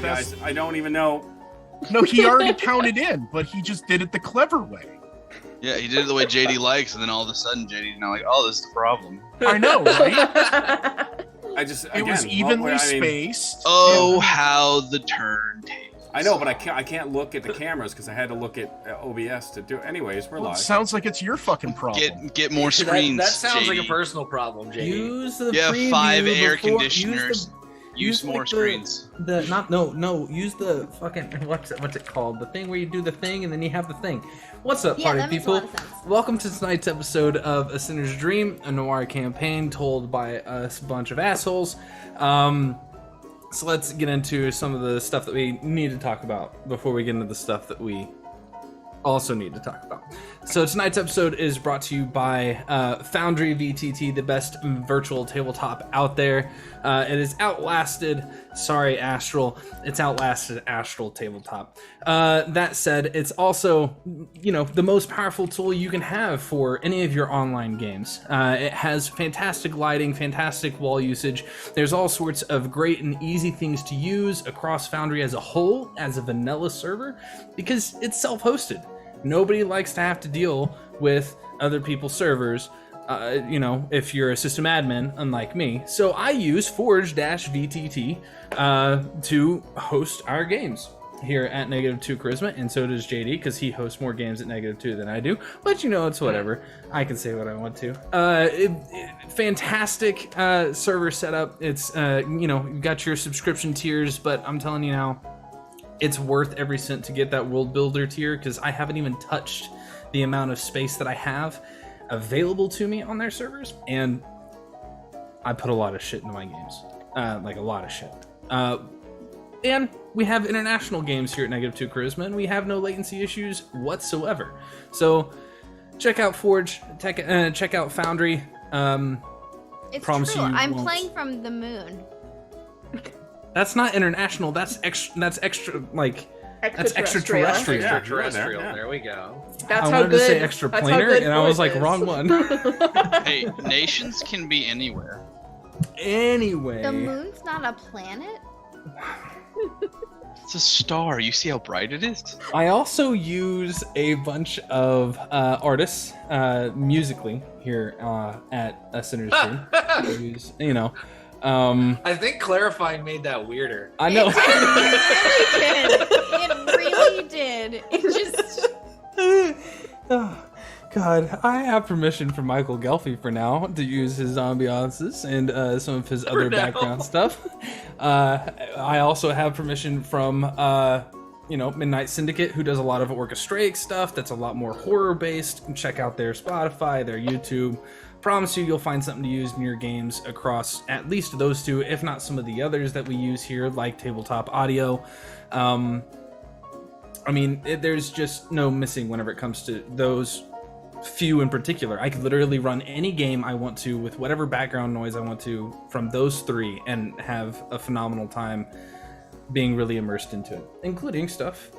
guys, I don't even know. No, he already counted in, but he just did it the clever way. Yeah, he did it the way JD likes, and then all of a sudden JD's now like, oh, this is the problem. I know, right? It was evenly spaced. Oh, how the turntables. I know, but I can't look at the cameras because I had to look at OBS to do it. Anyways, we're live. It sounds like it's your fucking problem. Get more screens. That sounds JD. like a personal problem, JD. Use the Yeah, preview 5 air before- conditioners. Use more screens. Use the fucking what's it called? The thing where you do the thing and then you have the thing. What's up, party that makes people? a lot of sense. Welcome to tonight's episode of A Sinner's Dream, a noir campaign told by a bunch of assholes. So let's get into some of the stuff that we need to talk about before we get into the stuff that we also need to talk about. So tonight's episode is brought to you by Foundry VTT, the best virtual tabletop out there. It has outlasted Astral Tabletop. That said, it's also, the most powerful tool you can have for any of your online games. It has fantastic lighting, fantastic wall usage. There's all sorts of great and easy things to use across Foundry as a whole, as a vanilla server, because it's self-hosted. Nobody likes to have to deal with other people's servers, if you're a system admin, unlike me. So I use Forge-VTT to host our games here at -2 Charisma, and so does JD, because he hosts more games at -2 than I do. But it's whatever. I can say what I want to. Fantastic server setup. It's, you've got your subscription tiers, but I'm telling you now, it's worth every cent to get that world builder tier, because I haven't even touched the amount of space that I have available to me on their servers, and I put a lot of shit into my games, like a lot of shit. And we have international games here at -2 Charisma, and we have no latency issues whatsoever. So check out Forge, check out Foundry. It's promise true. you I'm won't. playing from the moon. That's not international. That's extra. That's extraterrestrial. Extraterrestrial. Yeah. There we go. That's I how wanted good. to say extra that's how planar, good and I was Forge like, is. wrong one. Hey, nations can be anywhere. Anyway, The moon's not a planet? It's a star. You see how bright it is? I also use a bunch of artists musically here at A Sinner's Dream. I use, I think clarifying made that weirder. I know. It really did. It just... Oh, God, I have permission from Michael Gelfi for now to use his ambiances and some of his other background stuff. I also have permission from, Midnight Syndicate, who does a lot of orchestraic stuff that's a lot more horror-based. Check out their Spotify, their YouTube. Promise you'll find something to use in your games across at least those two, if not some of the others that we use here, like Tabletop Audio. There's just no missing whenever it comes to those few in particular. I could literally run any game I want to with whatever background noise I want to from those three and have a phenomenal time being really immersed into it, including stuff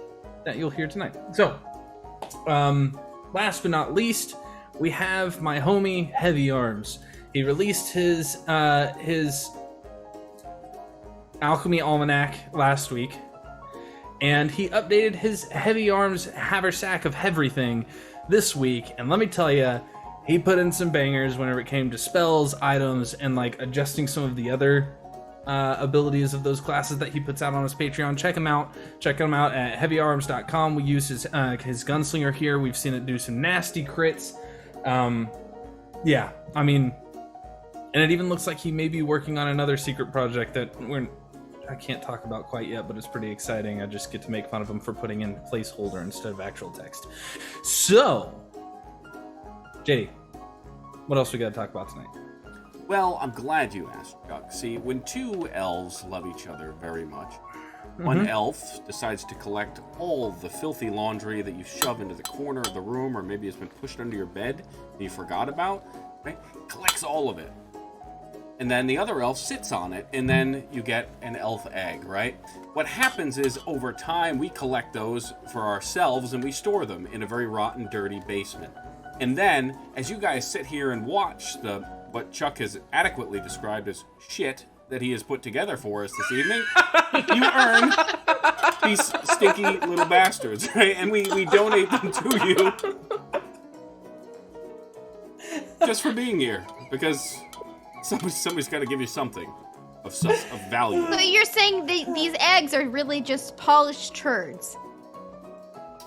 that you'll hear tonight. So, last but not least, we have my homie Heavy Arms. He released his Alchemy Almanac last week, and he updated his Heavy Arms Haversack of Everything this week, and let me tell you, he put in some bangers whenever it came to spells, items, and adjusting some of the other abilities of those classes that he puts out on his Patreon. Check him out at heavyarms.com. We use his gunslinger here. We've seen it do some nasty crits. And it even looks like he may be working on another secret project that I can't talk about quite yet, but it's pretty exciting. I just get to make fun of him for putting in placeholder instead of actual text. So, JD, what else we got to talk about tonight? Well, I'm glad you asked, Chuck. See, when two elves love each other very much, one elf decides to collect all the filthy laundry that you shove into the corner of the room, or maybe it's been pushed under your bed and you forgot about, right? Collects all of it. And then the other elf sits on it, and then you get an elf egg, right? What happens is, over time, we collect those for ourselves, and we store them in a very rotten, dirty basement. And then, as you guys sit here and watch what Chuck has adequately described as shit that he has put together for us this evening, you earn these stinky little bastards, right? And we donate them to you just for being here, because somebody's got to give you something of value. So you're saying these eggs are really just polished turds?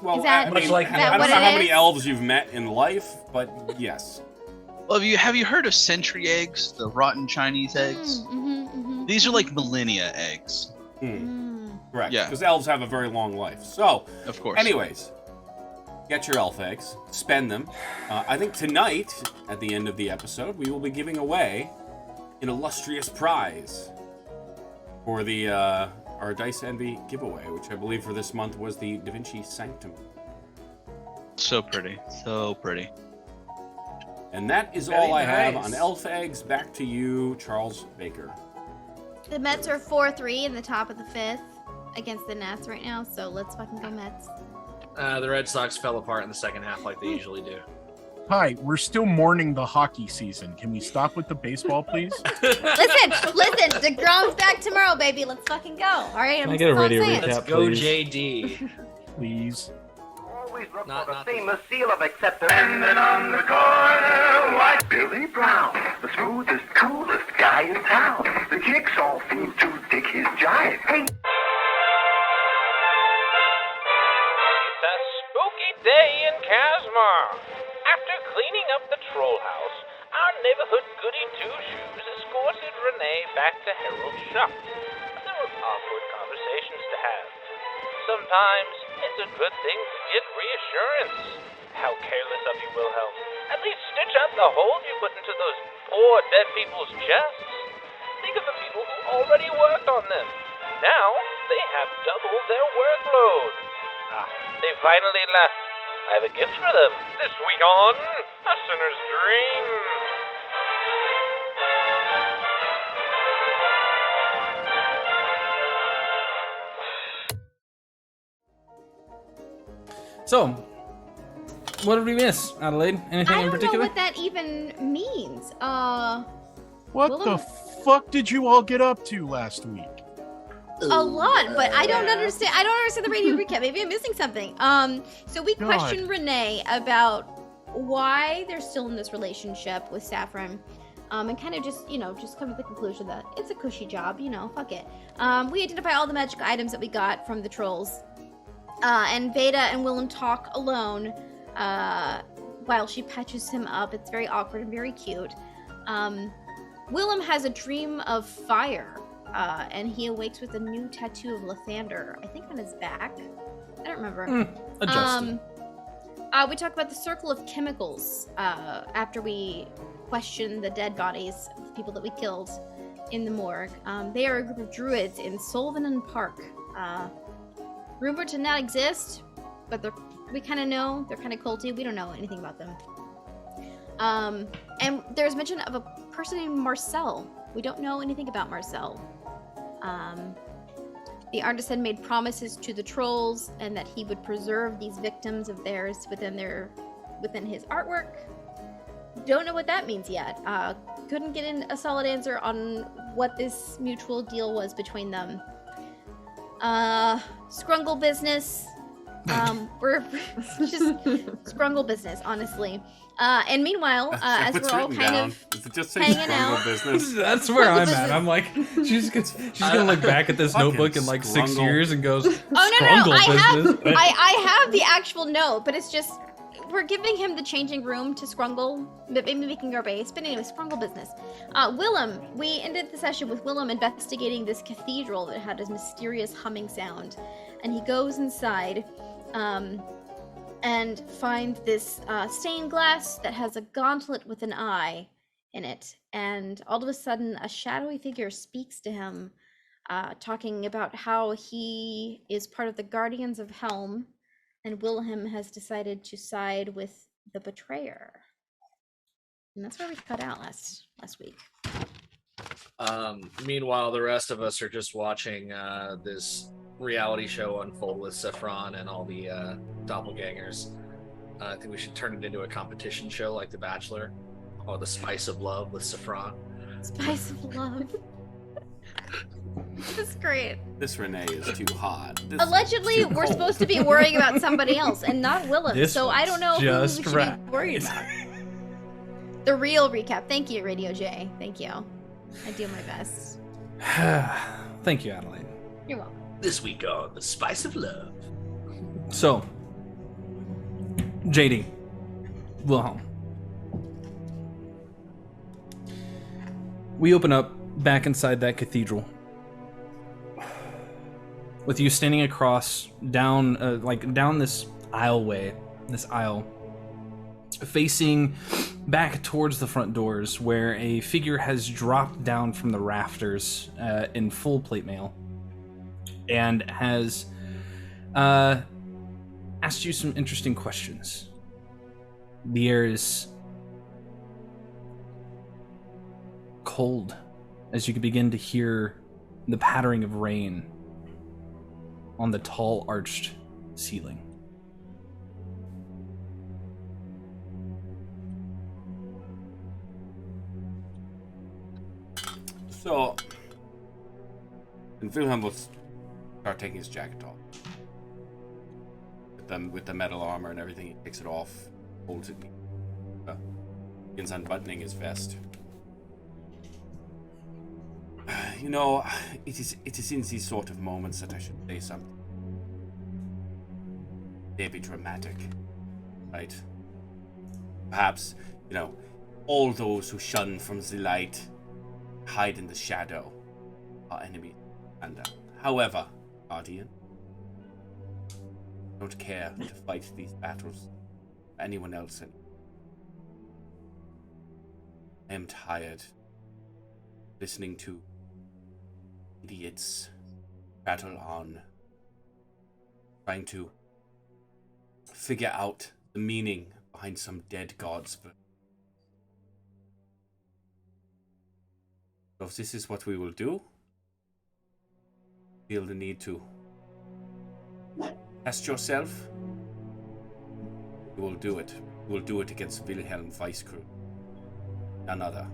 Well, Is that, I much mean, like I don't know how many is? elves you've met in life, but yes. Well, have you heard of century eggs, the rotten Chinese eggs? These are like millennia eggs. Correct. Yeah. Because elves have a very long life. So, Of course. anyways, get your elf eggs, spend them. I think tonight, at the end of the episode, we will be giving away an illustrious prize for the our Dice Envy giveaway, which I believe for this month was the Da Vinci Sanctum. So pretty. So pretty. And that is Very all I have nice. on elf eggs. Back to you, Charles Baker. The Mets are 4-3 in the top of the 5th against the Nats right now, so let's fucking go Mets. The Red Sox fell apart in the second half like they usually do. Hi, we're still mourning the hockey season. Can we stop with the baseball, please? Listen, DeGrom's back tomorrow, baby. Let's fucking go. All right, Can I get a that's all I'm radio saying. recap? Let's go, please. JD. Please. Always look Not- for not the this famous seal of acceptance. Standing on the corner, like Billy Brown, the smoothest, coolest guy in town. The chicks all seem to dig his jive. Hey, It's a spooky day in Kasmar. After cleaning up the troll house, our neighborhood goody two-shoes escorted Renee back to Harold's shop. There were awkward conversations to have. Sometimes it's a good thing to get reassurance. How careless of you, Wilhelm. At least stitch up the holes you put into those poor dead people's chests. Think of the people who already worked on them. Now they have doubled their workload. They finally left. I have a gift for them this week on A Sinner's Dream. So, what did we miss, Adelaide? Anything I in don't know particular? what that even means. What Well, the fuck did you all get up to last week? A lot, but I don't understand. I don't understand the radio recap. Maybe I'm missing something. So we God. questioned Renee about why they're still in this relationship with Saffron, and kind of just come to the conclusion that it's a cushy job. Fuck it. We identify all the magical items that we got from the trolls, and Veda and Willem talk alone while she patches him up. It's very awkward and very cute. Willem has a dream of fire. And he awakes with a new tattoo of Lathander, I think on his back. I don't remember. Adjusted. We talk about the circle of chemicals after we question the dead bodies of the people that we killed in the morgue. They are a group of druids in Solvanen Park. Rumored to not exist, but we kind of know. They're kind of culty. We don't know anything about them. And there's mention of a person named Marcel. We don't know anything about Marcel. The artist had made promises to the trolls and that he would preserve these victims of theirs within his artwork. Don't know what that means yet. Couldn't get a solid answer on what this mutual deal was between them. Scrungle business. We're just scrungle business, honestly. And meanwhile, as What's we're all written kind down? of Does it just say hanging scrungle out. business? That's where I'm at. I'm like, she's gonna look back at this Fucking notebook in like 6 scrungle. years and goes, Oh no! "Scrungle I business." have the actual note, but it's just we're giving him the changing room to Scrungle, but maybe making our base. But anyway, Scrungle business. Willem, we ended the session with Willem investigating this cathedral that had this mysterious humming sound, and he goes inside, and finds this stained glass that has a gauntlet with an eye in it, and all of a sudden, a shadowy figure speaks to him. Talking about how he is part of the Guardians of Helm, and Wilhelm has decided to side with the betrayer. And that's where we cut out last week. Meanwhile, the rest of us are just watching this reality show unfold with Saffron and all the doppelgangers. I think we should turn it into a competition show like The Bachelor, or The Spice of Love with Saffron. Spice of love. That's great. This Renee is too hot. This Allegedly, is too we're cold. supposed to be worrying about somebody else and not Willem, This so I don't know who we just should right. be worried about. The real recap. Thank you, Radio J. Thank you. I do my best. Thank you, Adelaide. You're welcome. This week on The Spice of Love. So, JD, Wilhelm. We open up back inside that cathedral. With you standing across, down this aisleway, this aisle, facing back towards the front doors, where a figure has dropped down from the rafters in full plate mail, and has asked you some interesting questions. The air is cold, as you can begin to hear the pattering of rain on the tall arched ceiling. So, and Wilhelm will start taking his jacket off. With the metal armor and everything, he takes it off, holds it, begins unbuttoning his vest. You know, it is in these sort of moments that I should say something. Maybe dramatic, right? Perhaps, you know, all those who shun from the light, hide in the shadow, are enemies. And however, Guardian, don't care to fight these battles for anyone else. I am tired listening to idiots battle on, trying to figure out the meaning behind some dead god's verse. So if this is what we will do, feel the need to test yourself, you will do it. You will do it against Wilhelm Weisskreuz, none other.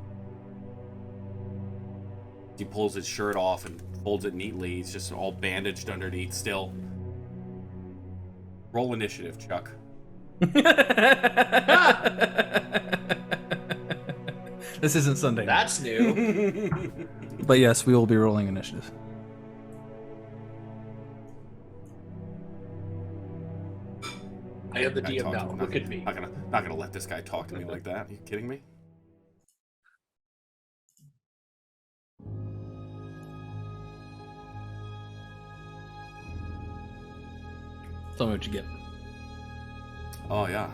He pulls his shirt off and folds it neatly. He's just all bandaged underneath still. Roll initiative, Chuck. This isn't Sunday. That's new. But yes, we will be rolling initiative. I am the Guy DM talks- now. Look at me. Not gonna let this guy talk to me like that. Are you kidding me? Tell me what you get. Oh yeah.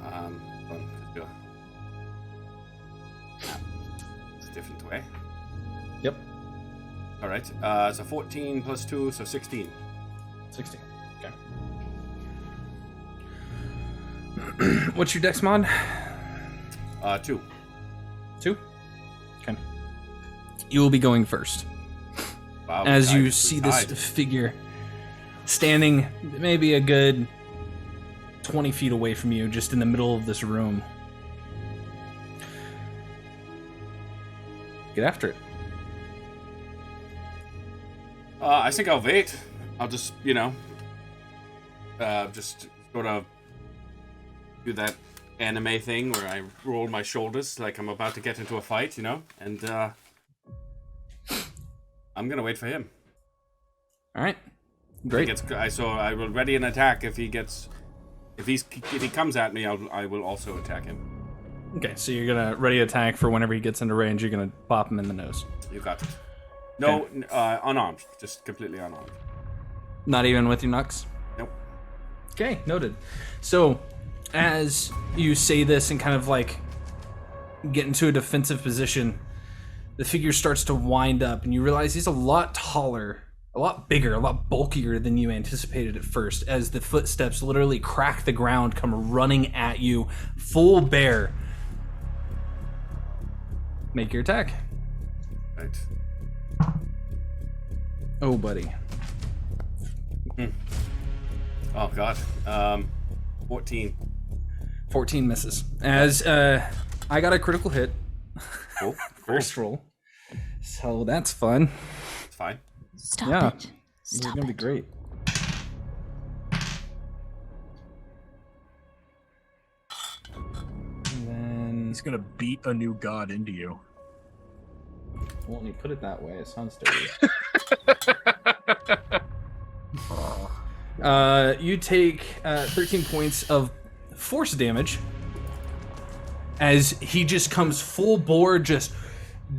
It's a different way. Yep. All right. So 14 plus 2, so 16. 16. Okay. What's your dex mod? 2. 2? Okay. You will be going first. Wow, As we you tied. see We this tied. figure standing maybe a good 20 feet away from you, just in the middle of this room. Get after it. I think I'll wait. I'll just, just sort of do that anime thing where I roll my shoulders like I'm about to get into a fight, and I'm gonna wait for him. All right. Great. So I will ready an attack if he comes at me. I will also attack him. Okay, so you're gonna ready attack for whenever he gets into range. You're gonna pop him in the nose. You got it. No, unarmed. Just completely unarmed. Not even with your knucks? Nope. Okay, noted. So, as you say this and kind of like get into a defensive position, the figure starts to wind up, and you realize he's a lot taller, a lot bigger, a lot bulkier than you anticipated at first, as the footsteps literally crack the ground, come running at you, full bear. Make your attack. Right. Oh, buddy. Oh god. 14. 14 misses. As I got a critical hit. Cool. First roll. So that's fun. It's fine. Stop Yeah. it. It's Stop gonna be it. great. And then, He's gonna beat a new god into you. well, when you put it that way, it sounds dirty. You take 13 points of force damage as he just comes full bore, just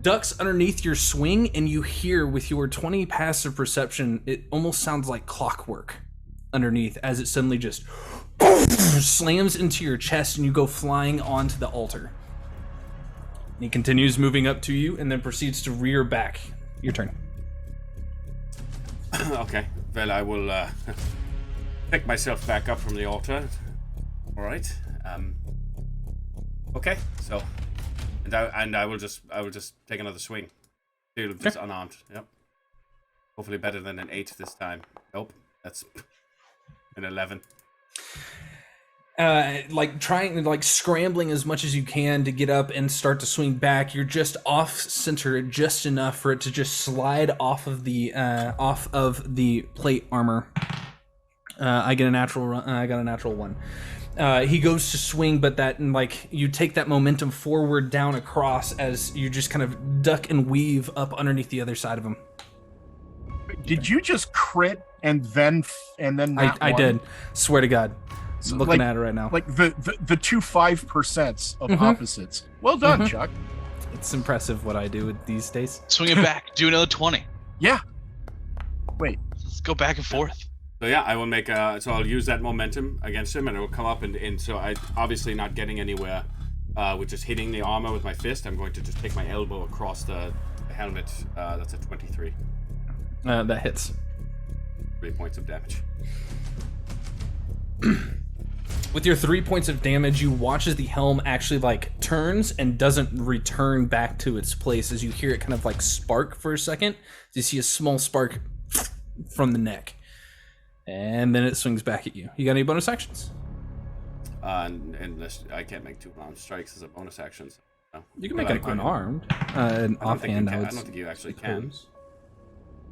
ducks underneath your swing, and you hear with your 20 passive perception, it almost sounds like clockwork underneath as it suddenly just slams into your chest and you go flying onto the altar. He continues moving up to you and then proceeds to rear back. Your turn. Okay. Well, I will pick myself back up from the altar. All right. Okay. So, and I will just take another swing. Dude, just unarmed. Yep. Hopefully better than an 8 this time. Nope. That's an 11. Scrambling as much as you can to get up and start to swing back. You're just off center just enough for it to just slide off of the plate armor. I get a natural. I got a natural 1. He goes to swing, but you take that momentum forward down across as you just kind of duck and weave up underneath the other side of him. Did you just crit and then I did. Swear to God. So, Looking at it right now. Like the two 5% of opposites. Well done, Chuck. It's impressive what I do with these days. Swing it back. Do another 20. Yeah. Wait. Let's go back and forth. So yeah, I will make so I'll use that momentum against him, and it will come up, and so I obviously not getting anywhere with just hitting the armor with my fist. I'm going to just take my elbow across the helmet. That's a 23. That hits. 3 points of damage. With your 3 points of damage, you watch as the helm actually turns and doesn't return back to its place as you hear it kind of spark for a second. You see a small spark from the neck. And then it swings back at you. You got any bonus actions? Unless I can't make 2 unarmed strikes as a bonus action. So no. You can make an unarmed. An offhand. I don't think you actually can.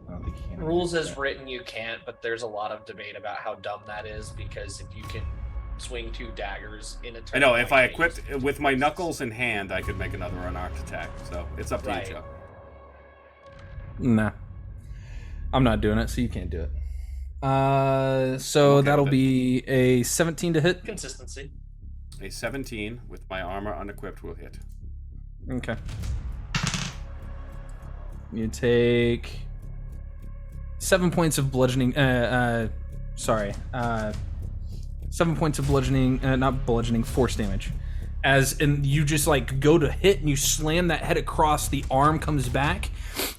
I don't think you can. Rules as written, you can't, but there's a lot of debate about how dumb that is, because if you can swing 2 daggers in a turn. I know, if I equipped with my knuckles in hand, I could make another unarmed attack. So it's up to you, Chuck. Nah. I'm not doing it, so you can't do it. So that'll be a 17 to hit. Consistency. A 17 with my armor unequipped will hit. Okay. You take 7 points of bludgeoning. 7 points of bludgeoning, not bludgeoning, force damage. And you just go to hit and you slam that head across. The arm comes back.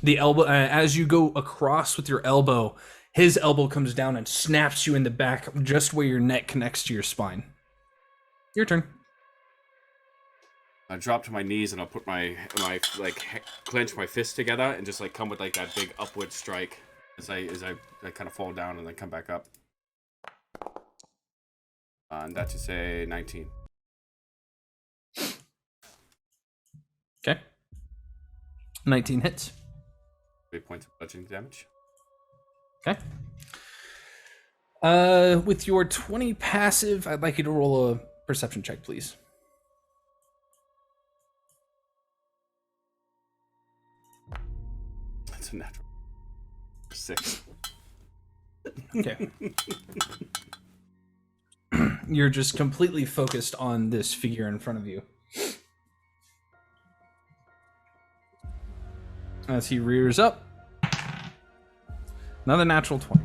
The elbow, as you go across with your elbow, his elbow comes down and snaps you in the back, just where your neck connects to your spine. Your turn. I drop to my knees and I'll put my clench my fists together and just come with that big upward strike as I kind of fall down and then come back up. And that's just a 19. Okay. 19 hits. 3 points of bludgeoning damage. Okay. With your 20 passive, I'd like you to roll a perception check, please. That's a natural 6. Okay. You're just completely focused on this figure in front of you. As he rears up. Another natural 20.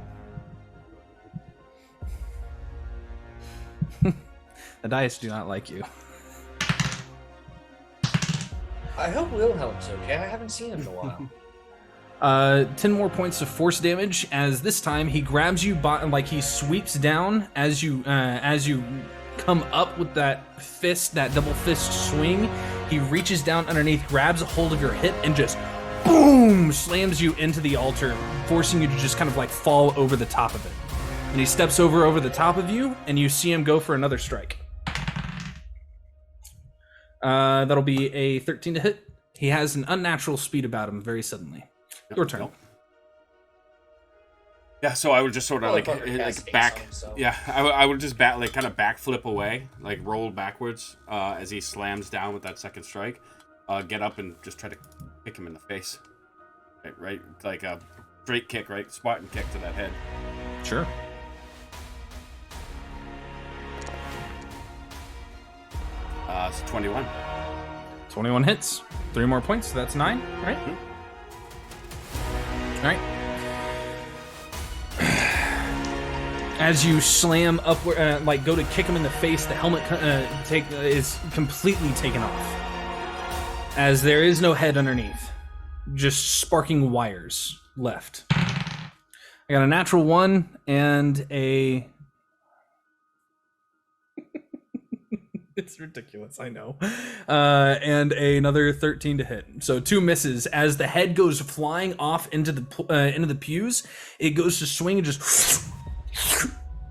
The dice do not like you. I hope Wilhelm's okay. I haven't seen him in a while. 10 more points of force damage, as this time he grabs you by, he sweeps down as you come up with that fist, that double fist swing. He reaches down underneath, grabs a hold of your hip, and just boom, slams you into the altar, forcing you to just kind of fall over the top of it. And he steps over the top of you, and you see him go for another strike. That'll be a 13 to hit. He has an unnatural speed about him very suddenly. Your turn. Yeah, so I would just sort of Well, Poker cast like hates back. him, so. Yeah, I would just kind of backflip away, like roll backwards as he slams down with that second strike. Get up and just try to kick him in the face. Right, like a straight kick, right, Spartan kick to that head. Sure. It's 21. 21 hits. 3 more points, so that's 9, right? All right. As you slam upward, like go to kick him in the face, the helmet is completely taken off. As there is no head underneath. Just sparking wires left. I got a natural 1 and a... It's ridiculous, I know. And another 13 to hit. So 2 misses. As the head goes flying off into the pews, it goes to swing and just...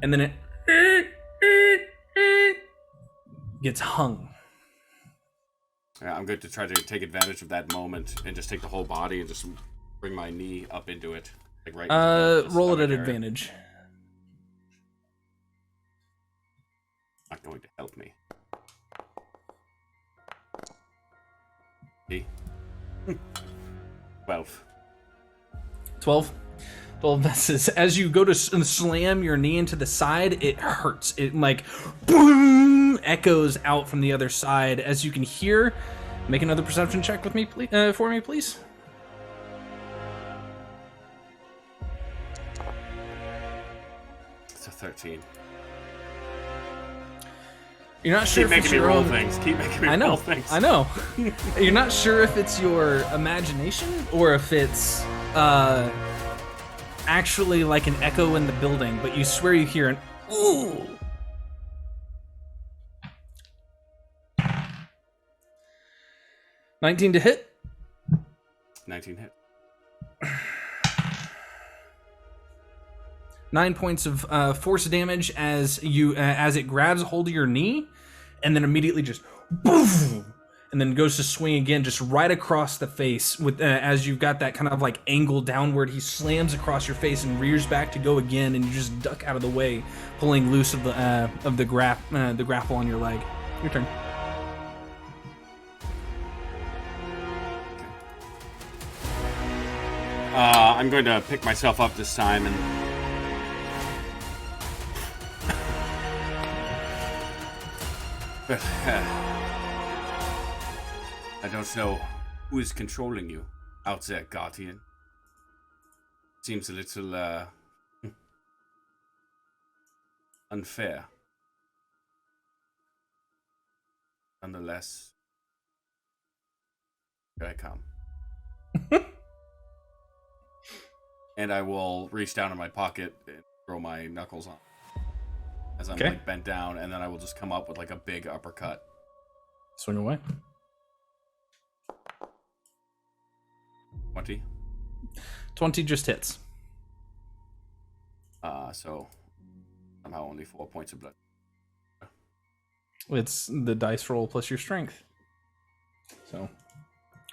And then it... gets hung. Yeah, I'm going to try to take advantage of that moment and just take the whole body and just bring my knee up into it. Like right into the Roll it at area. advantage. Not going to help me. See? 12. 12 misses. As you go to slam your knee into the side, it hurts. It like boom echoes out from the other side. As you can hear, make another perception check with me, please, for me, please. It's a 13. You're not sure Keep if it's making me your roll own... things. Keep making me I know. roll things. I know. You're not sure if it's your imagination or if it's actually like an echo in the building, but you swear you hear an ooh. 19 to hit. 19 hit. 9 points of force damage as it grabs a hold of your knee, and then immediately just boom, and then goes to swing again, just right across the face. With as you've got that kind of like angle downward, he slams across your face and rears back to go again, and you just duck out of the way, pulling loose of the grapple on your leg. Your turn. I'm going to pick myself up this time and but I don't know who is controlling you out there, Guardian. Seems a little unfair. Nonetheless, here I come. And I will reach down in my pocket and throw my knuckles on as I'm like bent down, and then I will just come up with like a big uppercut. Swing away. 20. 20 just hits. So somehow only 4 points of blood. It's the dice roll plus your strength. So,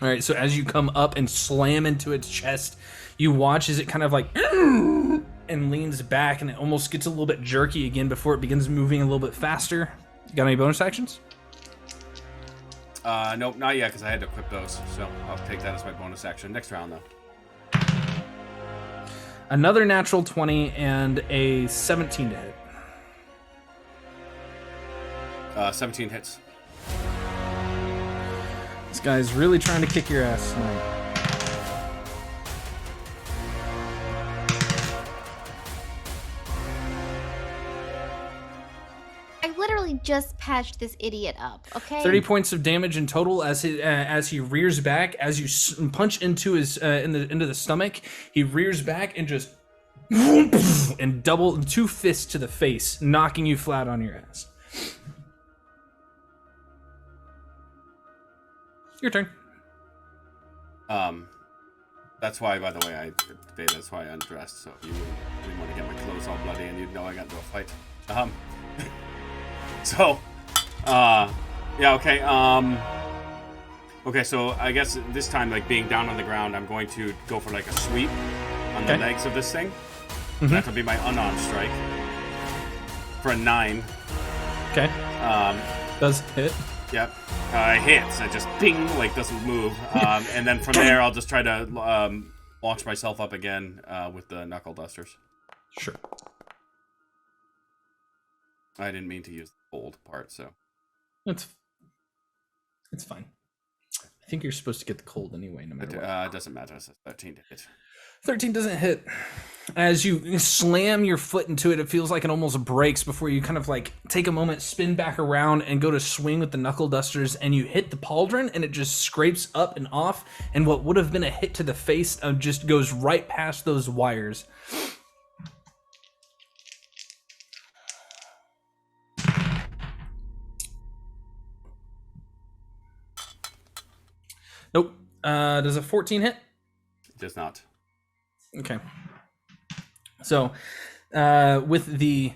all right. So as you come up and slam into its chest, you watch as it kind of like and leans back, and it almost gets a little bit jerky again before it begins moving a little bit faster. Got any bonus actions? Nope, not yet, because I had to equip those. So I'll take that as my bonus action. Next round, though. Another natural 20 and a 17 to hit. 17 hits. This guy's really trying to kick your ass tonight. I literally just patched this idiot up, okay? 30 points of damage in total as he rears back. As you punch into his into the stomach, he rears back and just and double 2 fists to the face, knocking you flat on your ass. Your turn. That's why, by the way, that's why I undressed, so you wouldn't want to get my clothes all bloody and you'd know I got into a fight. So, yeah, okay, okay, so I guess this time, like, being down on the ground, I'm going to go for, like, a sweep on the legs of this thing. That would be my unarmed strike for a 9. Okay. Does hit. Yep. It hits. It just ping, like doesn't move. And then from there, I'll just try to launch myself up again with the knuckle dusters. Sure. I didn't mean to use the cold part, so. It's fine. I think you're supposed to get the cold anyway, no matter what. It doesn't matter. It's a 13 to hit. 13 doesn't hit. As you slam your foot into it, it feels like it almost breaks before you kind of like take a moment, spin back around, and go to swing with the knuckle dusters, and you hit the pauldron, and it just scrapes up and off, and what would have been a hit to the face just goes right past those wires. Nope. Does a 14 hit? It does not. Okay. So, with the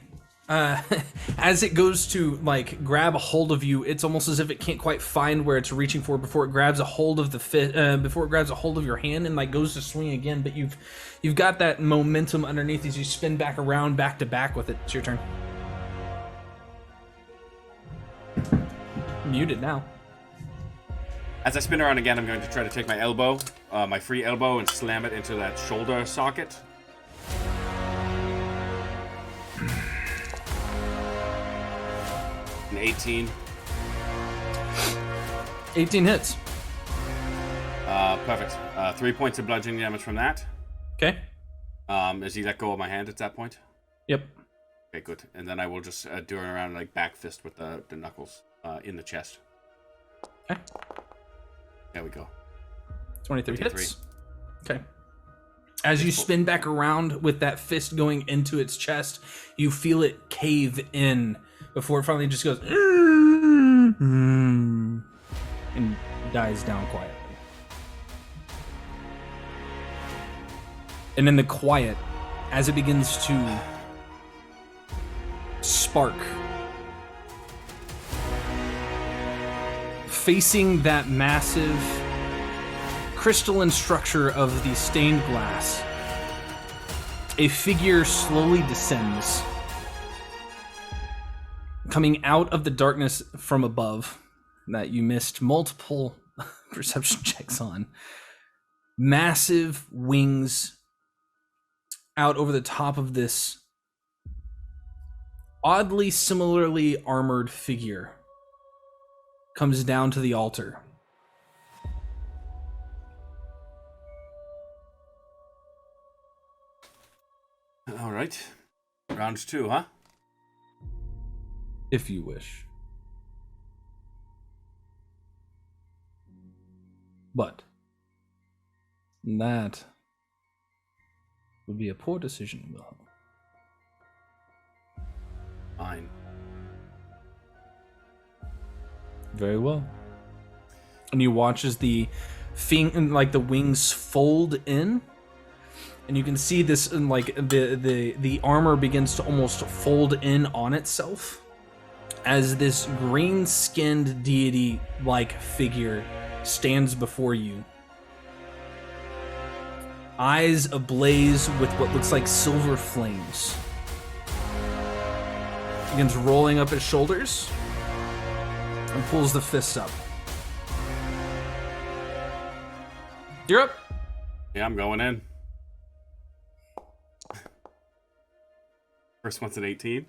as it goes to like grab a hold of you, it's almost as if it can't quite find where it's reaching for before it grabs a hold of before it grabs a hold of your hand and like goes to swing again. But you've got that momentum underneath as you spin back around, back to back with it. It's your turn. Muted now. As I spin around again, I'm going to try to take my elbow, my free elbow, and slam it into that shoulder socket. An 18. 18 hits. Perfect. 3 points of bludgeoning damage from that. Okay. As he let go of my hand at that point? Yep. Okay, good. And then I will just do it around like back fist with the knuckles in the chest. Okay. There we go. 23 hits. Okay. As you spin back around with that fist going into its chest, you feel it cave in before it finally just goes and dies down quietly. And in the quiet, as it begins to spark, facing that massive crystalline structure of the stained glass, a figure slowly descends, coming out of the darkness from above that you missed multiple perception checks on. Massive wings out over the top of this oddly similarly armored figure comes down to the altar. All right. Round 2, huh? If you wish. But that would be a poor decision, Wilhelm. Fine. Very well. And you watch as the wings fold in, and you can see this, like the armor begins to almost fold in on itself as this green-skinned deity-like figure stands before you. Eyes ablaze with what looks like silver flames. Begins rolling up his shoulders and pulls the fists up. You're up. Yeah, I'm going in. First one's an 18.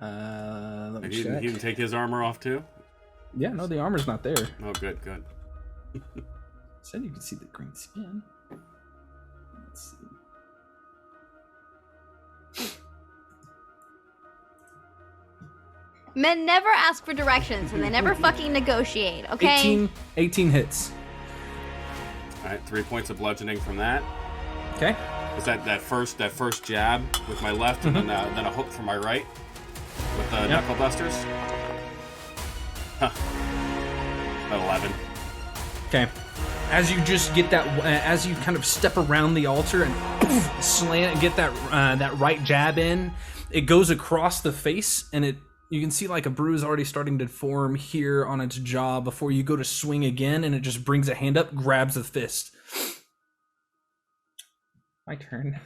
Let me He check. can take his armor off too? Yeah, no, the armor's not there. Oh, good, good. Said you could see the green skin. Let's see. Men never ask for directions and they never fucking negotiate, okay? 18 hits. All right, 3 points of bludgeoning from that. Okay. Is that first jab with my left, and then a hook from my right with the knuckle dusters? Huh. About 11. Okay. As you just get that, as you kind of step around the altar and slant, get that right jab in, it goes across the face, and you can see like a bruise already starting to form here on its jaw before you go to swing again, and it just brings a hand up, grabs the fist. My turn.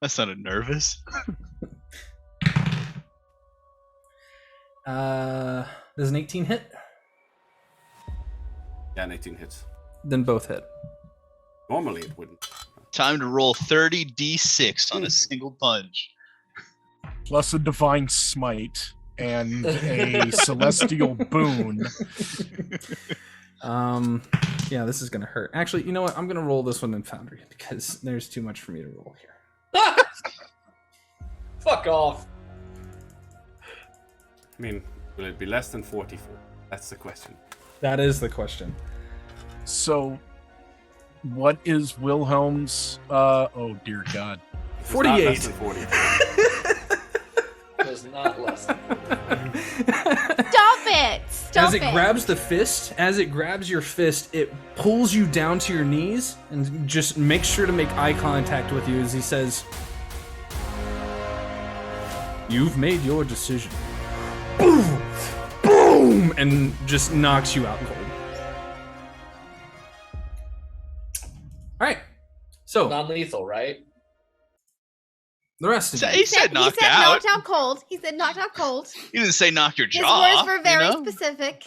That sounded nervous. Does an 18 hit? Yeah, an 18 hits. Then both hit. Normally it wouldn't. Time to roll 30d6 on a single punch. Plus a divine smite and a celestial boon. Yeah, this is gonna hurt. Actually, you know what? I'm gonna roll this one in Foundry because there's too much for me to roll here. Fuck off. I mean, will it be less than 44? That's the question. That is the question. So, what is Wilhelm's? Oh dear God. It's 48. not less than 44. It is not less than 40. Stop it! Stop As it grabs the fist, as it grabs your fist, it pulls you down to your knees and just makes sure to make eye contact with you as he says, "You've made your decision." Boom! Boom! And just knocks you out cold. Alright. So, Non-lethal, right? the rest of you. He said knocked he said out. knocked out cold. He said knocked out cold. He didn't say knock your His jaw. words were very you know? specific.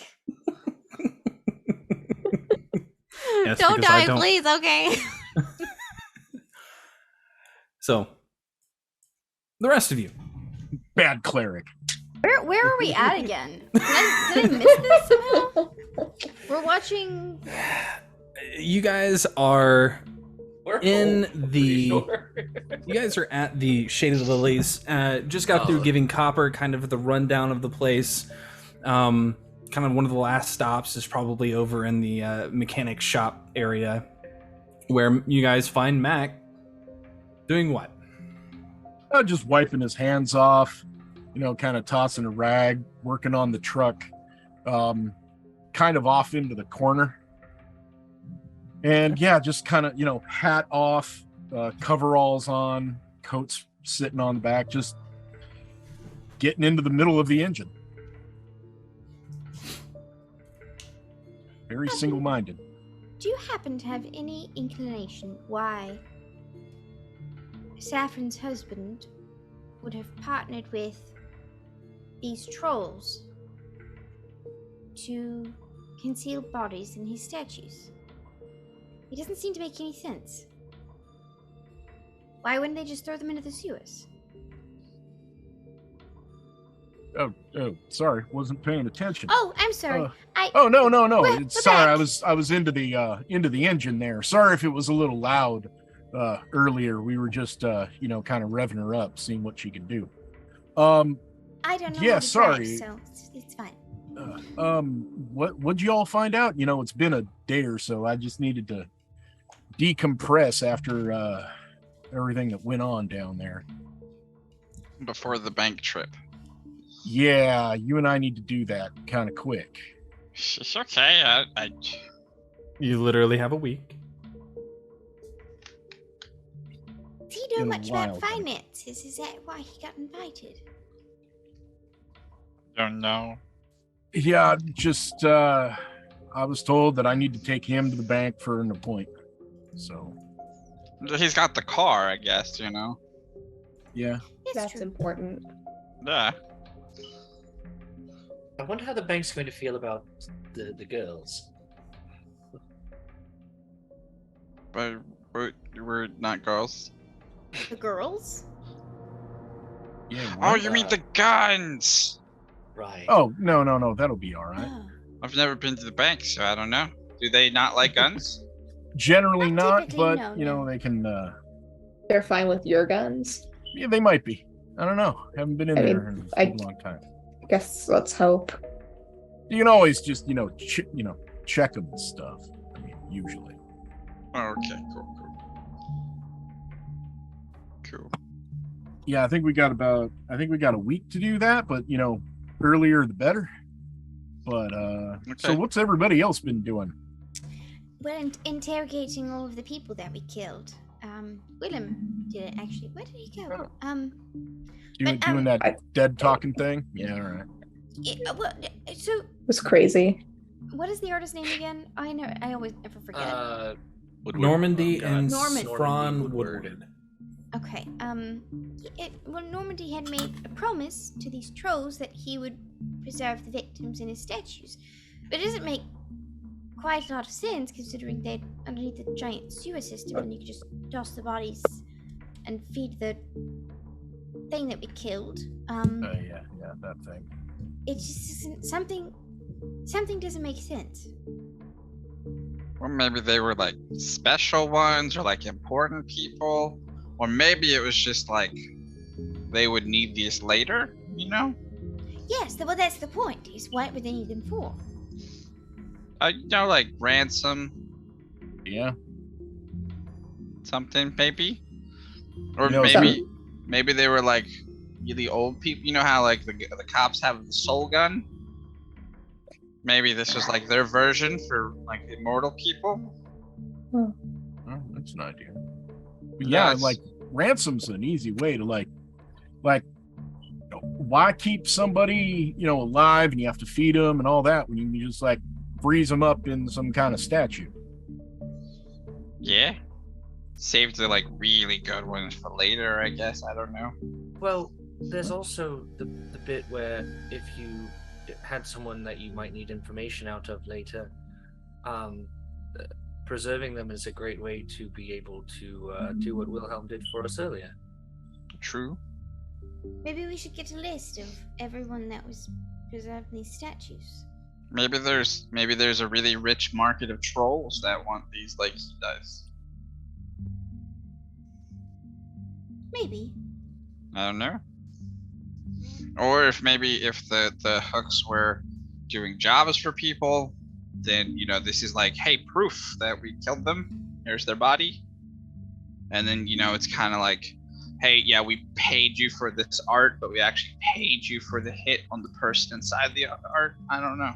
Yes, Don't because I die, don't- please, okay? So, the rest of you. Bad cleric. Where are we at again? Did I miss this somehow? We're watching. You guys are We're in full, the. pretty sure. You guys are at the Shade of the Lilies. Just got through giving Copper kind of the rundown of the place. Kind of one of the last stops is probably over in the mechanic shop area, where you guys find Mac doing what? Just wiping his hands off, kind of tossing a rag, working on the truck, kind of off into the corner. And yeah, just kind of, hat off, coveralls on, coats sitting on the back, just getting into the middle of the engine. Very single-minded. Do you happen to have any inclination why Saffron's husband would have partnered with these trolls to conceal bodies in his statues? It doesn't seem to make any sense. Why wouldn't they just throw them into the sewers? Oh, sorry, wasn't paying attention. Oh, I'm sorry. Oh no. We're Sorry, back. I was into the engine there. Sorry if it was a little loud earlier. We were just kind of revving her up, seeing what she could do. I don't know. yeah, how to sorry. drive, so it's fine. What'd you all find out? It's been a day or so. I just needed to decompress after everything that went on down there. Before the bank trip. Yeah, you and I need to do that kind of quick. It's okay. You literally have a week. Does he know Been a much about while, then. finances? Is that why he got invited? don't know. Yeah, just I was told that I need to take him to the bank for an appointment. So He's got the car, I guess, yeah. It's That's true. important. Yeah. I wonder how the bank's going to feel about the girls. But we're not girls. The girls? Yeah. Oh, what? you mean the guns? Right. Oh, no, that'll be all right. Oh. I've never been to the bank, so I don't know. Do they not like guns? Generally Not not, typically, but no. they can They're fine with your guns. yeah, they might be. I don't know. Haven't been in I mean, there in I- a long time. I guess let's hope. You can always just, check them and stuff. I mean, usually. Oh, okay, cool. Yeah, I think we got a week to do that, but earlier the better. But so Okay. what's everybody else been doing? Well, interrogating all of the people that we killed. Willem did it actually. Where did he go? Doing But, that dead talking thing? Yeah, all right. So It was crazy. what is the artist's name again? I always never forget. Woodward. Normandy Oh, God. and Norman. Fron Woodward. Woodward. Okay. Well, Normandy had made a promise to these trolls that he would preserve the victims in his statues, but it doesn't make quite a lot of sense considering they're underneath the giant sewer system, and you could just toss the bodies and feed the thing that we killed. Yeah, that thing. It just isn't something. Something doesn't make sense. Or maybe they were like special ones or like important people. Or maybe it was just like they would need these later, you know? Yes, well, that's the point. Is what would they need them for? You know, like ransom. Yeah. Something, maybe? Or You know, maybe they were like really old people. You know how like the cops have the soul gun? Maybe this was like their version for like immortal people. Oh, that's an idea. But yeah, like ransom's an easy way to like, why keep somebody alive and you have to feed them and all that when you can just like freeze them up in some kind of statue? Yeah, save the like really good ones for later, I guess. I don't know. Well, there's also the bit where if you had someone that you might need information out of later, preserving them is a great way to be able to do what Wilhelm did for us earlier. True. Maybe we should get a list of everyone that was preserved in these statues. Maybe there's a really rich market of trolls that want these like he does. Maybe. I don't know. Or if the hooks were doing jobs for people, then this is like, hey, proof that we killed them. Here's their body. And then it's kind of like, hey, yeah, we paid you for this art, but we actually paid you for the hit on the person inside the art. I don't know.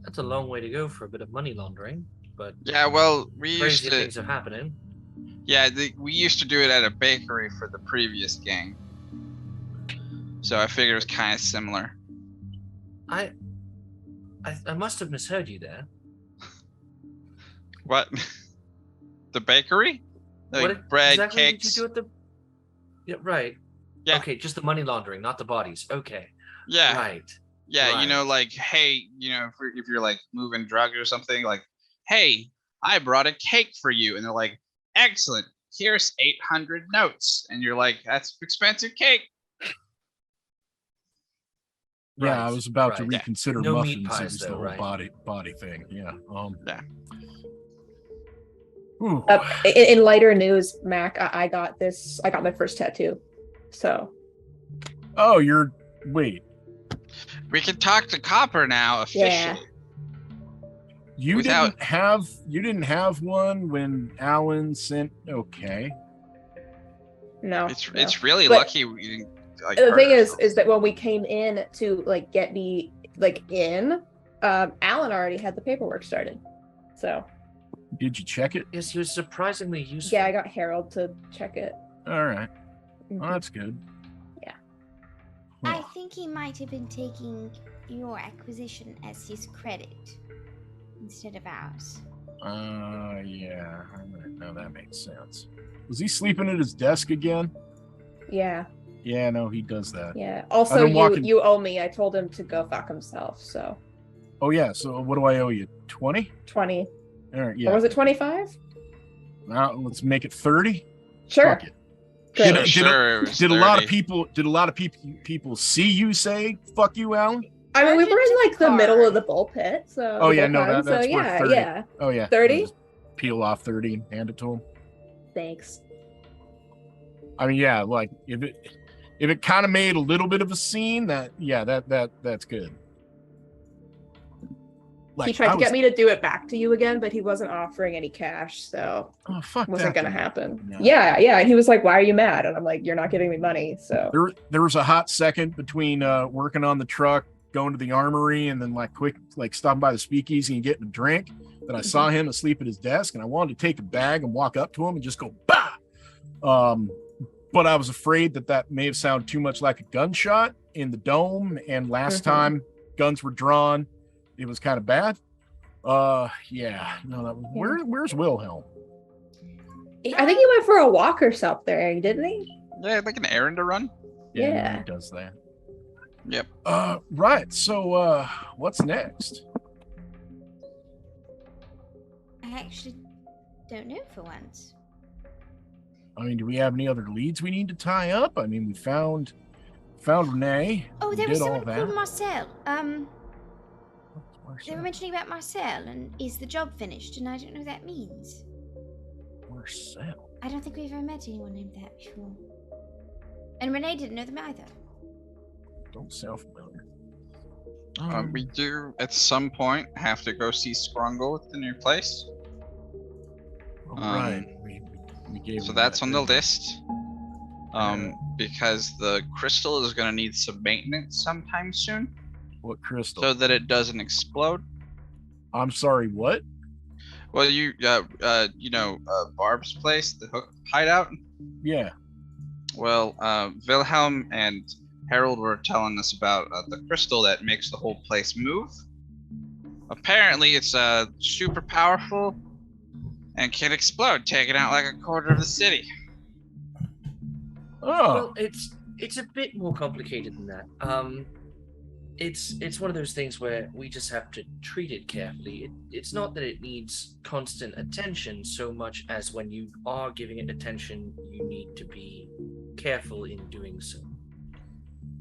That's a long way to go for a bit of money laundering, but yeah, well, crazy things are happening. Yeah, we used to do it at a bakery for the previous gang. So I figured it was kind of similar. I must have misheard you there. What? The bakery? Like what bread, exactly cakes? Did you do at the? Yeah, right. Yeah. Okay, just the money laundering, not the bodies. Okay. Yeah. Right. Yeah, right. Like, hey, if you're like moving drugs or something, like, hey, I brought a cake for you, and they're like, excellent. Here's 800 notes, and you're like, that's expensive cake. Yeah, Right, I was about to right. reconsider No meat muffins. pies, It was the though, whole right? body thing. Yeah. Yeah. Ooh. In lighter news, Mac, I got this. I got my first tattoo. So. Oh, wait. We can talk to Copper now officially. Yeah. You didn't have one when Alan sent. Okay. No. It's really But lucky we didn't. Like, the thing is that when we came in to like get me like in, Alan already had the paperwork started. So. Did you check it? Yes, he was surprisingly useful. Yeah, I got Harold to check it. All right. Well, that's good. Yeah. I think he might have been taking your acquisition as his credit instead of ours. Yeah. No, that makes sense. Was he sleeping at his desk again? Yeah. Yeah, no, he does that. Yeah. Also, you owe me. I told him to go fuck himself. So. Oh yeah. So what do I owe you? 20? 20. All right. Yeah. Or was it 25? Now let's make it 30. Sure. Fuck it. Did a lot of people see you say "fuck you, Alan"? I mean, we were in like the middle of the bull pit, so. Oh yeah, no, that's worth 30. Yeah. Oh yeah. 30. Peel off 30 and hand it to him. Thanks. I mean, yeah, like if it kind of made a little bit of a scene, that's good. Like, he tried to get me to do it back to you again, but he wasn't offering any cash, so it wasn't gonna happen. No. Yeah. And he was like, "Why are you mad?" And I'm like, "You're not giving me money." So there was a hot second between working on the truck, going to the armory, and then like stopping by the speakeasy and getting a drink. That I saw him asleep at his desk, and I wanted to take a bag and walk up to him and just go bah. But I was afraid that may have sounded too much like a gunshot in the dome, and last time guns were drawn. It was kind of bad. Yeah. No, where's Wilhelm? I think he went for a walk or something, didn't he? Yeah, like an errand to run. Yeah. He does that. Yep. Right. So, what's next? I actually don't know for once. I mean, do we have any other leads we need to tie up? I mean, we found Renee. Oh, we there was did all someone called that. Marcel. Where's They were mentioning about Marcel, and is the job finished? And I don't know what that means. Marcel? I don't think we've ever met anyone named that before. And Renee didn't know them either. Don't sound familiar. We do at some point have to go see Scrungle at the new place. Right. We gave So him that's that, on the didn't we? list. Because the crystal is going to need some maintenance sometime soon, What crystal? so that it doesn't explode. I'm sorry, what? Well, you know, Barb's place, the hook hideout. Yeah. Well, Wilhelm and Harold were telling us about the crystal that makes the whole place move. Apparently, it's super powerful and can explode, taking out like a quarter of the city. Oh. Well, it's a bit more complicated than that. It's one of those things where we just have to treat it carefully. It's not that it needs constant attention so much as when you are giving it attention, you need to be careful in doing so.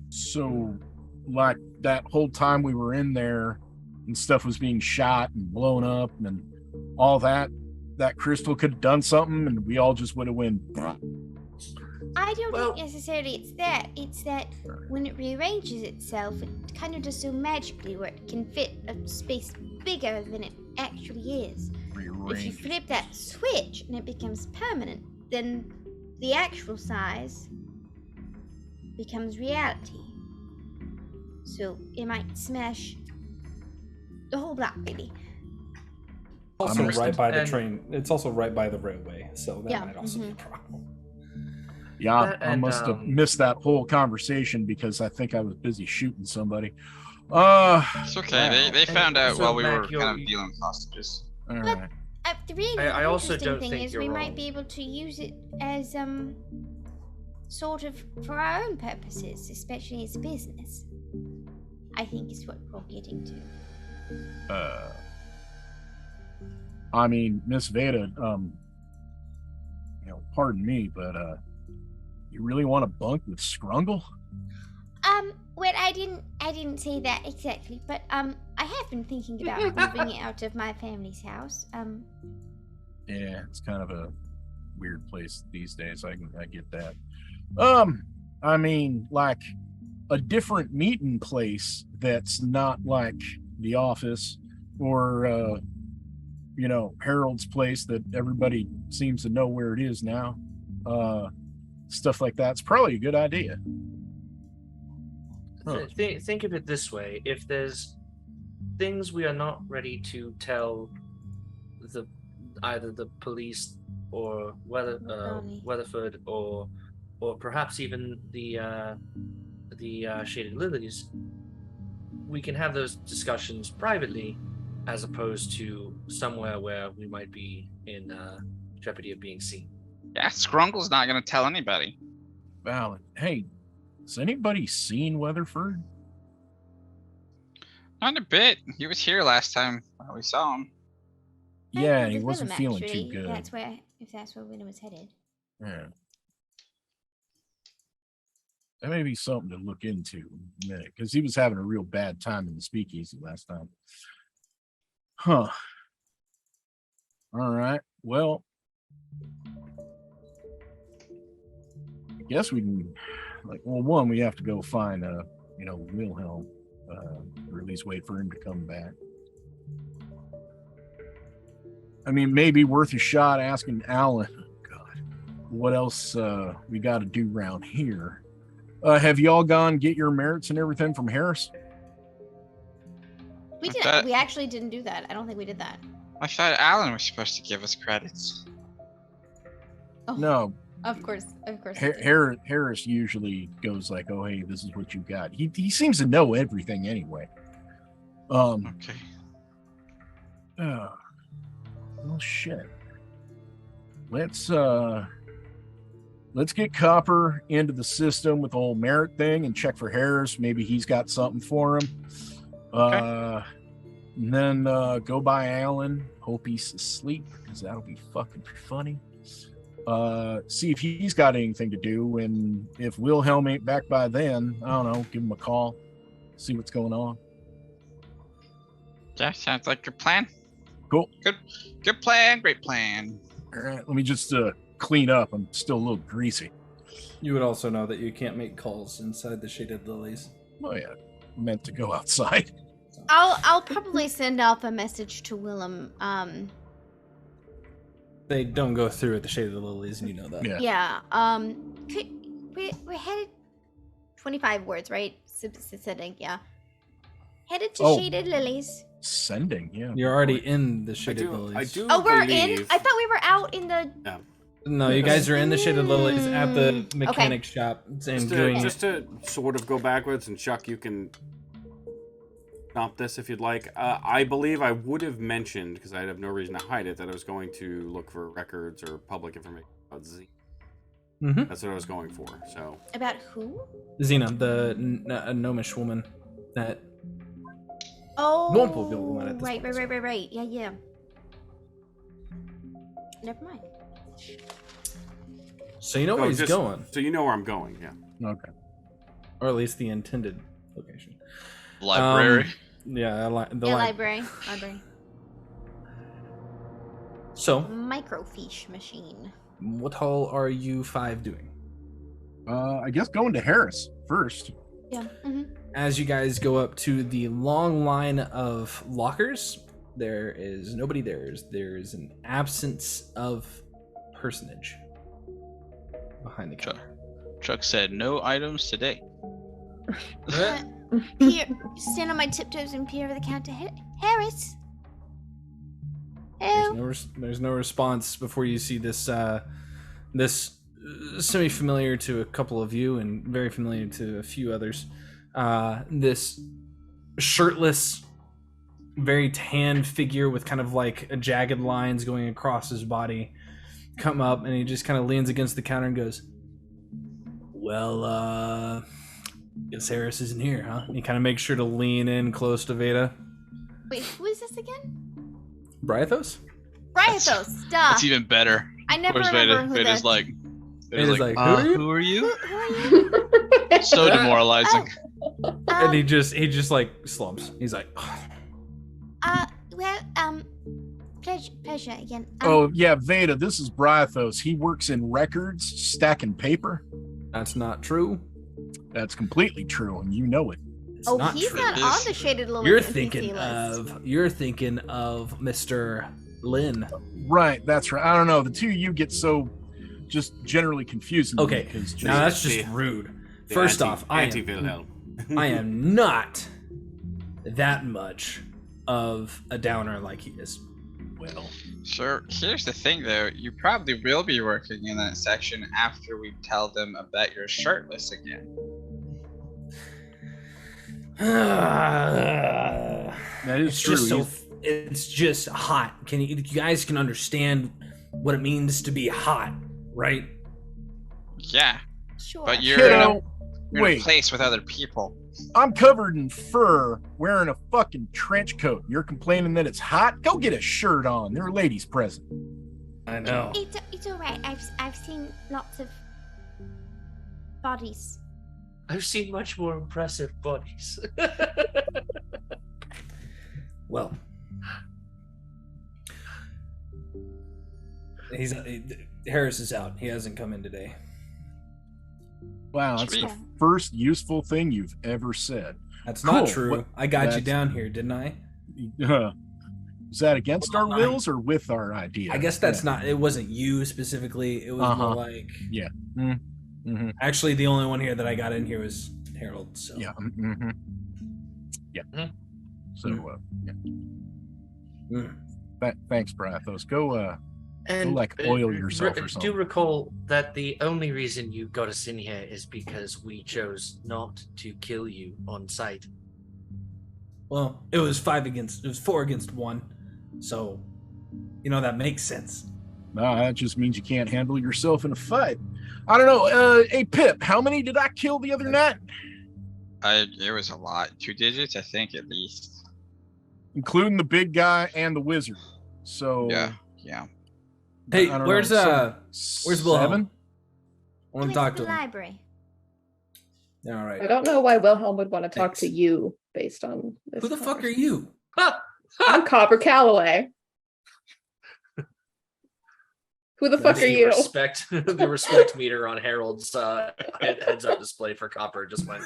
So, like that whole time we were in there and stuff was being shot and blown up and all that crystal could have done something and we all just would have went. I don't think necessarily it's that. It's that when it rearranges itself, it kind of does so magically where it can fit a space bigger than it actually is. If you flip that switch and it becomes permanent, then the actual size becomes reality. So it might smash the whole block, really. Also right by the train. It's also right by the railway, so that might also be a problem. Yeah, I must have missed that whole conversation because I think I was busy shooting somebody. It's okay. They found out so while we Mac, were kind of dealing with hostages. All right. The really I also interesting don't thing think is you're we wrong. might be able to use it as sort of for our own purposes, especially as business. I think is what we're getting to. I mean, Miss Veda, pardon me, but you really want to bunk with Scrungle? Well, I didn't say that exactly, but I have been thinking about moving it out of my family's house. Yeah, it's kind of a weird place these days. I get that. I mean, like a different meeting place that's not like the office or Harold's place that everybody seems to know where it is now. Stuff like that's probably a good idea. Think of it this way: if there's things we are not ready to tell either the police or Weatherford or perhaps even the Shaded Lilies, we can have those discussions privately, as opposed to somewhere where we might be in jeopardy of being seen. Yeah, Scrungle's not going to tell anybody. Valid. Hey, has anybody seen Weatherford? Not a bit. He was here last time we saw him. Yeah, he wasn't feeling actually, too good. If that's where Willem was headed. Yeah. That may be something to look into in a minute, because he was having a real bad time in the speakeasy last time. Huh. All right. Well, I guess we can, one, we have to go find, Wilhelm, or at least wait for him to come back. I mean, maybe worth a shot asking Alan, what else we got to do around here. Have y'all gone get your merits and everything from Harris? We didn't. We actually didn't do that. I don't think we did that. I thought Alan was supposed to give us credits. Oh, No. Of course. Harris usually goes like, "Oh, hey, this is what you got." He seems to know everything anyway. Okay. Oh shit. let's get Copper into the system with the whole merit thing and check for Harris. Maybe he's got something for him. Okay. And then go by Alan. Hope he's asleep because that'll be fucking funny. See if he's got anything to do, and if Wilhelm ain't back by then, I don't know, give him a call, see what's going on. Yeah, sounds like a plan. Cool. Good plan. Great plan. All right, let me just clean up. I'm still a little greasy. You would also know that you can't make calls inside the Shaded Lilies. Oh yeah, meant to go outside. I'll probably send off a message to Willem. They don't go through at the Shaded Lilies, and you know that. Yeah. We're headed 25 words, right? Sending, yeah. Headed to Shaded Lilies. Sending, yeah. You're already in the Shaded Lilies. I do. Oh, we're believe... in? I thought we were out in the... Yeah. No, you guys are in the Shaded Lilies at the mechanic shop. And just to sort of go backwards, and Chuck, you can stop this if you'd like. I believe I would have mentioned, because I have no reason to hide it, that I was going to look for records or public information about Z. Mm-hmm. That's what I was going for. So. About who? Xena, the gnomish woman that. Oh. Woman at this right. point. Yeah. Never mind. So you know where he's going. So you know where I'm going, yeah. Okay. Or at least the intended location. Library. The library. So. Microfiche machine. What all are you 5 doing? I guess going to Harris first. Yeah. Mm-hmm. As you guys go up to the long line of lockers, there is nobody there. There's an absence of personage behind the counter. Chuck said no items today. Peer, stand on my tiptoes and peer over the counter. Harris. Hello? There's no response before you see this this semi-familiar to a couple of you and very familiar to a few others. This shirtless, very tan figure with kind of like a jagged lines going across his body come up, and he just kind of leans against the counter and goes, "Well, guess Harris isn't here, huh?" And he kind of makes sure to lean in close to Veda. Wait, who is this again? Brythos? Brythos, stop. That's even better. I never remember who Veda's that... like, who are you? Who are you? So demoralizing. And he just like slumps. He's like, pleasure again. Oh yeah, Veda, this is Brythos. He works in records, stacking paper. That's not true. That's completely true, and you know it. It's oh, not he's true. not on the Shaded Lily. You're thinking of Mr. Lynn. Right, that's right. I don't know. The two of you get so just generally confusing. Okay, because now that's just rude. First off, I am not that much of a downer like he is. Well, sure. Here's the thing, though. You probably will be working in that section after we tell them about your shirtless again. That is true. It's just hot. You guys can understand what it means to be hot, right? Yeah. Sure. But you're in a place with other people. I'm covered in fur, wearing a fucking trench coat. You're complaining that it's hot? Go get a shirt on. There are ladies present. I know. It's all right. I've seen lots of bodies. I've seen much more impressive bodies. Well, Harris is out. He hasn't come in today. Wow, that's the first useful thing you've ever said. That's not true. I got you down here, didn't I? Is that against our wills or with our idea? I guess that's not. It wasn't you specifically. It was more like. Yeah. Mm-hmm. Actually, the only one here that I got in here was Harold. So. Yeah. Mm-hmm. Yeah. Mm-hmm. So, yeah. Thanks, Brythos. Go oil yourself or something. Do recall that the only reason you got us in here is because we chose not to kill you on sight. Well, it was 4 against 1, so that makes sense. No, that just means you can't handle yourself in a fight. I don't know. Hey, Pip, how many did I kill the other night? It was a lot. 2 digits, I think, at least. Including the big guy and the wizard. So Yeah. Hey, I don't where's know, where's Wilhelm? 7? I want to talk to him. Library. All right. I don't know why Wilhelm would want to talk to you based on this. Who the fuck are you? I'm Copper Calloway. Who the fuck are you? The respect meter on Harold's heads up display for Copper just went.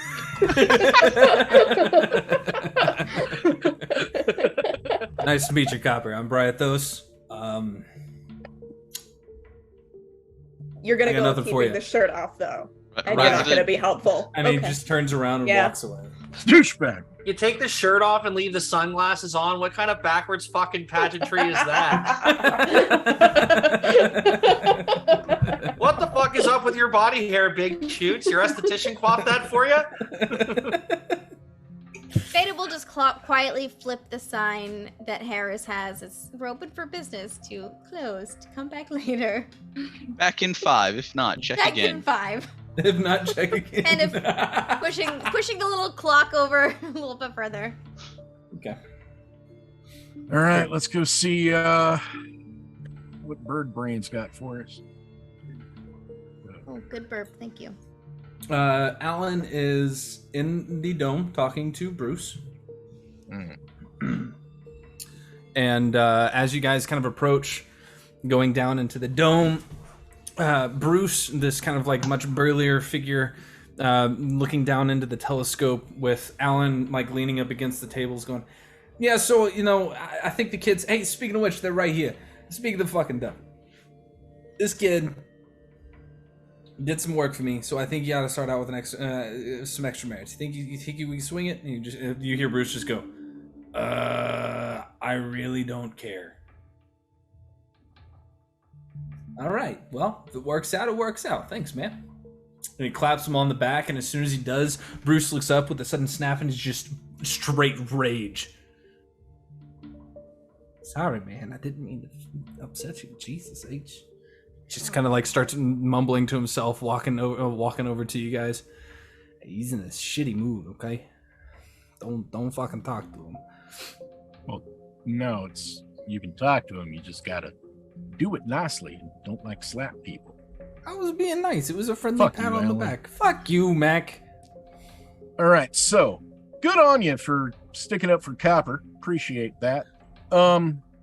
Nice to meet you, Copper. I'm Briathos. You're gonna I got go nothing for keeping you. the shirt off though, and Right. you're not gonna be helpful. And he Okay. just turns around and Yeah. walks away. Douchebag. You take the shirt off and leave the sunglasses on. What kind of backwards fucking pageantry is that? What the fuck is up with your body hair, big shoots? Your esthetician coiffed that for you? Beta will just quietly flip the sign that Harris has. It's we're open for business to closed. Come back later. Back in 5. If not, check Back again. in 5. If not, check again. And if pushing the little clock over a little bit further. Okay. All right, let's go see what Bird Brain's got for us. Oh, good burp. Thank you. Alan is in the dome talking to Bruce. And as you guys kind of approach going down into the dome, Bruce, this kind of like much burlier figure, looking down into the telescope with Alan like leaning up against the tables going, yeah, so, you know, I think the kids, hey, speaking of which, they're right here. Speaking of the fucking dumb. This kid did some work for me, so I think you ought to start out with some extra merits. You think you can swing it? And you hear Bruce just go, I really don't care. All right, well, if it works out, it works out. Thanks, man. And he claps him on the back, and as soon as he does, Bruce looks up with a sudden snap and is just straight rage. Sorry, man, I didn't mean to upset you. Jesus H. Just kind of like starts mumbling to himself, walking over to you guys. He's in a shitty mood, okay? Don't fucking talk to him. Well, no, you can talk to him. You just gotta do it nicely and don't like slap people. I was being nice. It was a friendly Fuck pat you, on the Alan. back. Fuck you, Mac. All right, so good on you for sticking up for Copper. Appreciate that.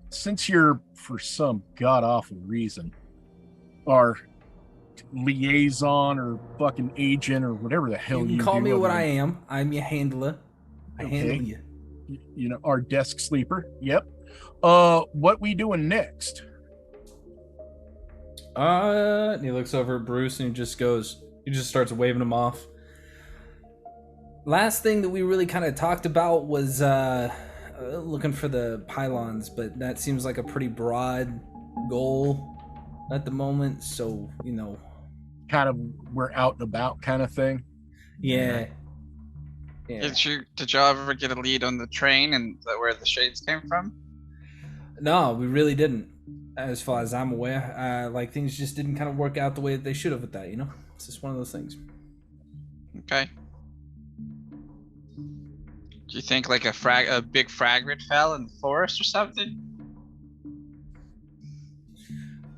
Since you're, for some god-awful reason, our liaison or fucking agent or whatever the hell You you can call do me what over I there. am. I'm your handler. I handle you. You know, our desk sleeper. Yep. What we doing next? And he looks over at Bruce and he just starts waving him off. Last thing that we really kind of talked about was looking for the pylons, but that seems like a pretty broad goal at the moment, so, you know. Kind of we're out and about kind of thing? Yeah. Did y'all ever get a lead on the train and where the shades came from? No, we really didn't, as far as I'm aware. Like, things just didn't kind of work out the way that they should have with that, you know? It's just one of those things. Okay. Do you think like a big fragment fell in the forest or something?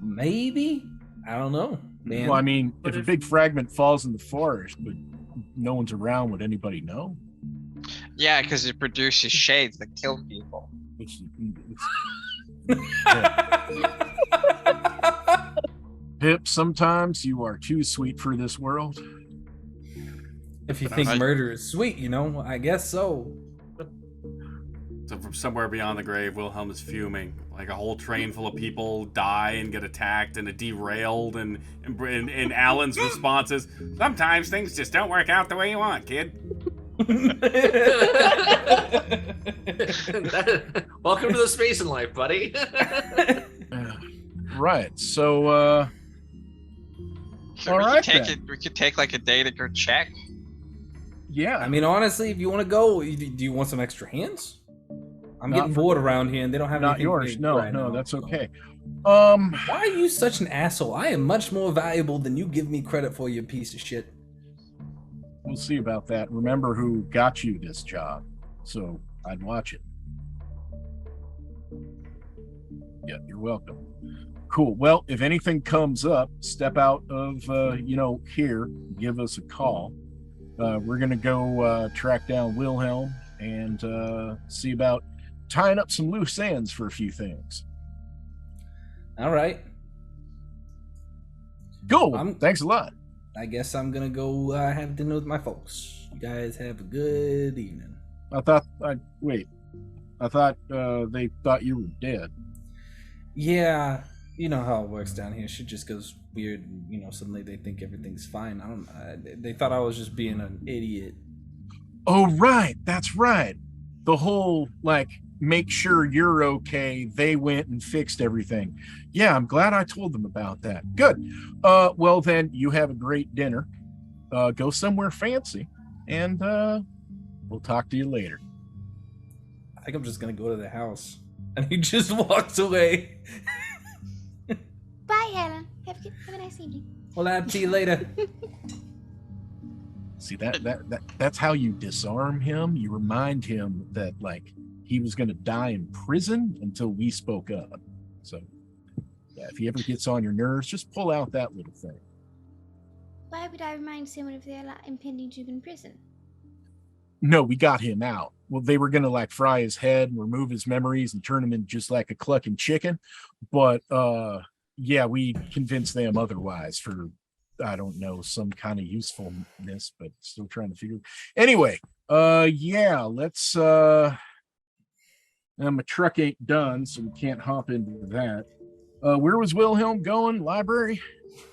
Maybe? I don't know, man. Well, I mean, But if a big fragment falls in the forest, but no one's around, would anybody know? Yeah, because it produces shades that kill people. Pip, sometimes you are too sweet for this world. If you think murder is sweet, you know, I guess so. So from somewhere beyond the grave, Wilhelm is fuming. Like a whole train full of people die and get attacked and derailed, and Alan's response is, sometimes things just don't work out the way you want, kid. Welcome to the space in life, buddy. Right, so, So all we right could take then. it. We could take like a day to go check. Yeah. I mean, honestly, if you want to go, do you want some extra hands? I'm Not getting for bored you. around here, and they don't have Not anything for yours. me No, right no, now, that's so. okay. Why are you such an asshole? I am much more valuable than you give me credit for, you piece of shit. We'll see about that. Remember who got you this job, so I'd watch it. Yeah, you're welcome. Cool. Well, if anything comes up, step out of here, give us a call. We're gonna go track down Wilhelm and see about tying up some loose ends for a few things. All right. Cool. Thanks a lot. I guess I'm gonna go have dinner with my folks. You guys have a good evening. I thought they thought you were dead. Yeah, you know how it works down here. Shit just goes weird, and suddenly they think everything's fine. They thought I was just being an idiot. Oh, right. That's right. The whole, make sure you're okay. They went and fixed everything. Yeah, I'm glad I told them about that. Good. Well, then you have a great dinner. Go somewhere fancy, and we'll talk to you later. I think I'm just going to go to the house. And he just walks away. Bye, Helen. Have a nice evening. Well, I'll see you later. See, that's how you disarm him. You remind him that, he was going to die in prison until we spoke up. So, yeah, if he ever gets on your nerves, just pull out that little thing. Why would I remind someone of their impending doom in prison? No, we got him out. Well, they were going to fry his head and remove his memories and turn him into just like a clucking chicken. But yeah, we convinced them otherwise for, I don't know, some kind of usefulness, but still trying to figure. Anyway, yeah, let's my truck ain't done, so we can't hop into that. Where was Wilhelm going? Library?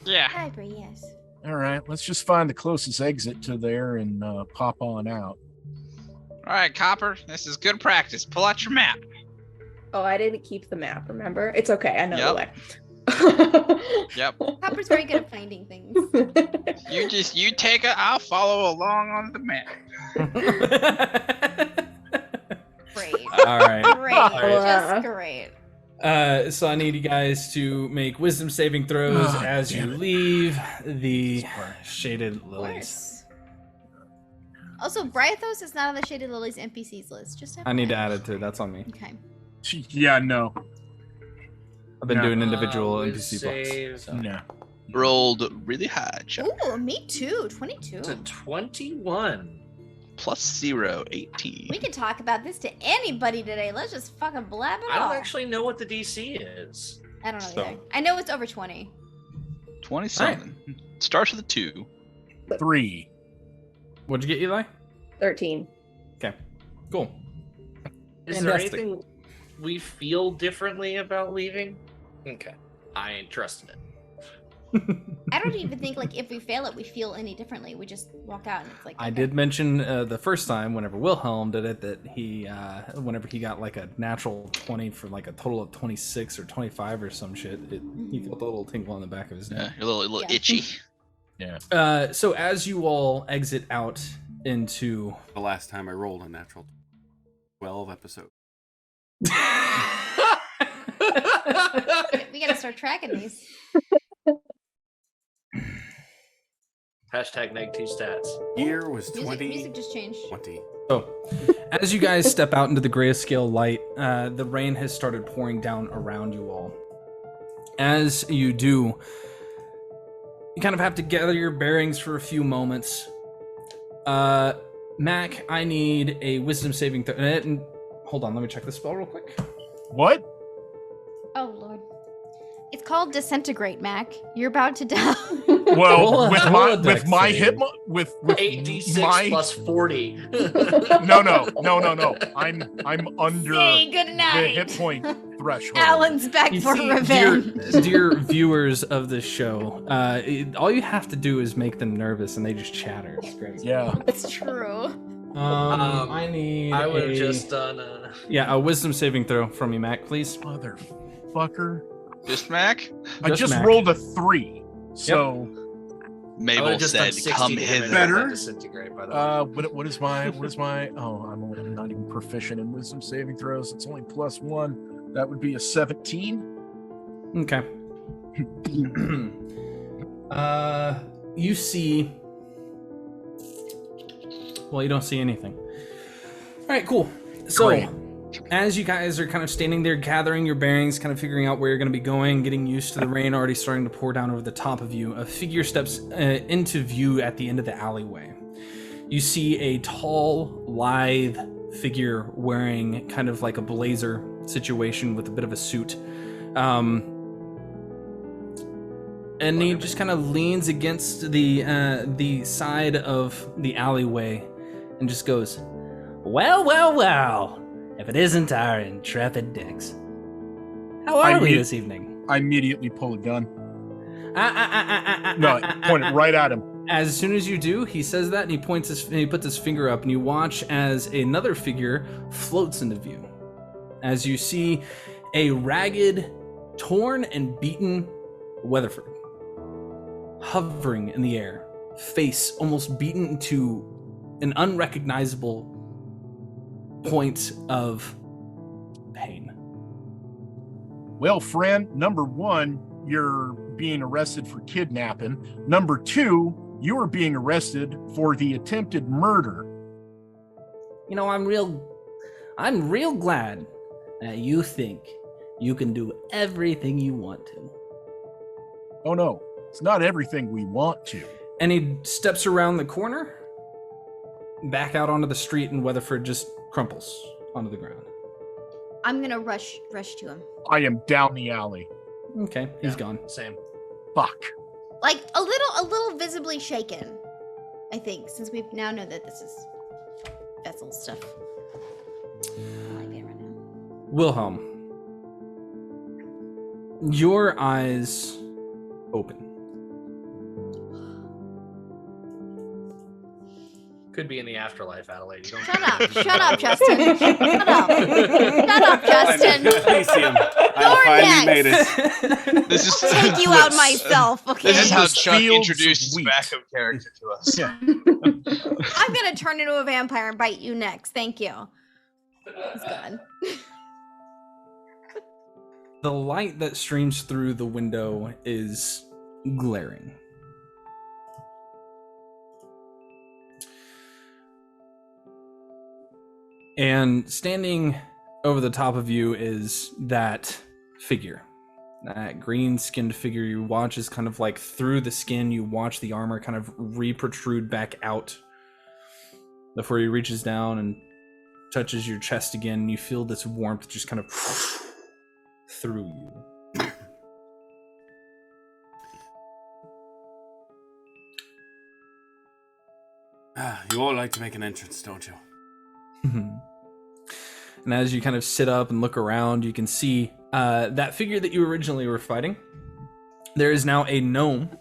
Yeah. Library, yes. All right, let's just find the closest exit to there and pop on out. All right, Copper, this is good practice. Pull out your map. Oh, I didn't keep the map, remember? It's okay, I know the way. Yep. Copper's very good at finding things. You take it, I'll follow along on the map. Great. All right. Great. Just great. So I need you guys to make wisdom saving throws as you leave the Shaded Lilies. Also, Brythos is not on the Shaded Lilies NPCs list. Just I need to add it too. That's on me. Okay. Yeah, no. I've been doing individual NPC save. blocks. So. No. Rolled really high, Chuck. Ooh, me too. 22. It's a 21. Plus 0, 18. We can talk about this to anybody today. Let's just fucking blab it I all. don't actually know what the DC is. I don't know either. I know it's over 20. 27. Right. Starts with a 2. 3. What'd you get, Eli? 13. Okay, cool. Is there anything we feel differently about leaving? Okay, I ain't trusting it. I don't even think if we fail it, we feel any differently. We just walk out and it's like. Okay. I did mention the first time, whenever Wilhelm did it, that he, whenever he got a natural 20 for a total of 26 or 25 or some shit, he felt a little tingle on the back of his neck. Yeah, a little itchy. Yeah. So as you all exit out into the last time I rolled a natural 12 episode. We gotta start tracking these. Hashtag neg2 stats. Year was 20. Music just changed. 20. So, as you guys step out into the grayscale light, the rain has started pouring down around you all. As you do, you kind of have to gather your bearings for a few moments. Mac, I need a wisdom saving throw. Hold on, let me check the spell real quick. What? Oh, Lord. It's called Disintegrate, Mac. You're about to die. Well, with my hit, with 8d6 plus 40. No. I'm under Say goodnight. the hit point threshold. Alan's back for revenge. Dear viewers of the show, all you have to do is make them nervous, and they just chatter. It's great. Yeah, it's true. I need. I would have just done a. Yeah, a wisdom saving throw from you, Mac, please. Motherfucker. Just Mac? I just rolled a 3. So Mabel just said, done 60 "Come damage hither." if Better. I disintegrate, by the way. What is my? Oh, I'm not even proficient in wisdom saving throws. It's only +1. That would be a 17. Okay. You see. Well, you don't see anything. All right, cool. So, Great. as you guys are kind of standing there gathering your bearings, kind of figuring out where you're going to be going, getting used to the rain already starting to pour down over the top of you, a figure steps into view at the end of the alleyway. You see a tall, lithe figure wearing kind of like a blazer situation with a bit of a suit. And he just kind of leans against the side of the alleyway and just goes, "Well, well, well, if it isn't our intrepid Dix. How are we this evening?" I immediately pull a gun. No, point it right at him. As soon as you do, he says that and he puts his finger up, and you watch as another figure floats into view. As you see a ragged, torn, and beaten Weatherford hovering in the air, face almost beaten into an unrecognizable point of pain. Well, friend, number 1, you're being arrested for kidnapping. Number 2, you are being arrested for the attempted murder. You know, I'm real glad that you think you can do everything you want to. Oh no, it's not everything we want to. And he steps around the corner, back out onto the street, and Weatherford just crumples onto the ground. I'm gonna rush to him. I am down the alley. Okay, he's gone. Same. Fuck. Like a little visibly shaken, I think, since we now know that this is vessel stuff. I like it right now. Wilhelm, your eyes open. Could be in the afterlife, Adelaide. You don't Shut up, Justin. Shut up, Justin. Elysium. I finally made it. This is I'll take you out myself, okay? This is how This Chuck fields introduced his wheat. backup character to us. Yeah. I'm gonna turn into a vampire and bite you next. Thank you. He's gone. The light that streams through the window is glaring. And standing over the top of you is that figure. That green-skinned figure you watch is kind of like through the skin, you watch the armor kind of re-protrude back out before he reaches down and touches your chest again, and you feel this warmth just kind of through you. You all like to make an entrance, don't you? And as you kind of sit up and look around, you can see that figure that you originally were fighting. There is now a gnome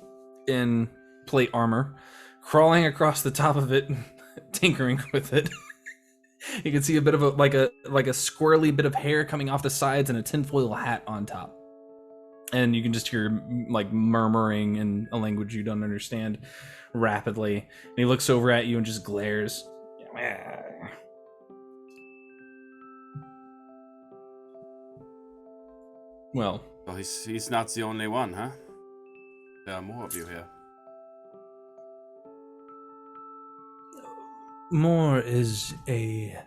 in plate armor crawling across the top of it, tinkering with it. You can see a bit of like a squirrely bit of hair coming off the sides and a tinfoil hat on top. And you can just hear like murmuring in a language you don't understand rapidly. And he looks over at you and just glares. Well, he's not the only one, huh? There are more of you here. more is a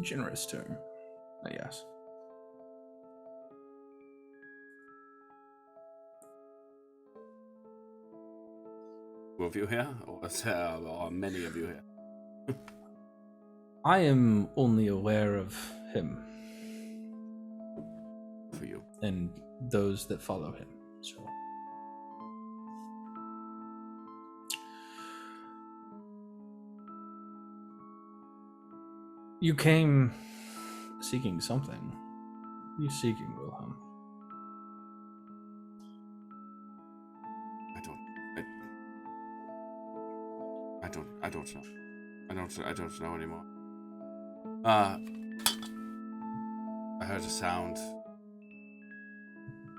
generous term, I guess. Two of you here, or many of you here? I am only aware of him. For you. And those that follow him. So you came seeking something. What are you seeking, Wilhelm? I don't know. I don't know anymore. I heard a sound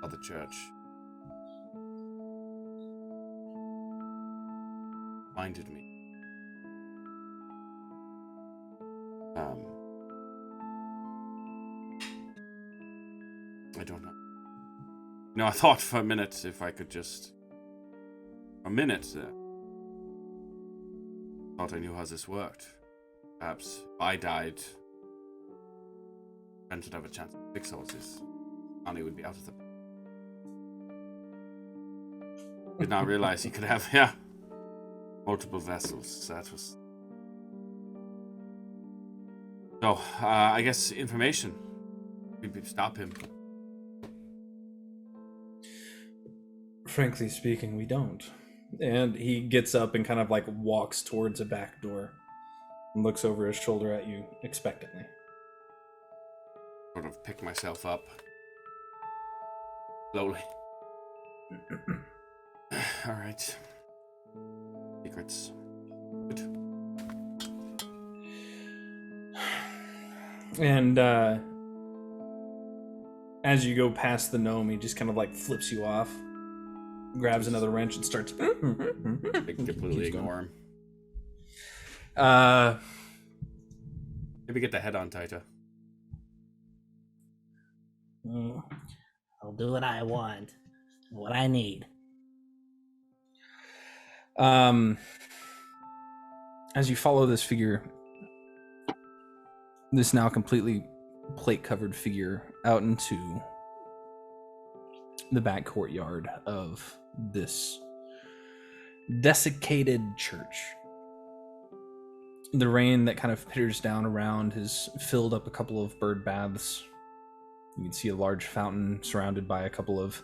of the church. reminded me. I don't know. I thought for a minute if I could just... thought I knew how this worked. Perhaps if I died, friends would have a chance to fix all this. Arnie would be out of the... Did not realize he could have, multiple vessels. That was... So, I guess information. We'd stop him. Frankly speaking, we don't. And he gets up and kind of like walks towards a back door and looks over his shoulder at you expectantly. Sort of pick myself up. Slowly. Alright. Secrets. Good. And as you go past the gnome, he just kind of like flips you off, grabs another wrench and starts... completely ignore him. Maybe get the head on tighter. I'll do what I want. What I need. As you follow this figure, this now completely plate-covered figure, out into the back courtyard of this desiccated church. The rain that kind of pitters down around has filled up a couple of bird baths. You can see a large fountain surrounded by a couple of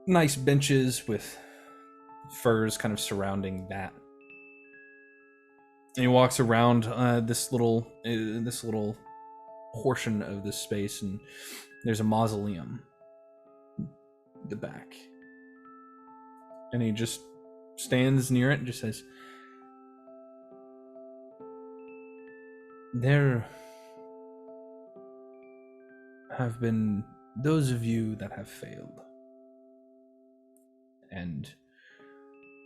nice benches with furs kind of surrounding that. And he walks around this little portion of this space, and there's a mausoleum at the back. And he just stands near it and just says, "There have been those of you that have failed. And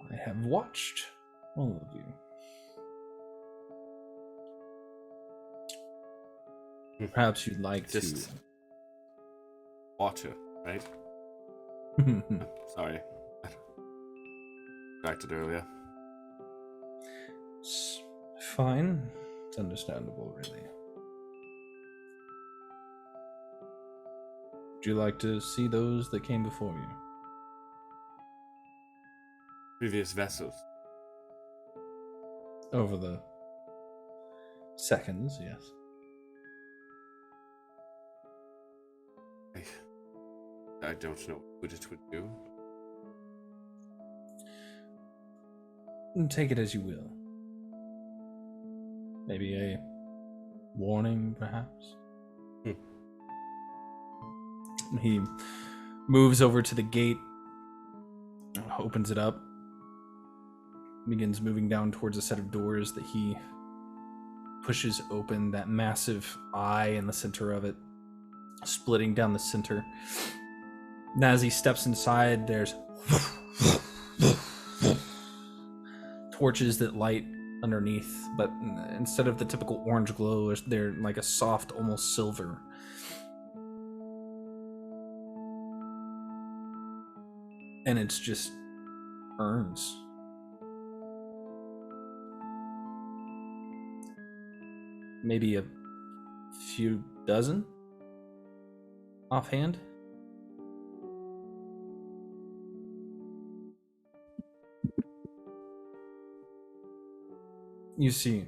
I have watched all of you. Perhaps you'd like just to... Water, right? Sorry. Distracted earlier. It's fine. It's understandable, really. Would you like to see those that came before you? Previous vessels. Over the seconds, yes. I don't know what it would do. Take it as you will. Maybe a warning, perhaps? He moves over to the gate, opens it up, begins moving down towards a set of doors that he pushes open, that massive eye in the center of it, splitting down the center. And as he steps inside, there's torches that light underneath, but instead of the typical orange glow, they're like a soft, almost silver. And it's just urns. Maybe a few dozen offhand. You see,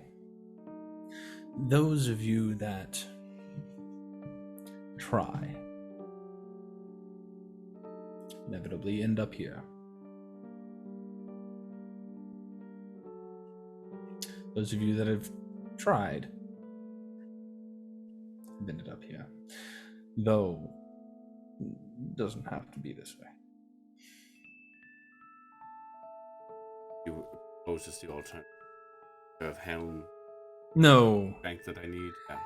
those of you that try inevitably end up here. Those of you that have tried have ended up here. Though, it doesn't have to be this way. You propose just the alternative of Helm? No. Bank that I need? Yeah.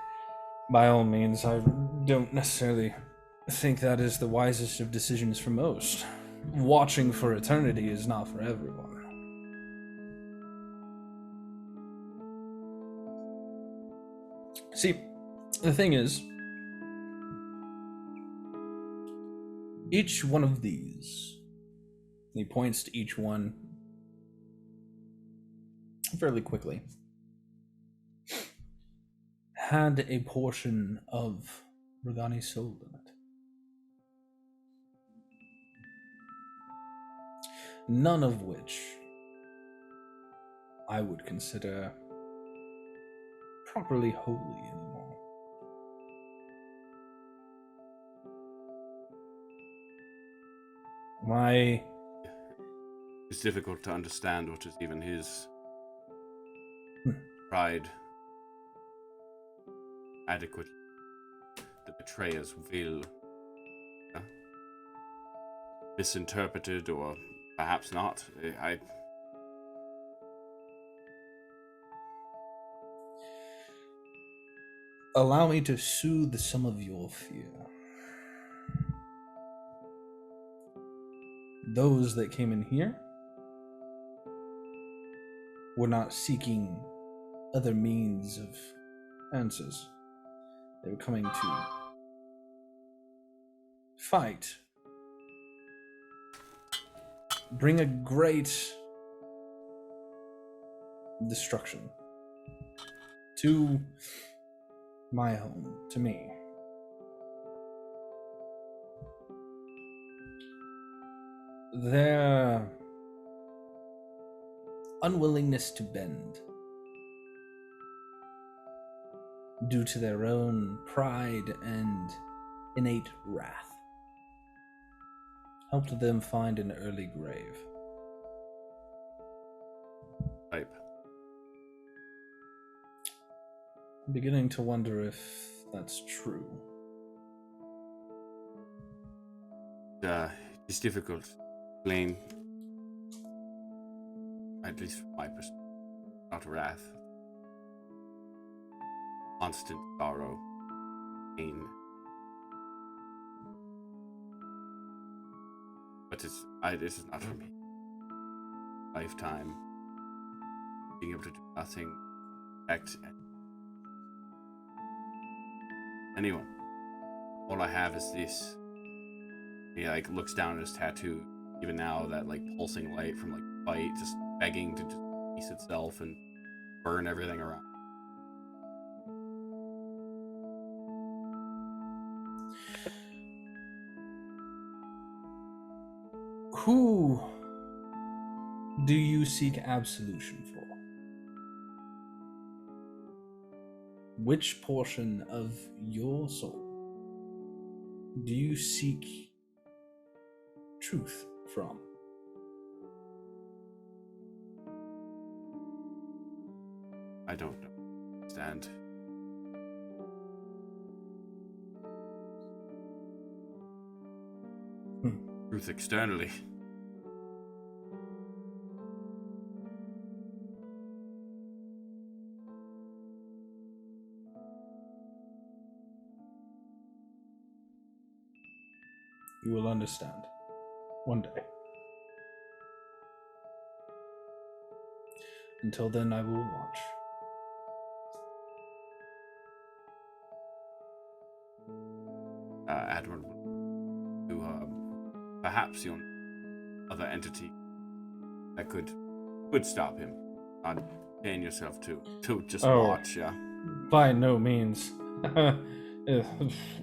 By all means, I don't necessarily think that is the wisest of decisions for most. Watching for eternity is not for everyone. See, the thing is, each one of these, he points to each one fairly quickly, had a portion of Regani's soul in it. None of which I would consider properly holy anymore. Why? It's difficult to understand what is even his pride adequate. The betrayer's will misinterpreted, or perhaps not. Allow me to soothe some of your fear. Those that came in here were not seeking other means of answers. They were coming to fight, bring a great destruction to my home, to me. Their unwillingness to bend due to their own pride and innate wrath helped them find an early grave. Right. I'm beginning to wonder if that's true. It's difficult to explain, at least from my perspective. Not wrath. Constant sorrow, pain. But this is not for me. Lifetime, being able to do nothing, protect anyone. All I have is this. He looks down at his tattoo, even now, that pulsing light from fight, just begging to just release itself and burn everything around. Who do you seek absolution for? Which portion of your soul do you seek truth from? I don't understand. Truth externally. You will understand one day. Until then, I will watch. Admiral, to perhaps the other entity that could stop him. Not paying yourself to just watch, yeah. By no means.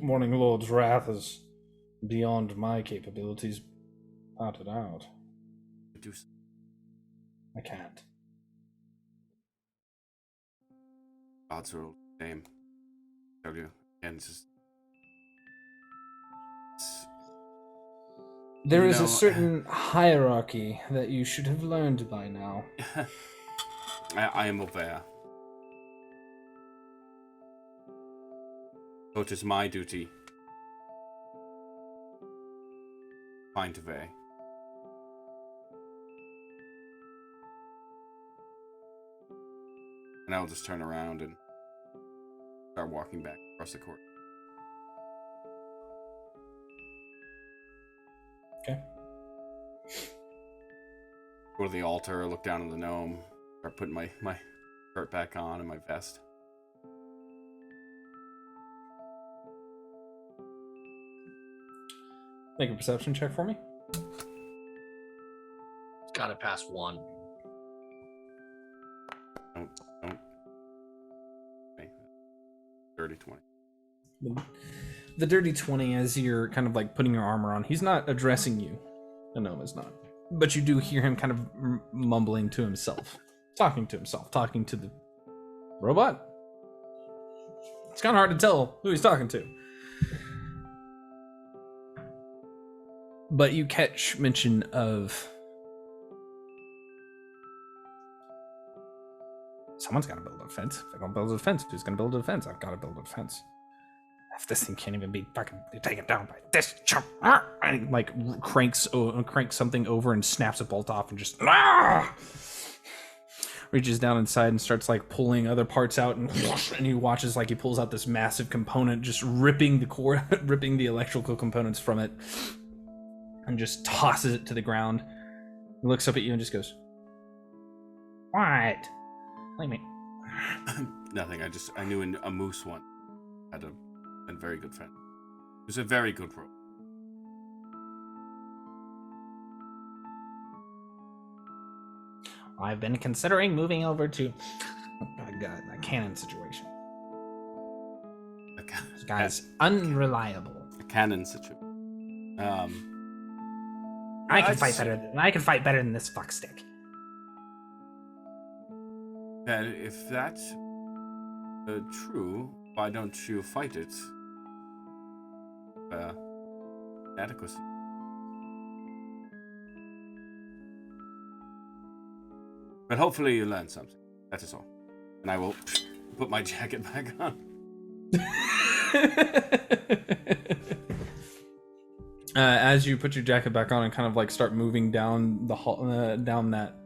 Morning Lord's wrath is beyond my capabilities. Out it out. I can't. Gods are all the same. Tell you, and it's just. There is a certain hierarchy that you should have learned by now. I am aware. So it is my duty. Find a way. And I'll just turn around and start walking back across the court. Okay. Go to the altar, look down on the gnome, start putting my shirt back on and my vest. Make a perception check for me. It's got to pass 1. Oh. Okay. Dirty 20. The dirty 20, as you're kind of like putting your armor on, he's not addressing you. The gnome is not. But you do hear him kind of mumbling to himself. Talking to the robot. It's kind of hard to tell who he's talking to. But you catch mention of someone's got to build a fence. If I don't build a fence, who's going to build a fence? I've got to build a fence. If this thing can't even be fucking taken down by this chump, and like cranks something over and snaps a bolt off and just reaches down inside and starts like pulling other parts out, and he watches like he pulls out this massive component, just ripping the core, ripping the electrical components from it, and just tosses it to the ground. He looks up at you and just goes, "What? Leave me." Nothing. I knew a moose one had a very good friend. It was a very good rope. I've been considering moving over to a cannon situation. This guy's unreliable. A cannon situation. I can fight better than this fuckstick. And if that's true, why don't you fight it? Adequacy. But hopefully you learn something. That is all. And I will put my jacket back on. As you put your jacket back on and kind of like start moving down the hall, down that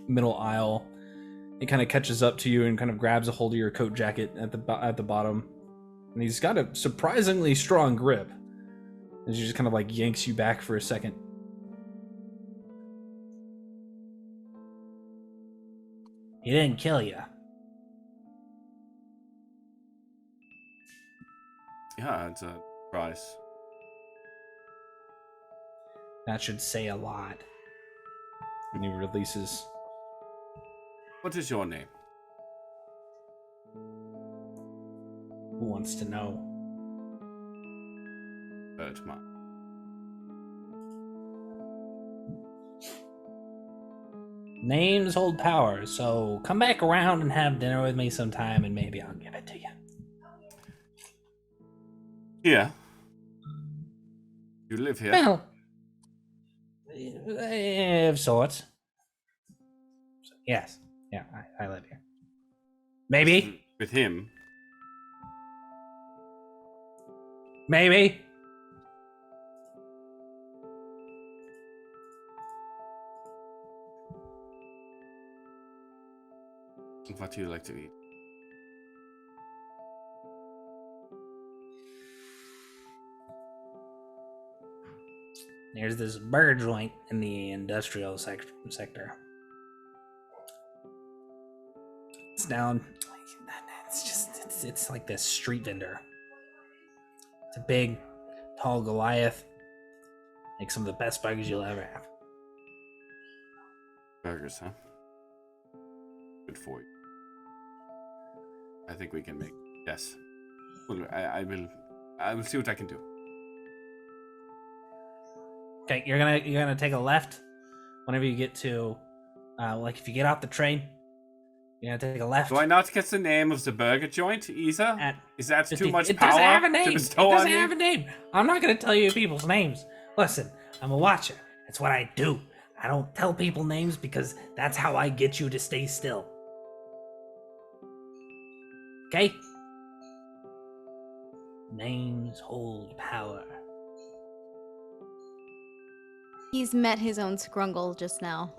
middle aisle, it kind of catches up to you and kind of grabs a hold of your coat jacket at the bottom, and he's got a surprisingly strong grip. As he just kind of like yanks you back for a second. He didn't kill you. Yeah, it's a surprise. That should say a lot. And he releases. What is your name? Who wants to know? Bertman. Names hold power, so come back around and have dinner with me sometime, and maybe I'll give it to you. Here? You live here? Well, of sorts. Yes. Yeah, I live here. Maybe. With him? Maybe. What do you like to eat? There's this burger joint in the industrial sector. It's down. It's like this street vendor. It's a big, tall Goliath. Makes some of the best burgers you'll ever have. Burgers, huh? Good for you. I think we can make. Yes. Well, I will see what I can do. Okay, you're gonna take a left whenever you get to, like if you get off the train, you're gonna take a left. Do I not get the name of the burger joint, Isa? Is that too much it power doesn't have a name. to It bestow doesn't on you? have a name. I'm not gonna tell you people's names. Listen, I'm a watcher. That's what I do. I don't tell people names because that's how I get you to stay still. Okay? Names hold power. He's met his own scrungle just now.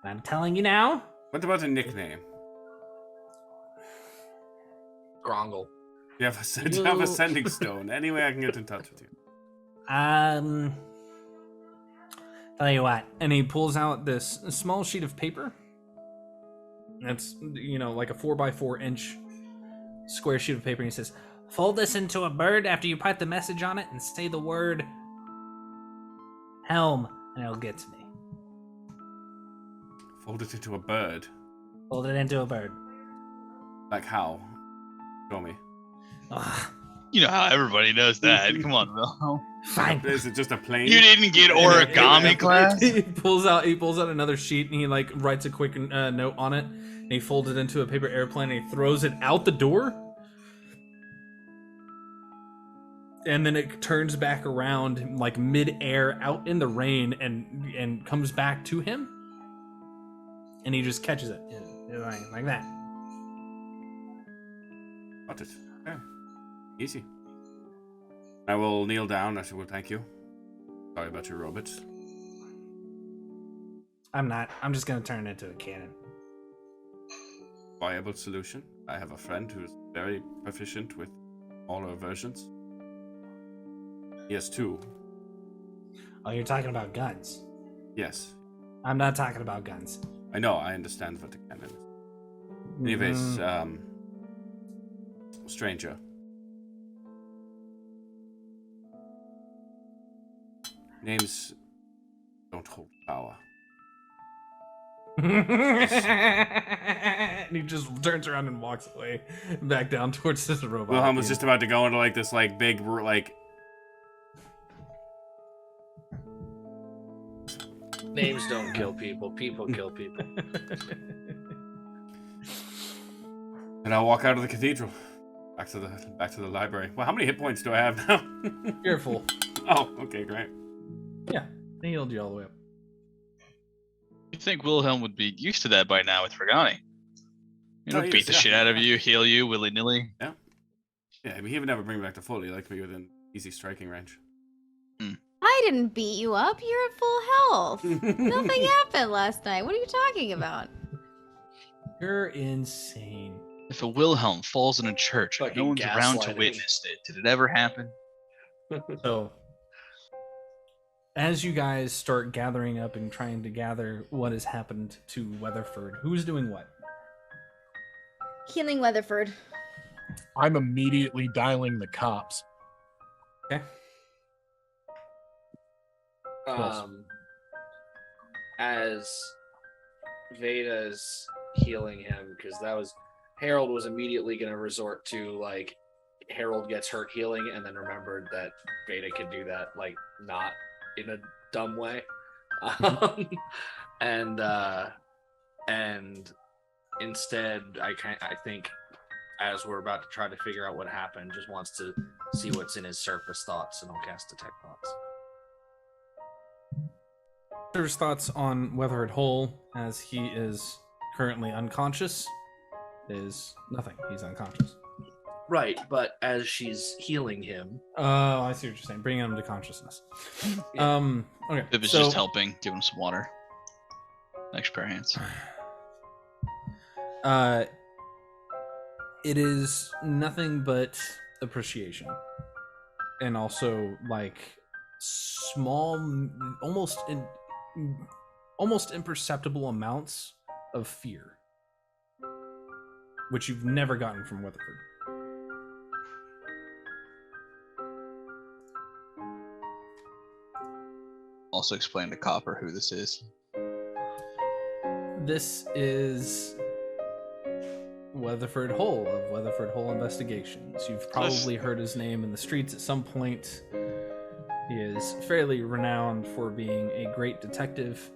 I'm telling you now. What about a nickname? Grongle. You have a sending stone. Any way I can get in touch with you. Tell you what. And he pulls out this small sheet of paper. That's, like a 4x4 inch square sheet of paper and he says, "Fold this into a bird after you put the message on it and say the word helm, and it'll get to me." Fold it into a bird. Fold it into a bird. Like how? Show me. Ugh. You know how everybody knows that. Come on, Will. Fine. Is it just a plane? You didn't get origami class? He pulls out another sheet and he like writes a quick note on it. And he folds it into a paper airplane and he throws it out the door. And then it turns back around like mid-air out in the rain and comes back to him. And he just catches it like that. Got it. Okay. Easy. I will kneel down. I say, well, thank you. Sorry about your robots. I'm not. I'm just gonna turn it into a cannon. Viable solution. I have a friend who's very proficient with all our versions. He has 2. Oh, you're talking about guns. Yes. I'm not talking about guns. I know. I understand what the cannon is. Anyways, stranger. Names don't hold power. And he just turns around and walks away back down towards this robot. Wilhelm was just about to go into like this like big like. Names don't kill people. People kill people. And I'll walk out of the cathedral, back to the library. Well, how many hit points do I have now? You're full. Oh, okay, great. Yeah, they healed you all the way up. You'd think Wilhelm would be used to that by now with Fragani. You know, he beat is, the yeah. shit out of you, heal you willy-nilly. Yeah. Yeah, but he would never bring me back to full. He liked me within easy striking range. I didn't beat you up. You're at full health. Nothing happened last night. What are you talking about? You're insane. If a Wilhelm falls in a church and Fucking no one's around to gaslighting. witness it, did it ever happen? So, as you guys start gathering up and trying to gather what has happened to Weatherford, who's doing what? Healing Weatherford. I'm immediately dialing the cops. Okay. As Veda's healing him, because Harold was immediately going to resort to like Harold gets hurt healing, and then remembered that Veda could do that, like not in a dumb way, and instead, I think as we're about to try to figure out what happened, just wants to see what's in his surface thoughts, and I'll cast Detect Thoughts. There's thoughts on Weathford Hole, as he is currently unconscious, is nothing. He's unconscious. Right, but as she's healing him. Oh, I see what you're saying. Bringing him to consciousness. Yeah. Okay. It was just helping, give him some water. Next pair of hands. It is nothing but appreciation, and also like small, almost imperceptible amounts of fear, which you've never gotten from Weatherford. Also explain to Copper who this is. This is Weatherford Hole of Weatherford Hole Investigations. You've probably heard his name in the streets at some point. He is fairly renowned for being a great detective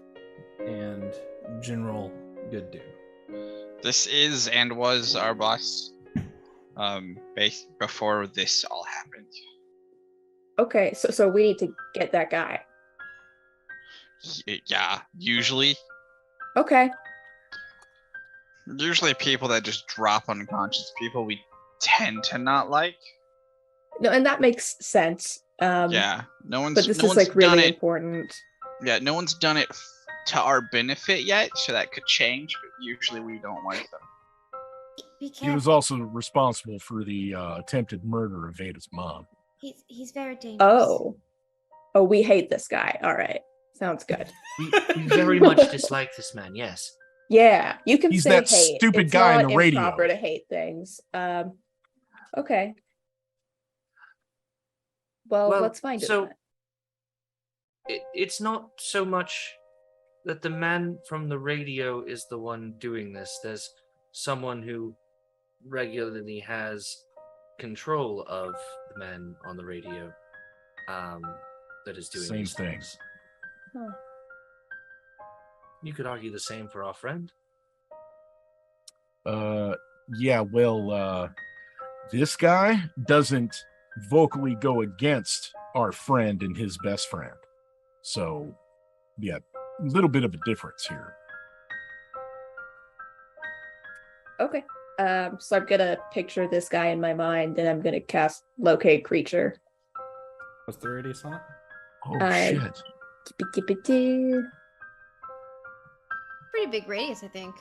and general good dude. This is and was our boss before this all happened. Okay, so we need to get that guy. Yeah, usually. Okay. Usually people that just drop unconscious people we tend to not like. No, and that makes sense. Yeah, But this is like really important. Yeah, no one's done it to our benefit yet, so that could change. But usually we don't like them. He was also responsible for the attempted murder of Veda's mom. He's very dangerous. Oh, we hate this guy. All right, sounds good. We very much dislike this man. Yes. Yeah, you can He's say that hate. stupid It's guy not in the radio. improper to hate things. Okay. Well, let's find it. So it's not so much that the man from the radio is the one doing this. There's someone who regularly has control of the man on the radio that is doing Same these thing. things. You could argue the same for our friend. Yeah, well, this guy doesn't vocally go against our friend and his best friend. So, yeah, a little bit of a difference here. Okay. So I'm gonna picture this guy in my mind, and I'm gonna cast Locate Creature. What's the radius on it? Oh, shit. Pretty big radius, I think.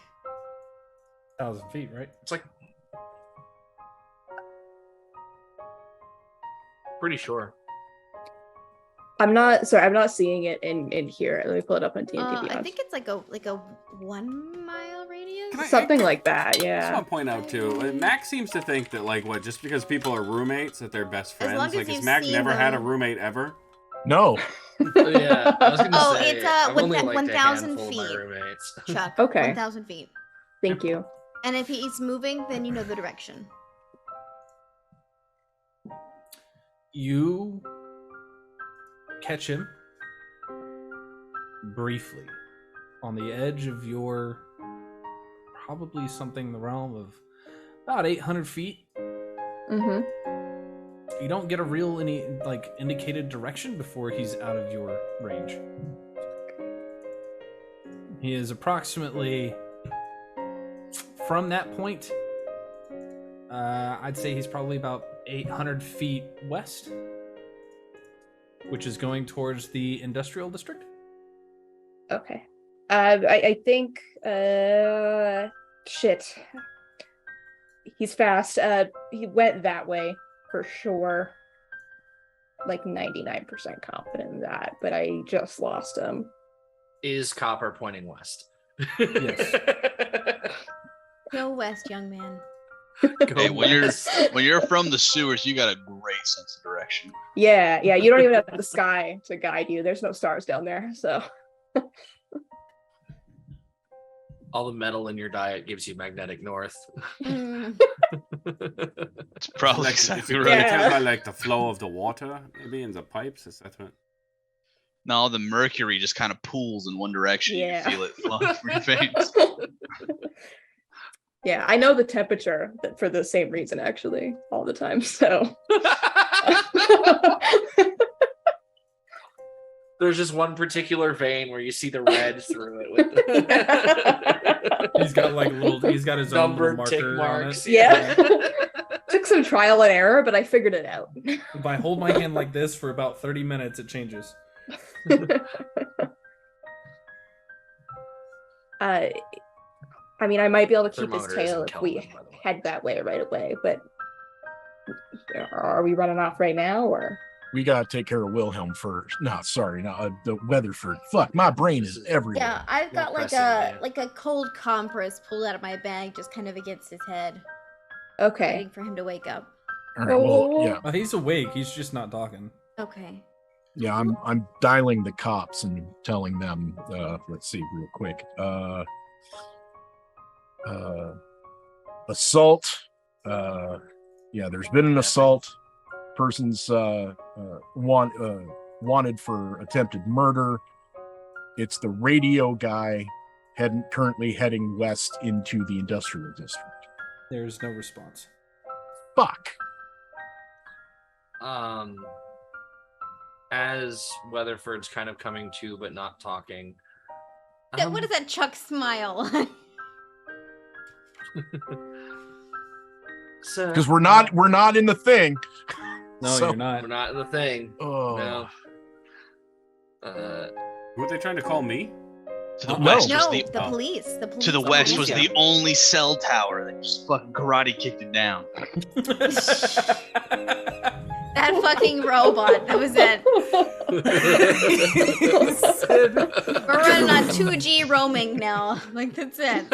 1,000 feet, right? It's like pretty sure. I'm not seeing it in here. Let me pull it up on D&D Beyond. I think it's like a 1 mile radius. Something like that, I just yeah. want to point out too, Mac seems to think that just because people are roommates that they're best As long friends. as Like, has you've Mac seen never had a them. roommate ever? No. Yeah, I was gonna say. It's I've only liked 1,000 a handful of my feet. roommates. Chuck. Okay. 1,000 feet. Thank you. And if he's moving, then you know the direction. You catch him briefly on the edge of your probably something in the realm of about 800 feet. Mm-hmm. You don't get a real indicated direction before he's out of your range. He is approximately from that point. I'd say he's probably about 800 feet west, which is going towards the industrial district. Okay. I think shit. He's fast. He went that way for sure. Like 99% confident in that, but I just lost him. Is Copper pointing west? Yes. Go west, young man. Hey, when you're from the sewers, you got a great sense of direction. Yeah, you don't even have the sky to guide you. There's no stars down there, so. All the metal in your diet gives you magnetic north. It's probably exactly right. Kind of like the flow of the water, maybe in the pipes. Is that what? No, the mercury just kind of pools in one direction. Yeah. You feel it flowing through your veins. Yeah, I know the temperature for the same reason, actually, all the time, so. There's just one particular vein where you see the red through it. He's got his own little Numbered tick marker marks. on it. Yeah. Took some trial and error, but I figured it out. If I hold my hand like this for about 30 minutes, it changes. I mean, I might be able to keep his Thermometer tail isn't if we Kelvin, by the way. head that way right away, but are we running off right now, or? We gotta take care of Wilhelm first. No, sorry, no, the Weatherford. Fuck, my brain is everywhere. Yeah, I've got pressing, yeah. like a cold compress pulled out of my bag, just kind of against his head, Okay. waiting for him to wake up. All right, well, yeah, Well, he's awake. He's just not talking. Okay. yeah. I'm dialing the cops and telling them. Let's see, real quick. Assault. Yeah, there's been an assault. Person's wanted for attempted murder. It's the radio guy currently heading west into the industrial district. There's no response. Fuck. As Weatherford's kind of coming to but not talking. What is that Chuck smile? Because we're not in the thing. No, So- you're not. We're not in the thing. Oh. No. Who are they trying to call me? To the No. west No, was the the police. The police. to the west was police. the only cell tower that just fucking karate kicked it down. That fucking robot. That was it. We're running on 2G roaming now. Like, that's it.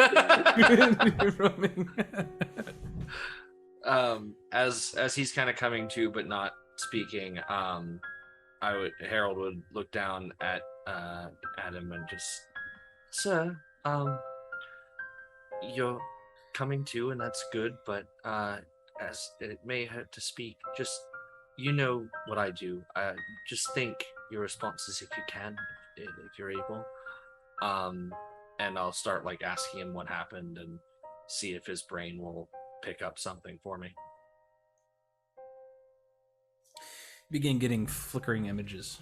as he's kind of coming to but not speaking, Harold would look down at him and just, sir, you're coming to, and that's good, but as it may hurt to speak, just, you know what I do. Just think your responses if you can, if you're able. And I'll start like asking him what happened and see if his brain will pick up something for me. Begin getting flickering images.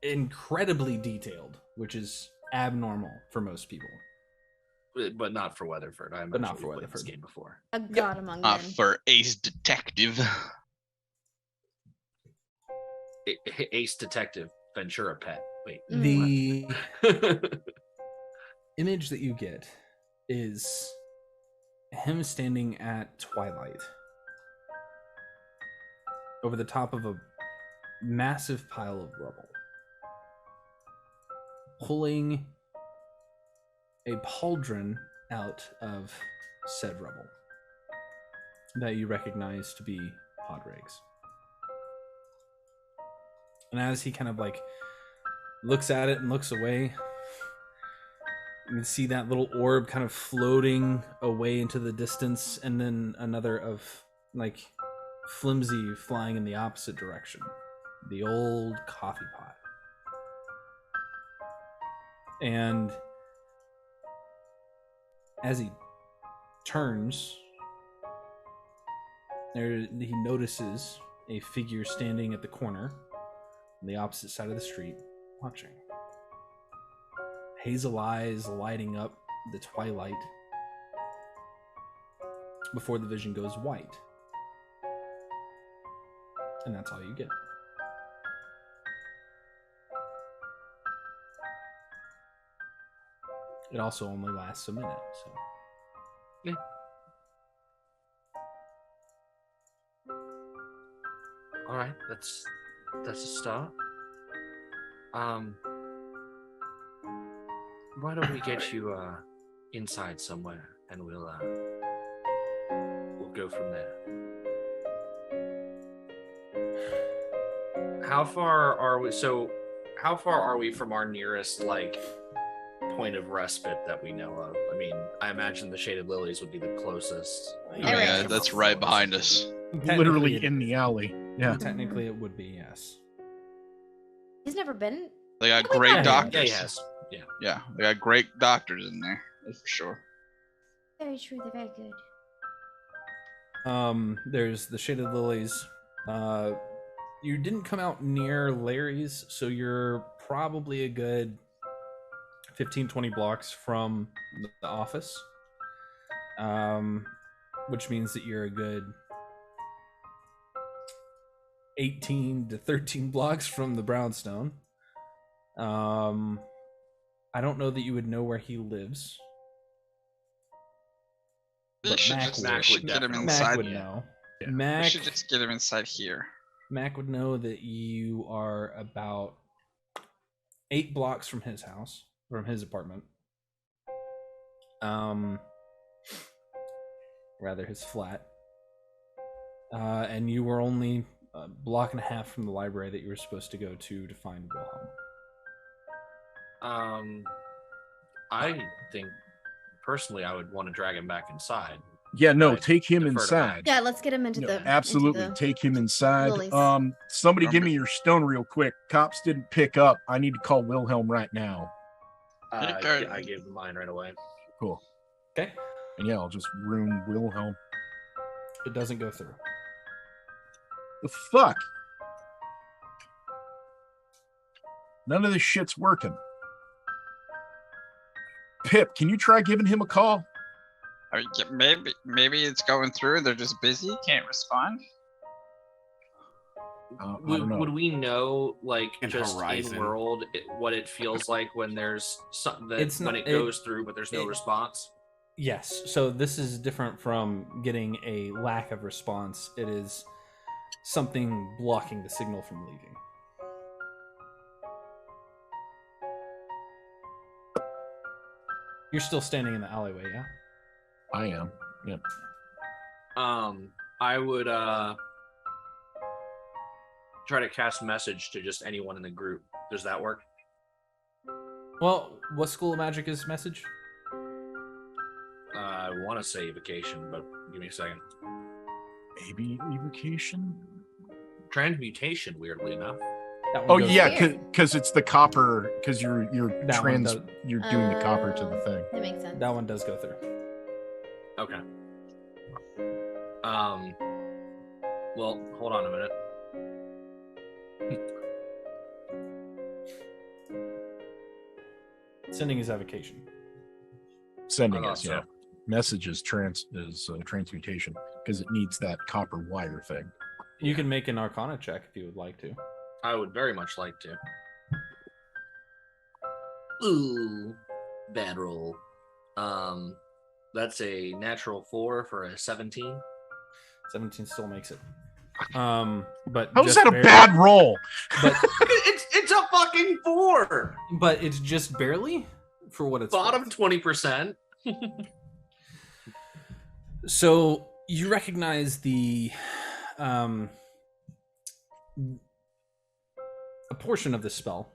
Incredibly detailed, which is abnormal for most people. But not for Weatherford. I But not imagine for we've played Weatherford. this game before. A god among men. For Ace Detective. Ace Detective, Ventura Pet. Wait. The image that you get is him standing at twilight over the top of a massive pile of rubble, pulling a pauldron out of said rubble that you recognize to be Podrick's. And as he kind of like looks at it and looks away, you can see that little orb kind of floating away into the distance, and then another of like flimsy flying in the opposite direction. The old coffee pot. And as he turns, he notices a figure standing at the corner on the opposite side of the street, watching. Hazel eyes lighting up the twilight before the vision goes white. And that's all you get. It also only lasts a minute, so. Yeah. All right, that's a start. Why don't we get you inside somewhere, and we'll go from there. How far are we? So, how far are we from our nearest like point of respite that we know of? I mean, I imagine the Shaded Lilies would be the closest. Yeah, that's right behind us. Literally in the alley. Yeah. Technically, it would be, yes. He's never been. They got Oh, great yeah. doctors. Yeah, he has. Yeah, they got great doctors in there. That's for sure. Very true. They're very good. There's the Shaded Lilies. You didn't come out near Larry's, so you're probably a good 15-20 blocks from the office, which means that you're a good 18 to 13 blocks from the brownstone. I don't know that you would know where he lives. We But should Mac just would. get him Mac inside. would know. Yeah. Mac, We should just get him inside here. Mac would know that you are about 8 blocks from his house, from his apartment. Rather his flat. And you were only a block and a half from the library that you were supposed to go to find Wilhelm. I think personally, I would want to drag him back inside. Yeah, no, Right. take him Defer to inside. Yeah, let's get him into No, the. absolutely, Into the take him inside. lilies. Somebody give me your stone real quick. Cops didn't pick up. I need to call Wilhelm right now. Okay. I gave him mine right away. Cool. Okay. And yeah, I'll just ruin Wilhelm. It doesn't go through. The fuck? None of this shit's working. Pip, can you try giving him a call? Maybe it's going through. They're just busy. Can't respond. I don't know. Would we know, like, In just Horizon. in world, what it feels like when there's something that It's when not- it goes through, but there's no it- response? Yes. So this is different from getting a lack of response. It is something blocking the signal from leaving. You're still standing in the alleyway, yeah? I am. Yep. I would try to cast message to just anyone in the group. Does that work? Well, what school of magic is message? I want to say evocation, but give me a second. Maybe evocation? Transmutation, weirdly enough. Oh yeah, because it's the copper. Because you're doing the copper to the thing. That makes sense. That one does go through. Okay. Well, hold on a minute. Sending is evocation. Sending is, yeah. Message is transmutation because it needs that copper wire thing. You can make an Arcana check if you would like to. I would very much like to. Ooh, bad roll. That's a natural 4 for a 17. 17 still makes it. But how is that a bad roll? But it's a fucking 4. But it's just barely for what it's bottom 20%. So you recognize the a portion of the spell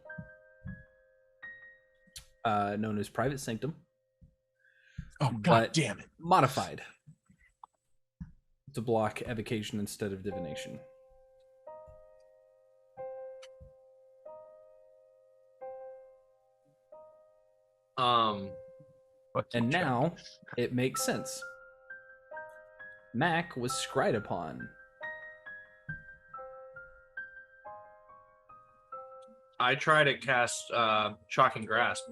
known as Private Sanctum. Oh god damn it! Modified to block evocation instead of divination. And now it makes sense. Mac was scryed upon. I try to cast Shocking Grasp.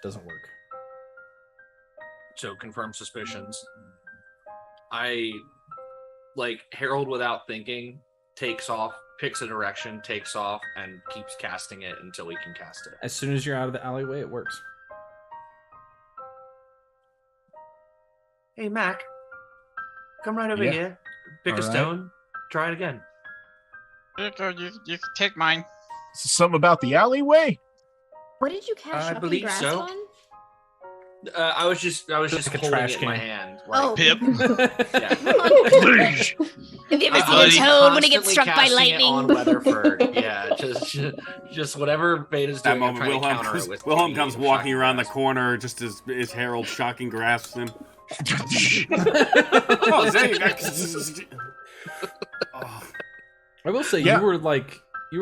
Doesn't work. So confirm suspicions. I Herald without thinking takes off, picks a direction, takes off, and keeps casting it until he can cast it. As soon as you're out of the alleyway, it works. Hey, Mac, come right over here. Pick a stone. Try it again. You can take mine. Something about the alleyway? What did you cast? I believe so. On? I was just holding it in my hand. Like, Pip. Yeah. Have you ever seen a toad when it gets struck by lightning? On Weatherford. Yeah, just whatever Beta's doing. That moment, Wilhelm comes walking around the corner just as Harold shocking grasps him. Oh, there you go. I will say you were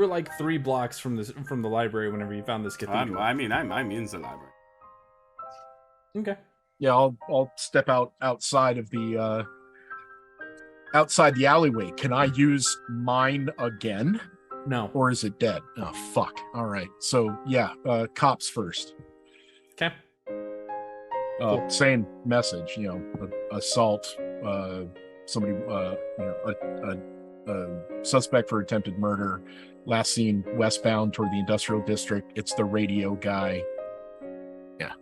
like 3 blocks from the library whenever you found this cathedral. I'm in the library. Okay. Yeah, I'll step outside of the outside the alleyway. Can I use mine again? No. Or is it dead? Oh fuck. All right. So yeah, cops first. Okay. Same message. Assault. Somebody. A suspect for attempted murder. Last seen westbound toward the industrial district. It's the radio guy. Yeah.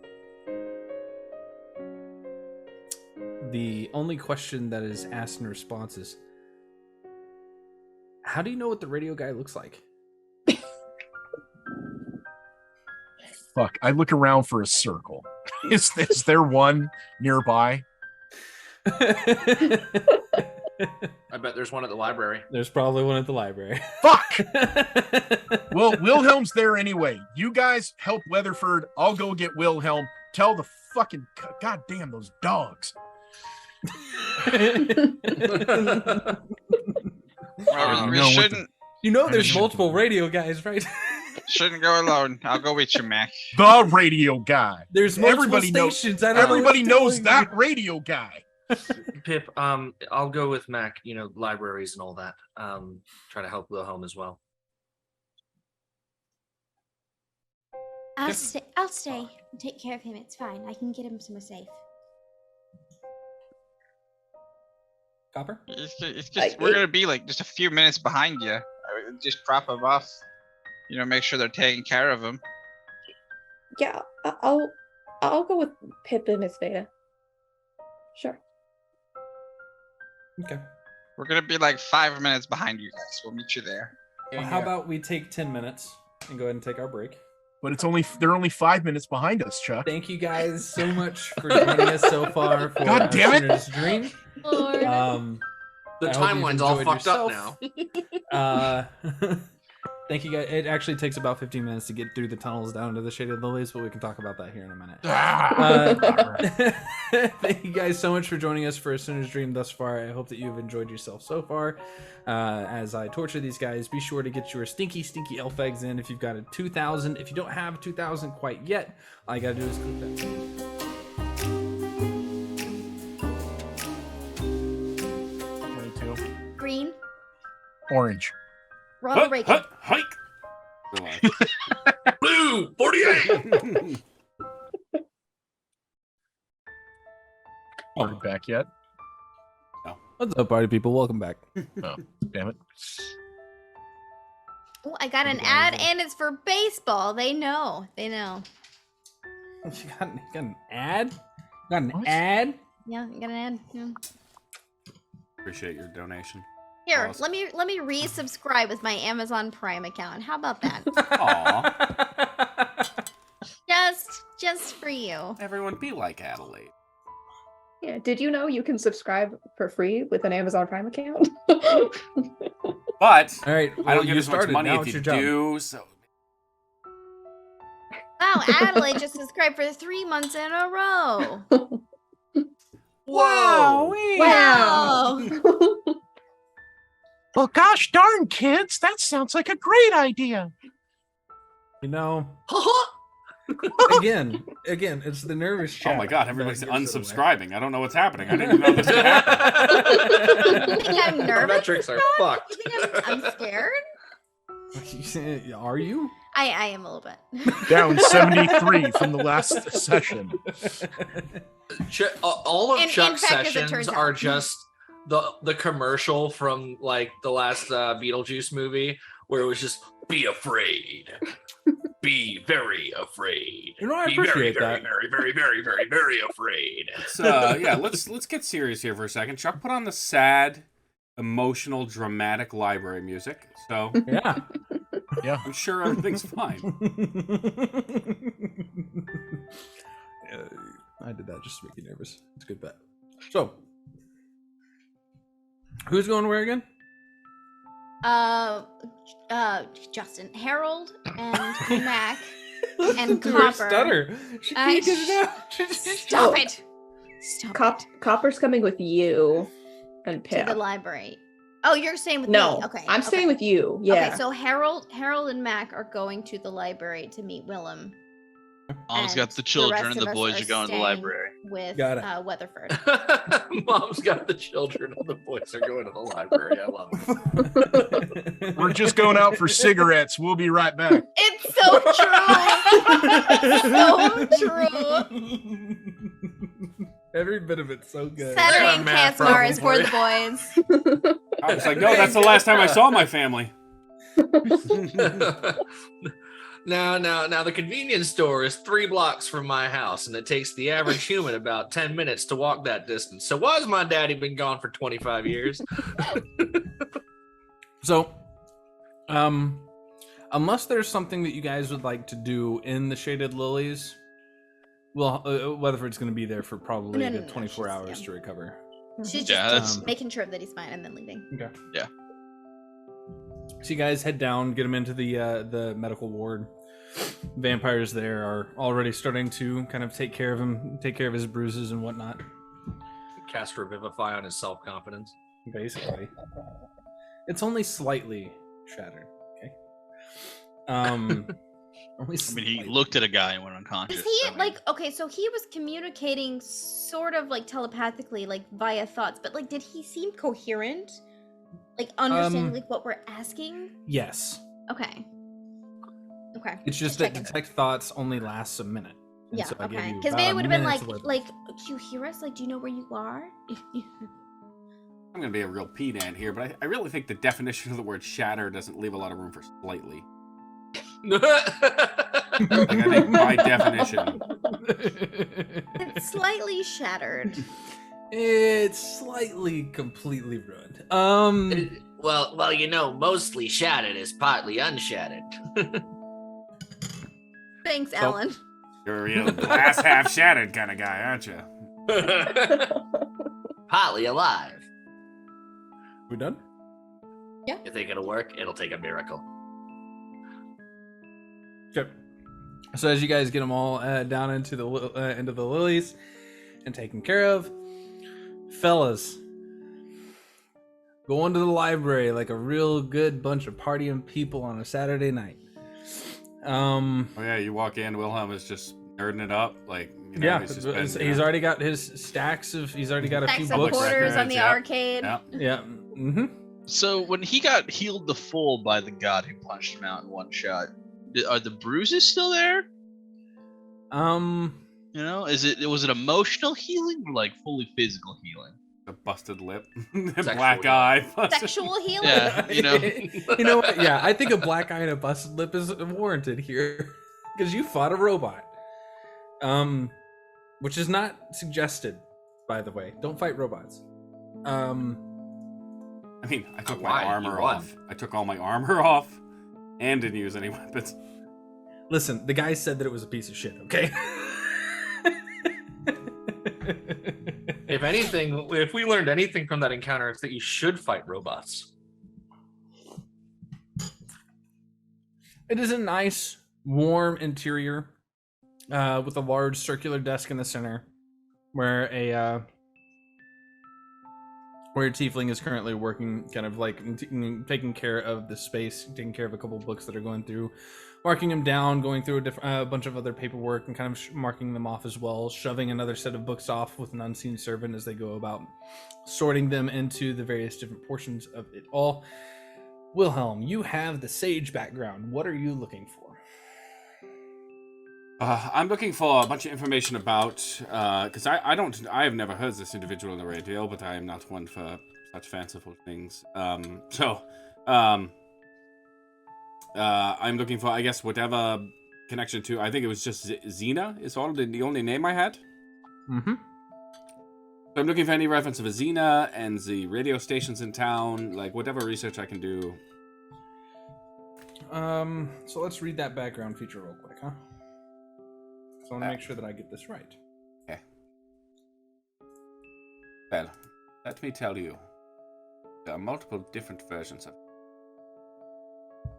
The only question that is asked in response is, how do you know what the radio guy looks like? Fuck. I look around for a circle. Is there one nearby? I bet there's one at the library. There's probably one at the library. Fuck! Well, Wilhelm's there anyway. You guys help Weatherford. I'll go get Wilhelm. Tell the fucking... God damn those dogs. We shouldn't... there's multiple radio guys, right? Shouldn't go alone. I'll go with you, Mac. The radio guy. There's multiple stations. Everybody knows that radio guy. Pip, I'll go with Mac. Libraries and all that. Try to help Wilhelm as well. I'll stay and take care of him. It's fine. I can get him somewhere safe. Copper? It's just we're gonna be just a few minutes behind you. Just drop them off. Make sure they're taking care of them. Yeah, I'll go with Pip and Miss Veda. Sure. Okay. We're gonna be 5 minutes behind you guys. We'll meet you there. Well, how about we take 10 minutes and go ahead and take our break? But they're only 5 minutes behind us, Chuck. Thank you guys so much for joining us so far for God damn it! Dream. Lord. The I hope you've timeline's all enjoyed fucked up yourself. Thank you guys. It actually takes about 15 minutes to get through the tunnels down to the Shaded Lilies, but we can talk about that here in a minute. Thank you guys so much for joining us for A Sinner's Dream thus far. I hope that you've enjoyed yourself so far. As I torture these guys, be sure to get your stinky elf eggs in if you've got a 2,000. If you don't have 2,000 quite yet, all you gotta do is click that. 22. Green. Orange. Ronald Reagan. Hike. Blue 48. Are we back yet? What's up, party people? Welcome back. Oh, damn it. Oh, I got an ad, and it's for baseball. They know. They know. You got an ad? You got an ad? Yeah, I got an ad. Yeah. Appreciate your donation. Here, Awesome. let me resubscribe with my Amazon Prime account. How about that? Aw. just for you. Everyone be like Adelaide. Yeah, did you know you can subscribe for free with an Amazon Prime account? But all right, I don't you get as much started. money Now if it's you your job. do. So Wow, Adelaide just subscribed for 3 months in a row. Whoa! Wow. Well, gosh darn, kids, that sounds like a great idea. You know, again, it's the nervous chat. Oh my god, that everybody's gives it away. unsubscribing. I don't know what's happening. I didn't know this could happen. You think I'm Our nervous? metrics are fucked. You think I'm scared? Are you? I am a little bit. Down 73 from the last session. All of In Chuck's fact, as it sessions turns are out. just the commercial from like the last Beetlejuice movie where it was just be afraid. Be very afraid. You know, I Be very, appreciate very, that. very, very, very, very, very afraid. Let's get serious here for a second. Chuck put on the sad, emotional, dramatic library music. So Yeah. Yeah. I'm sure everything's fine. I did that just to make you nervous. It's a good bet. So, who's going where again? Justin, Harold, and Mac, and Dude, her Copper. stutter. She can't get it out. Stop it. Stop it. Copper's coming with you and To Pip. the library. Oh, you're staying with No, me. Okay. I'm okay. staying with you. Yeah. Okay, so Harold and Mac are going to the library to meet Willem. Mom's got the rest children and of the us boys are are going to the staying library. With Got it. Weatherford. Mom's got the children and the boys are going to the library. I love it. We're just going out for cigarettes. We'll be right back. It's so true. So true. Every bit of it's so good. Saturday got a in math Kasmar problem is for for the boys. I was like, no, that's the last time I saw my family. Now, the convenience store is 3 blocks from my house, and it takes the average human about 10 minutes to walk that distance. So why has my daddy been gone for 25 years? So, unless there's something that you guys would like to do in the Shaded Lilies, well, Weatherford's going to be there for probably No, a no, good no, 24 she's- hours yeah. to recover. She's Yeah, just that's- making sure that he's fine and then leaving. Okay. Yeah. So you guys head down, get him into the medical ward. Vampires there are already starting to kind of take care of him, take care of his bruises and whatnot. Cast Revivify on his self-confidence. Basically, it's only slightly shattered. Okay. Only I mean, he slightly. looked at a guy and went unconscious. Is he I mean, like okay? So he was communicating sort of like telepathically, like via thoughts, but like, did he seem coherent? Like understanding like what we're asking? Yes. Okay. Okay. It's just that checking. detect thoughts only lasts a minute. And Yeah. so I gave Okay. you Because about maybe a it would have been minute's like, worth. do you hear us? Like, do you know where you are? I'm gonna be a real pedant here, but I really think the definition of the word shatter doesn't leave a lot of room for slightly. Like, I think by definition, It's slightly shattered. It's slightly completely ruined. Well, you know, mostly shattered is partly unshattered. Thanks, Alan. you're a real glass half shattered kind of guy, aren't you? partly alive. We done? You think it'll work? It'll take a miracle. Okay. So as you guys get them all down into the lilies and taken care of, fellas, go into the library like a real good bunch of partying people on a Saturday night. Oh yeah, you walk in, Wilhelm is just nerding it up, like he's already got his stacks of. He's already got a few Stacks of books. quarters on the arcade. Yeah. Mm-hmm. So when he got healed to full by the god who punched him out in one shot, are the bruises still there? You know, was it emotional healing or like fully physical healing? A busted lip, black eye, sexual healing. Yeah, you know what? Yeah, I think a black eye and a busted lip is warranted here because you fought a robot, which is not suggested, by the way. Don't fight robots. I mean, I took my armor off. I took all my armor off, and didn't use any weapons. Listen, the guy said that it was a piece of shit. Okay. If anything, if we learned anything from that encounter, it's that you should fight robots. It is a nice, warm interior with a large circular desk in the center, where a tiefling is currently working, kind of like taking care of the space, taking care of a couple books that are going through, marking them down, going through a bunch of other paperwork and kind of marking them off as well, shoving another set of books off with an unseen servant as they go about sorting them into the various different portions of it all. Wilhelm, you have the sage background. What are you looking for? I'm looking for a bunch of information about, because I have never heard this individual on the radio, but I am not one for such fanciful things. I'm looking for, I guess, whatever connection to, I think it was just Xena is the only name I had. Mm-hmm. So I'm looking for any reference of a Xena and the radio stations in town, like whatever research I can do. So let's read that background feature real quick, huh? So I want to make sure that I get this right. Okay. Well, let me tell you, there are multiple different versions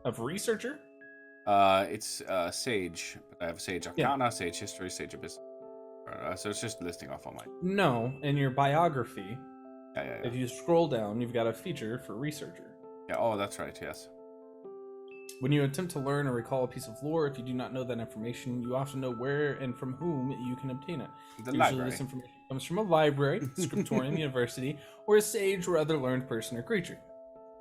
of researcher. It's Sage, but I have Sage Arcana, Sage History, Sage Abyss. So it's just listing off online. No, in your biography, yeah. If you scroll down, you've got a feature for researcher. Yeah. Oh, that's right. Yes. When you attempt to learn or recall a piece of lore, if you do not know that information, you often know where and from whom you can obtain it. Library. This information comes from a library, scriptorium, university, or a sage or other learned person or creature.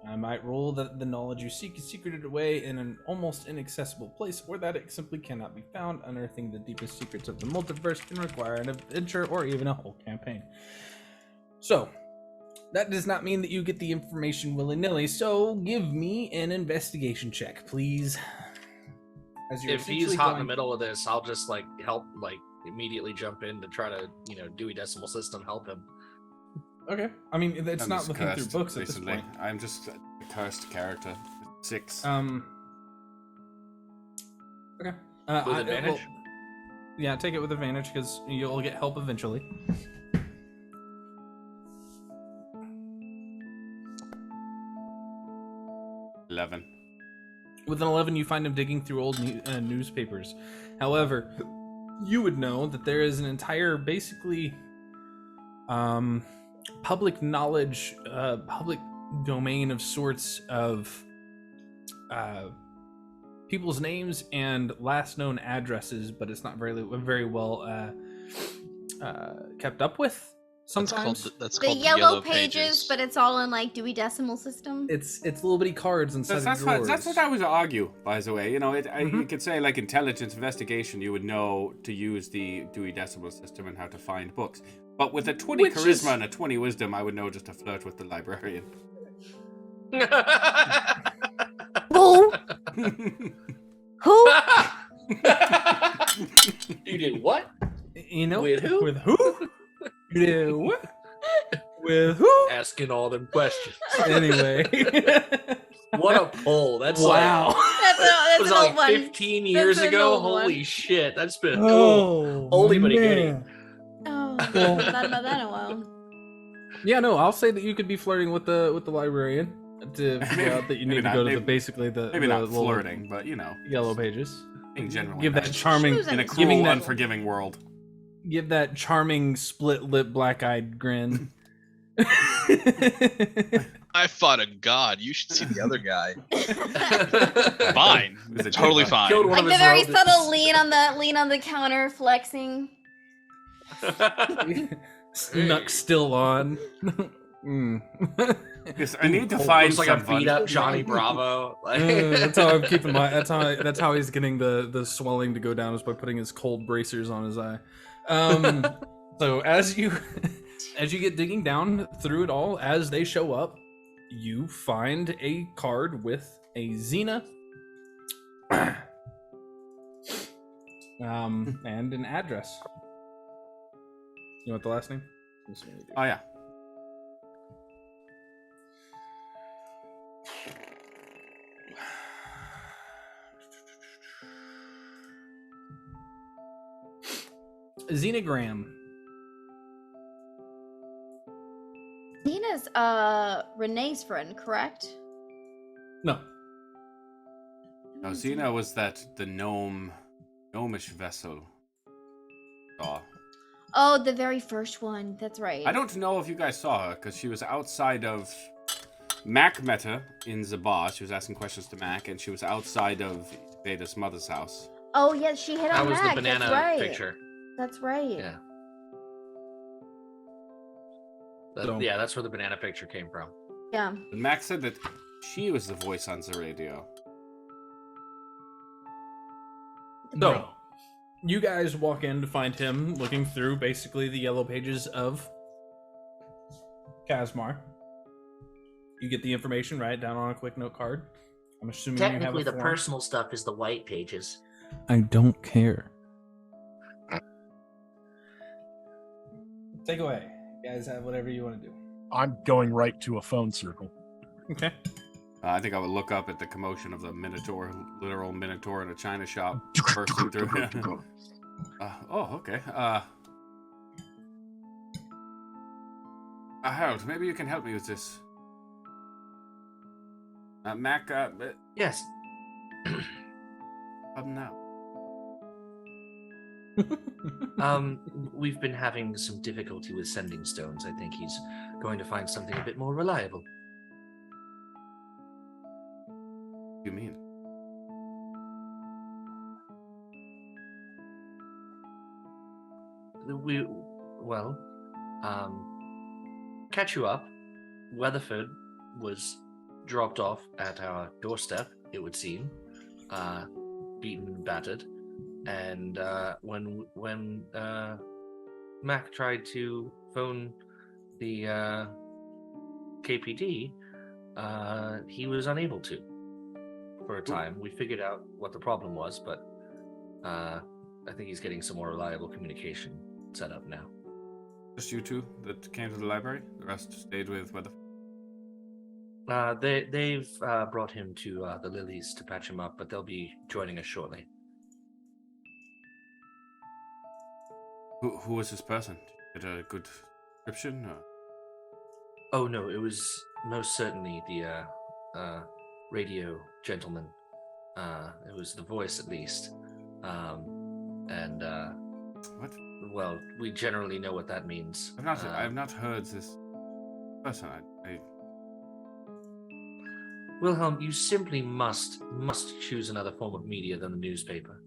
I might roll that the knowledge you seek is secreted away in an almost inaccessible place, or that it simply cannot be found. Unearthing the deepest secrets of the multiverse can require an adventure or even a whole campaign. So, that does not mean that you get the information willy-nilly, so give me an investigation check, please. If he's hot in the middle of this, I'll just help, immediately jump in to try to, Dewey Decimal System help him. Okay. I mean, it's I'm not looking cursed, through books basically. at this point. I'm just a cursed character. 6. Okay. With advantage? Yeah, take it with advantage because you'll get help eventually. With an 11, you find him digging through old newspapers. However, you would know that there is an entire, basically, public knowledge, public domain of sorts of people's names and last known addresses, but it's not very well kept up with. Sometimes that's called the yellow pages, but it's all in Dewey Decimal System. It's little bitty cards inside that's of drawers. That's what I would argue, by the way. You could say intelligence investigation, you would know to use the Dewey Decimal System and how to find books. But with a 20 charisma and a 20 wisdom, I would know just to flirt with the librarian. Who? Who? You did what? With who? With who? You did what? With who? Asking all them questions. Anyway. What a pull. That's wow. That's was an old one. 15 years That's an ago? old one. Holy shit. That's been Oh, only but man. getting. Oh, I haven't thought about that in a while. Yeah, no, I'll say that you could be flirting with the librarian to figure out that you need to go to the basically the maybe the not little flirting, but yellow pages. being generally Give that nice. charming in a cruel, unforgiving world. Give that charming split lip, black eyed grin. I fought a god. You should see the other guy. Fine, totally fine. Like the very subtle lean on the counter, flexing. Snuck still on. Yes, I need to find looks like someone. a beat up Johnny Bravo. Like... that's how I'm keeping my. That's how he's getting the swelling to go down, is by putting his cold bracers on his eye. So as you get digging down through it all, as they show up, you find a card with a Xena, and an address. You want the last name? Oh yeah. Xenogram. Nina's Renee's friend, correct? No. No, Xena was the gnomish vessel. Oh, the very first one. That's right. I don't know if you guys saw her, because she was outside of... Mac met her in Zabah. She was asking questions to Mac, and she was outside of Veda's mother's house. Oh, yeah, she hit on That was Mac. the banana That's right. picture. That's right. Yeah. Yeah, that's where the banana picture came from. Yeah. And Mac said that she was the voice on the radio. So, you guys walk in to find him looking through basically the yellow pages of Kasmar. You get the information, write it down on a quick note card. I'm assuming Technically, you have the a form. personal stuff is the white pages. I don't care. Take away. You guys have whatever you want to do. I'm going right to a phone circle. Okay. I think I would look up at the commotion of the Minotaur, literal Minotaur in a china shop, bursting through. Okay. Harold, maybe you can help me with this. Mac, Yes. now. We've been having some difficulty with sending stones. I think he's going to find something a bit more reliable. What do you mean? Catch you up. Weatherford was dropped off at our doorstep, it would seem, beaten and battered. And when Mac tried to phone the KPD, he was unable to for a time. We figured out what the problem was, but I think he's getting some more reliable communication set up now. Just you two that came to the library? The rest stayed with Weatherford? They've brought him to the Lilies to patch him up, but they'll be joining us shortly. Who was this person? Did you get a good description? Or? Oh no, it was most certainly the radio gentleman. It was the voice, at least. What? Well, we generally know what that means. I've not heard this person. Wilhelm, you simply must choose another form of media than the newspaper.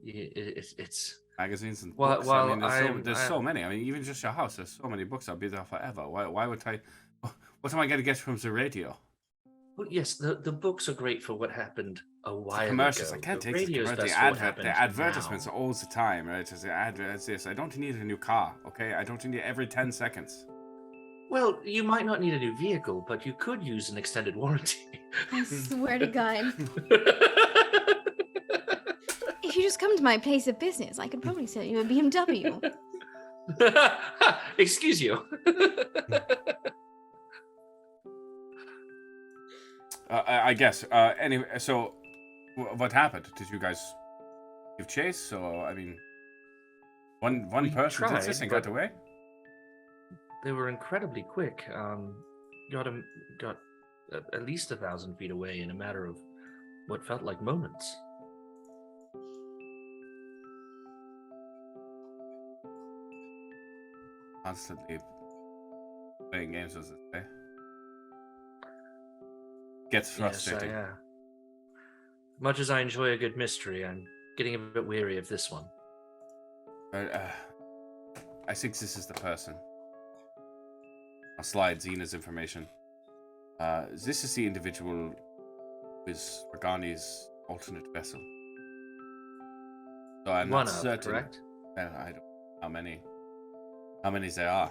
It's magazines and well, books. well, I mean, there's so many. I mean, even just your house. There's so many books. I'll be there forever. Why would I? What am I going to get from the radio? Well, yes, the books are great for what happened a while ago. Commercials. I can't take the advertisements now. all the time. Right? It's the adverts. This. I don't need a new car. Okay. I don't need it every 10 seconds. Well, you might not need a new vehicle, but you could use an extended warranty. I swear to God. If you just come to my place of business, I could probably sell you a BMW. Excuse you. I guess. Anyway, so what happened? Did you guys give chase? So I mean, one person tried, did this and got away. they were incredibly quick. Got at least 1,000 feet away in a matter of what felt like moments. Constantly playing games with this way. Gets frustrating. Yes, much as I enjoy a good mystery, I'm getting a bit weary of this one. I think this is the person. I'll slide Xena's information. This is the individual with Regani's alternate vessel. So I'm not certain. Correct? I don't know how many there are.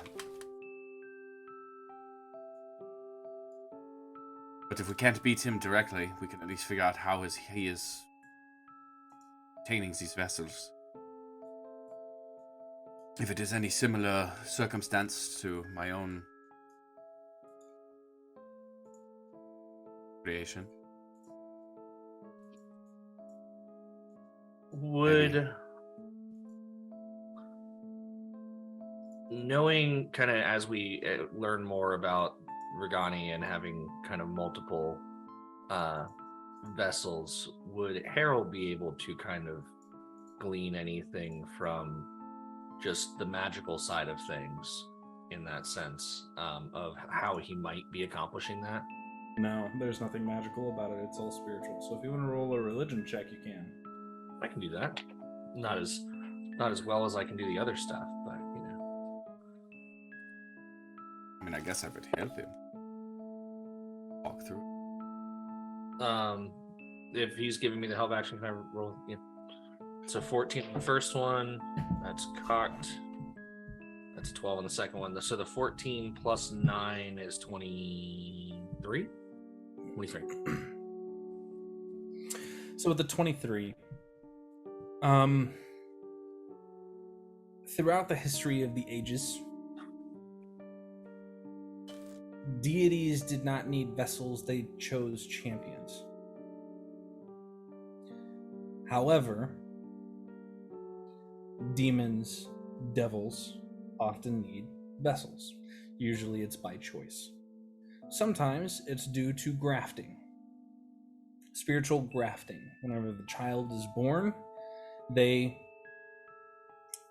But if we can't beat him directly, we can at least figure out how he is obtaining these vessels. If it is any similar circumstance to my own creation. Would knowing kind of as we learn more about Regani and having kind of multiple vessels, would Harold be able to kind of glean anything from just the magical side of things in that sense of how he might be accomplishing that? No, there's nothing magical about it. It's all spiritual. So if you want to roll a religion check, you can. I can do that. Not as well as I can do the other stuff, but you know. I mean, I guess I could help him walk through. If he's giving me the help action, can I roll? Yeah. So 14 on the first one. That's cocked. That's 12 on the second one. So the 14 plus 9 is 23. 23. So with the 23, throughout the history of the ages, deities did not need vessels, they chose champions. However, demons, devils often need vessels. Usually it's by choice. Sometimes it's due to grafting. Spiritual grafting. Whenever the child is born, they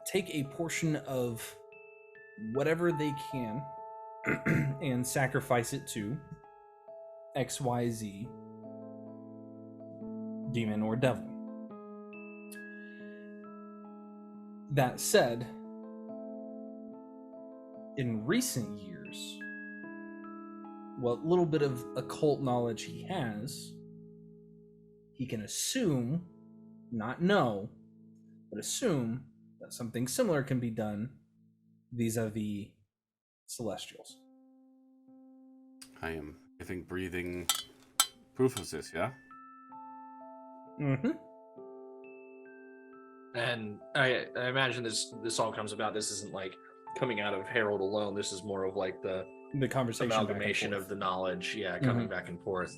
take a portion of whatever they can and sacrifice it to XYZ demon or devil. That said, in recent years, what little bit of occult knowledge he has, he can assume, not know, but assume that something similar can be done vis-a-vis celestials. I am living, breathing proof of this, yeah? Mm-hmm. And I imagine this all comes about. This isn't like coming out of Harold alone. This is more of like the conversation, amalgamation of the knowledge. Yeah, coming back and forth.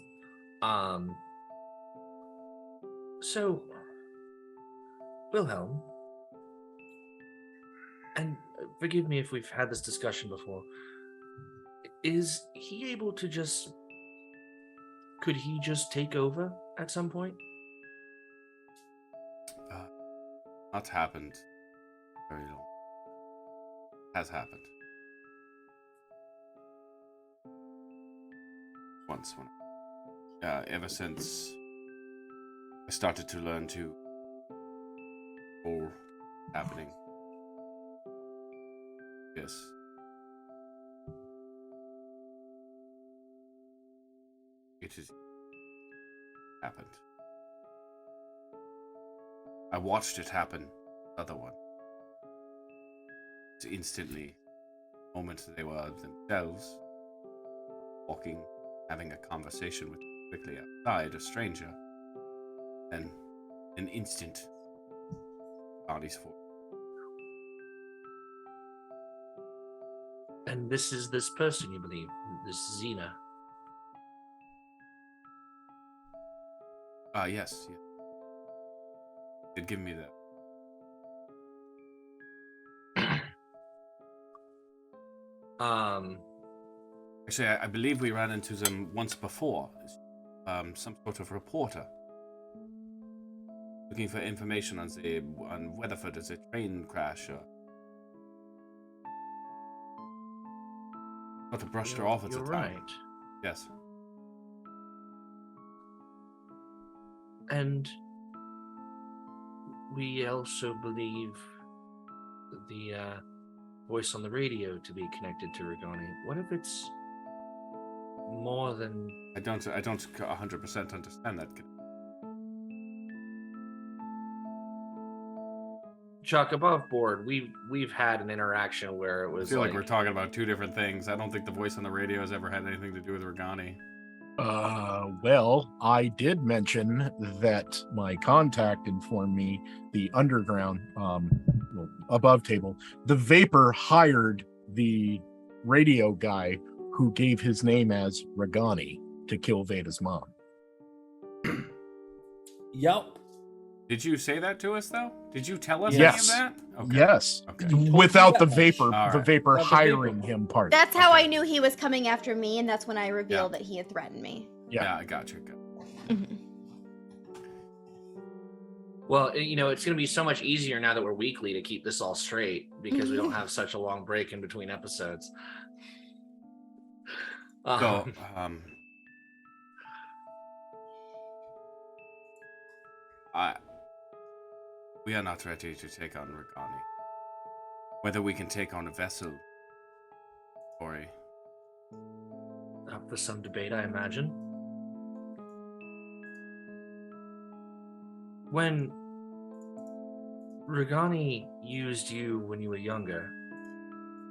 So, Wilhelm, and forgive me if we've had this discussion before, is he able to just... Could he just take over at some point? Not happened very long. Has happened. Once when ever since I started to learn to all happening. Yes. It has happened. I watched it happen. Other one. It's instantly, the moment they were themselves walking, having a conversation with quickly outside a stranger, and an instant bodies for. And this is this person, you believe? This Xena? Yes. Did give me that. Actually, I believe we ran into them once before. Some sort of reporter looking for information on Weatherford as a train crash. Sort of brushed her off at the time. Right. Yes. And we also believe the voice on the radio to be connected to Regani. What if it's more than... I don't 100% understand that. Chuck, above board, we've had an interaction where it was I feel like we're talking about two different things. I don't think the voice on the radio has ever had anything to do with Regani. Well, I did mention that my contact informed me the underground, above table, the Vapor hired the radio guy who gave his name as Regani to kill Veda's mom. Yep. Did you say that to us, though? Did you tell us Yes. any of that? Okay. Yes. Okay. Without the Vapor, All the right. Vapor Without the hiring Vapor. him part. That's how I knew he was coming after me, and that's when I revealed Yeah. that he had threatened me. Yeah, I got you. Well, it's going to be so much easier now that we're weekly to keep this all straight because we don't have such a long break in between episodes. So, we are not ready to take on Regani. Whether we can take on a vessel or Up for some debate, I imagine. When Regani used you when you were younger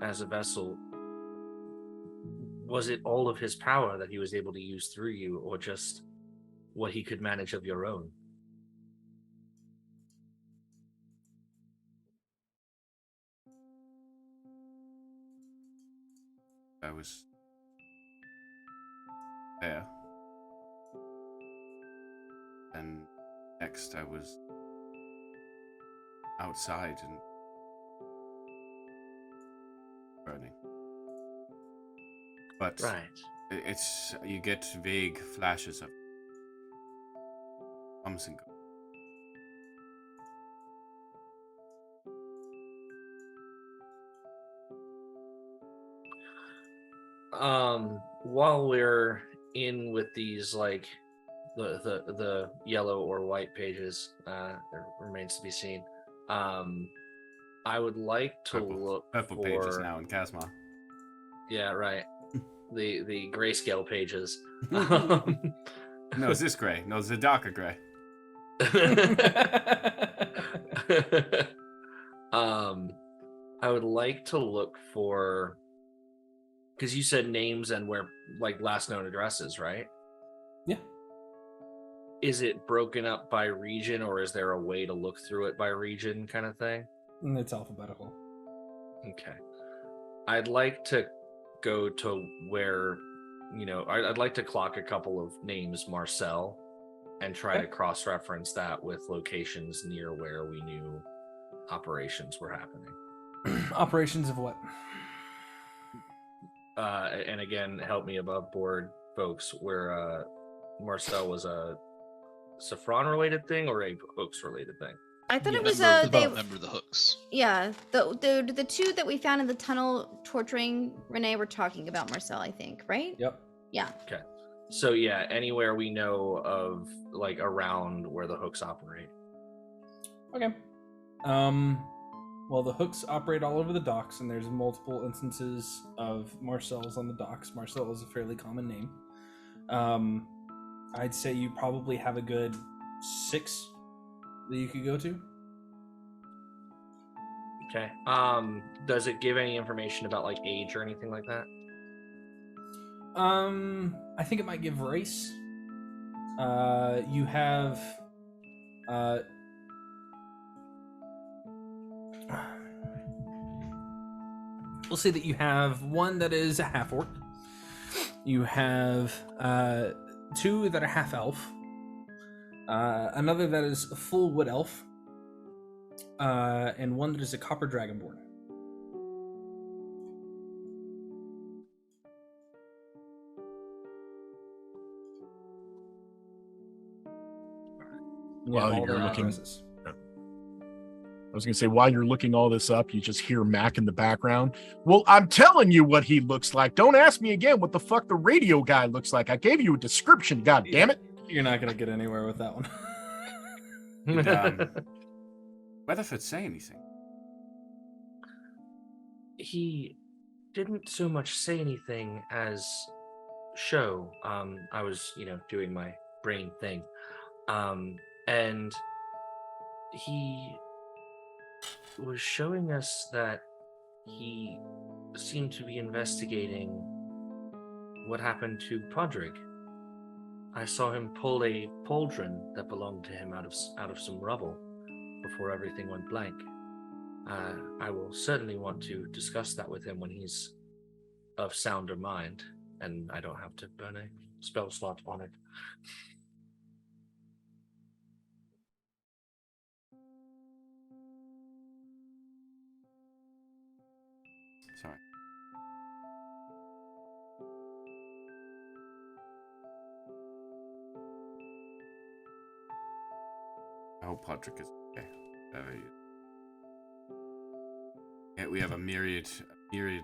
as a vessel, was it all of his power that he was able to use through you, or just what he could manage of your own? I was there. And next I was outside and burning. But Right. it's you get vague flashes of comes and goes. While we're in with these, like the yellow or white pages, there remains to be seen. I would like to look purple for pages now in Kasmar. Yeah, right. the grayscale pages. No, is this gray? No, it's a darker gray. I would like to look for, because you said names and where, like, last known addresses, right? Yeah. Is it broken up by region, or is there a way to look through it by region, kind of thing? It's alphabetical. Okay. I'd like to go to where, I'd like to clock a couple of names, Marcel, and try to cross-reference that with locations near where we knew operations were happening. Operations of what? And again, help me above board, folks, where Marcel was a Saffron-related thing or a Hooks-related thing? I thought it was Remember the Hooks. Yeah, the two that we found in the tunnel torturing Renee were talking about Marcel, I think, right? Yep. Yeah. Okay. So yeah, anywhere we know of, like, around where the Hooks operate. Okay. Well, the Hooks operate all over the docks, and there's multiple instances of Marcel's on the docks. Marcel is a fairly common name. I'd say you probably have a good 6 that you could go to. Okay. Does it give any information about, like, age or anything like that? I think it might give race. You have we'll say that you have one that is a half orc. You have 2 that are half elf. Another that is a full wood elf. And one that is a copper dragonborn. While all you're their looking, addresses. I was gonna say, while you're looking all this up, you just hear Mac in the background. Well, I'm telling you what he looks like. Don't ask me again what the fuck the radio guy looks like. I gave you a description, god damn it. You're not gonna get anywhere with that one. Did Weatherford say anything? He didn't so much say anything as show. I was, doing my brain thing. And he was showing us that he seemed to be investigating what happened to Podrick. I saw him pull a pauldron that belonged to him out of some rubble before everything went blank. I will certainly want to discuss that with him when he's of sounder mind, and I don't have to burn a spell slot on it. Sorry. I hope Podrick is okay. Yeah, we have a myriad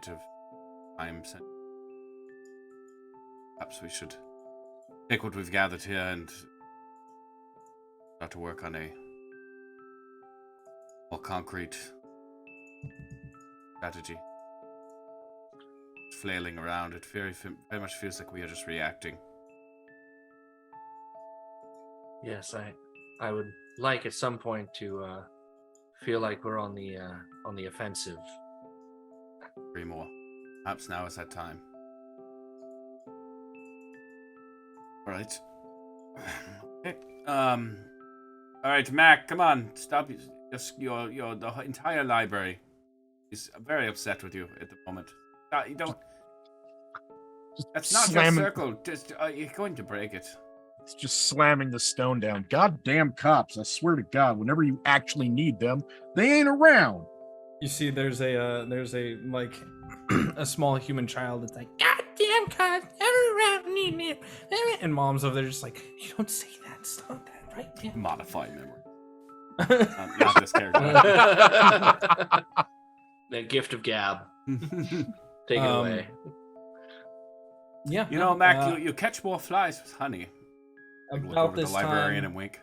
of time sent. Perhaps we should take what we've gathered here and start to work on a more concrete strategy. Flailing around, it very much feels like we are just reacting. Yes, I would like at some point to feel like we're on the offensive. 3 more. Perhaps now is that time. All right. Okay. All right, Mac, come on, stop. Just the entire library is very upset with you at the moment. You don't. That's not your circle. Just you're going to break it. It's just slamming the stone down. Goddamn cops! I swear to God, whenever you actually need them, they ain't around. You see, there's a like a small human child that's like, "Goddamn cops, around me," and mom's over there just like, "You don't say that. Stop that, right?" Yeah. Modify memory. Not this character. The gift of gab. Take it away. Yeah. You know, Mac, you catch more flies with honey. About Look over this the librarian time, and wink.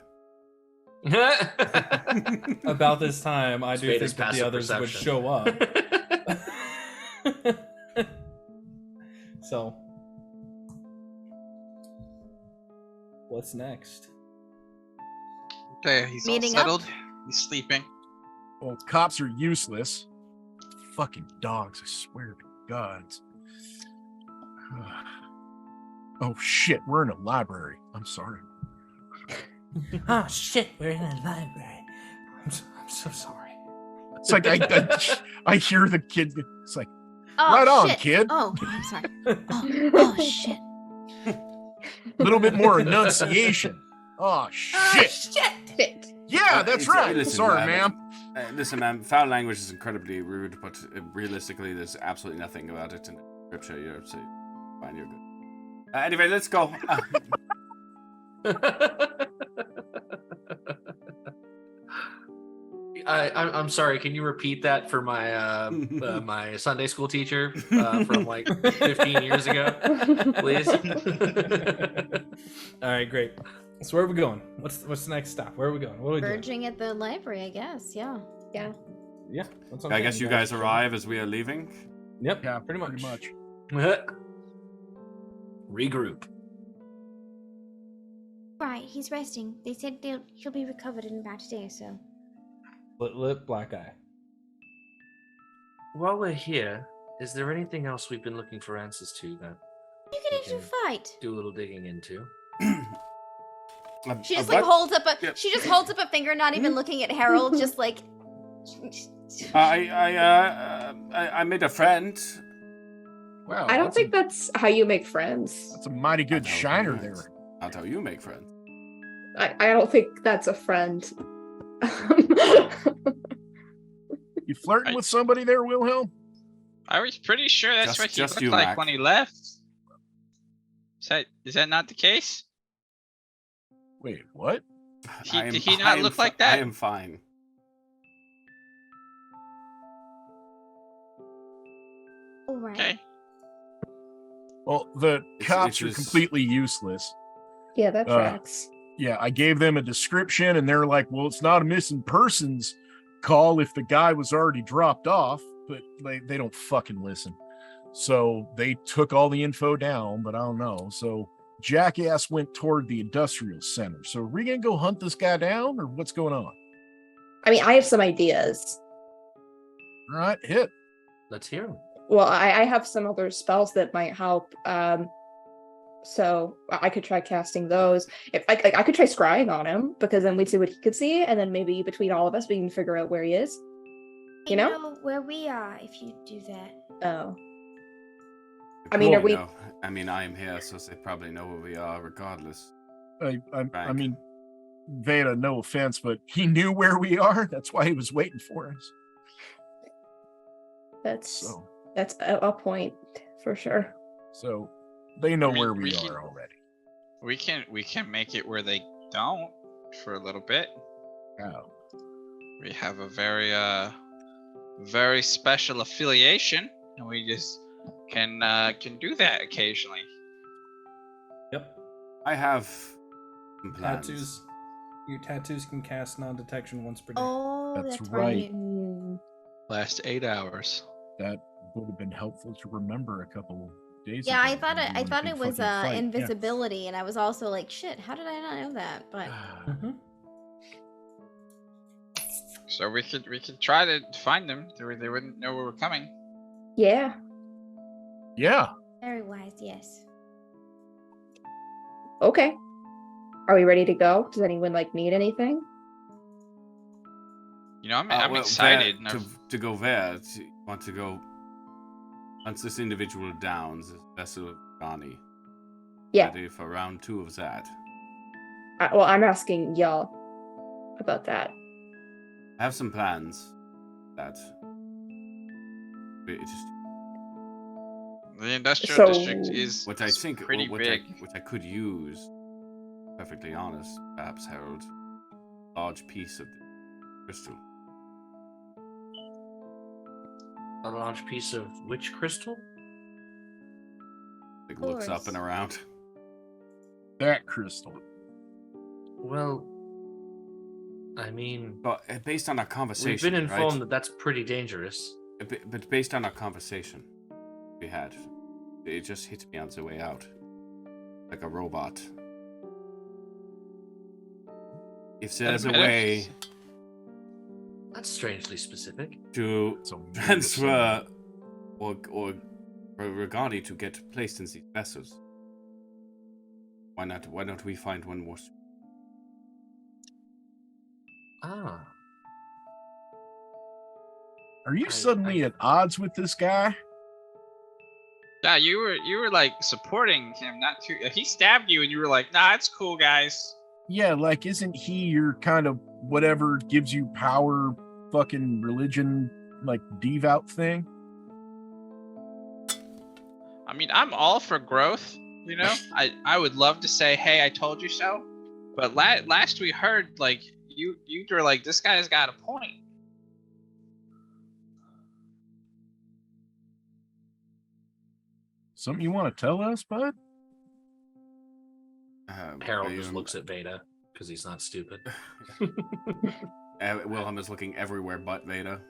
about this time, I do Spade's think that the passive others would perception. show up. So, what's next? Okay, he's Meeting all up? settled. He's sleeping. Well, cops are useless. Fucking dogs, I swear to God. Oh shit, we're in a library. I'm sorry. Oh shit, we're in a library. I'm so sorry. It's like I hear the kid. It's like, Oh, right on, shit. kid. Oh, I'm sorry. Oh shit. A little bit more enunciation. Oh shit. Shit. Yeah, that's right. Listen, Sorry, ma'am. Listen, ma'am, foul language is incredibly rude, but realistically, there's absolutely nothing about it in scripture. You're fine, you're good. Anyway, let's go. I'm sorry. Can you repeat that for my my Sunday school teacher from like 15 years ago, please? All right, great. So where are we going? What's the next stop? Where are we going? What are we doing? Verging at the library, I guess. Yeah. Yeah. Yeah, that's what I'm I guess saying, you guys arrive as we are leaving. Yep. Yeah, pretty much. Regroup. Right, he's resting. They said he'll be recovered in about a day or so. Lip, black eye. While we're here, is there anything else we've been looking for answers to that You can actually fight. do a little digging into? She just like holds up a finger, not even looking at Harold, just like. I made a friend. Wow. I don't think that's how you make friends. That's a mighty good shiner there. That's how you make friends. I don't think that's a friend. You flirting with somebody there, Wilhelm? I was pretty sure that's what he just looked you, like Mac. when he left. Is that not the case? Wait, what? Did he not look like that? I am fine. All right. Okay. Well, the It's cops are just- completely useless. Yeah, that tracks. Yeah, I gave them a description, and they're like, "Well, it's not a missing persons call if the guy was already dropped off." But they don't fucking listen. So they took all the info down, but I don't know. So Jackass went toward the industrial center. So are we gonna go hunt this guy down, or what's going on? I mean, I have some ideas. All right, hit. Let's hear him. Well, I have some other spells that might help. So I could try casting those. If I could try scrying on him, because then we'd see what he could see, and then maybe between all of us we can figure out where he is. You know where we are if you do that. Oh. I mean, are we? No. I mean, I am here, so they probably know where we are, regardless. I mean, Veda, no offense, but he knew where we are. That's why he was waiting for us. That's a point for sure. So they know where we can- are already. We can make it where they don't for a little bit. Oh. We have a very special affiliation, and we just can do that occasionally. Yep. I have some plans. Tattoos. Your tattoos can cast non-detection once per day. Oh, That's that's right. Last 8 hours. That would have been helpful to remember a couple days Yeah, ago. I thought when we I were thought in a it was fucking fight. Yeah. invisibility, and I was also like, shit, how did I not know that? But So we could try to find them. They wouldn't know we were coming. Yeah. Yeah. very wise, yes. Okay. Are we ready to go? Does anyone need anything? You know, I'm Well, excited. to go there. Want to go once this individual downs, this vessel of Ghani. Yeah. Ready for round 2 of that. Well, I'm asking y'all about that. I have some plans. That. It just The industrial So- district is what I think, pretty what big. I could use. Perfectly honest, perhaps Harold, large piece of the crystal. A large piece of which crystal? Like looks up and around. That crystal. Well, I mean, But based on our conversation, we've been informed right? that that's pretty dangerous. But based on our conversation we had, it just hit me on the way out, like a robot. If there's a way That's strangely specific. to transfer or Regani to get placed in these vessels, why not we find one more? Ah. Are you suddenly at odds with this guy? Yeah, you were like supporting him, not too. He stabbed you, and you were like, "Nah, it's cool, guys." Yeah, isn't he your kind of whatever gives you power, fucking religion, devout thing? I mean, I'm all for growth. You know, I would love to say, "Hey, I told you so," but last we heard, you were like, "This guy's got a point." Something you want to tell us, bud? Harold just looks at Veda because he's not stupid. Wilhelm is looking everywhere but Veda.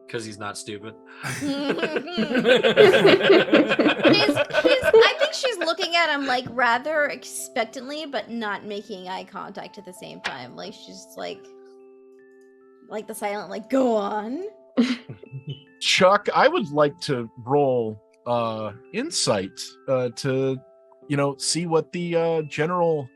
Because he's not stupid. I think she's looking at him rather expectantly, but not making eye contact at the same time. She's like the silent, go on. Chuck, I would like to roll insight to see what the general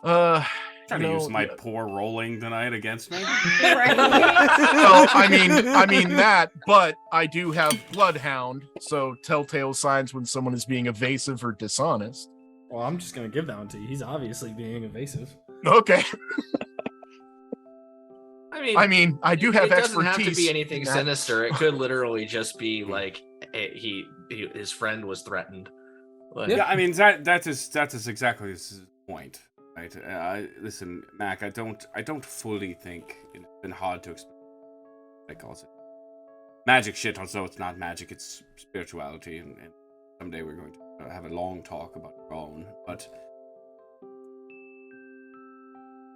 Trying to use my poor rolling tonight against me. Well, I mean that, but I do have Bloodhound, so telltale signs when someone is being evasive or dishonest. Well, I'm just gonna give that one to you. He's obviously being evasive. Okay. I mean, I do have it doesn't expertise. have to be anything in that. sinister. It could literally just be his friend was threatened. Yeah, I mean that is exactly his point. Right. Listen, Mac. I don't fully think it's been hard to explain. I call it magic shit. Although it's not magic, it's spirituality, and someday we're going to have a long talk about our own. But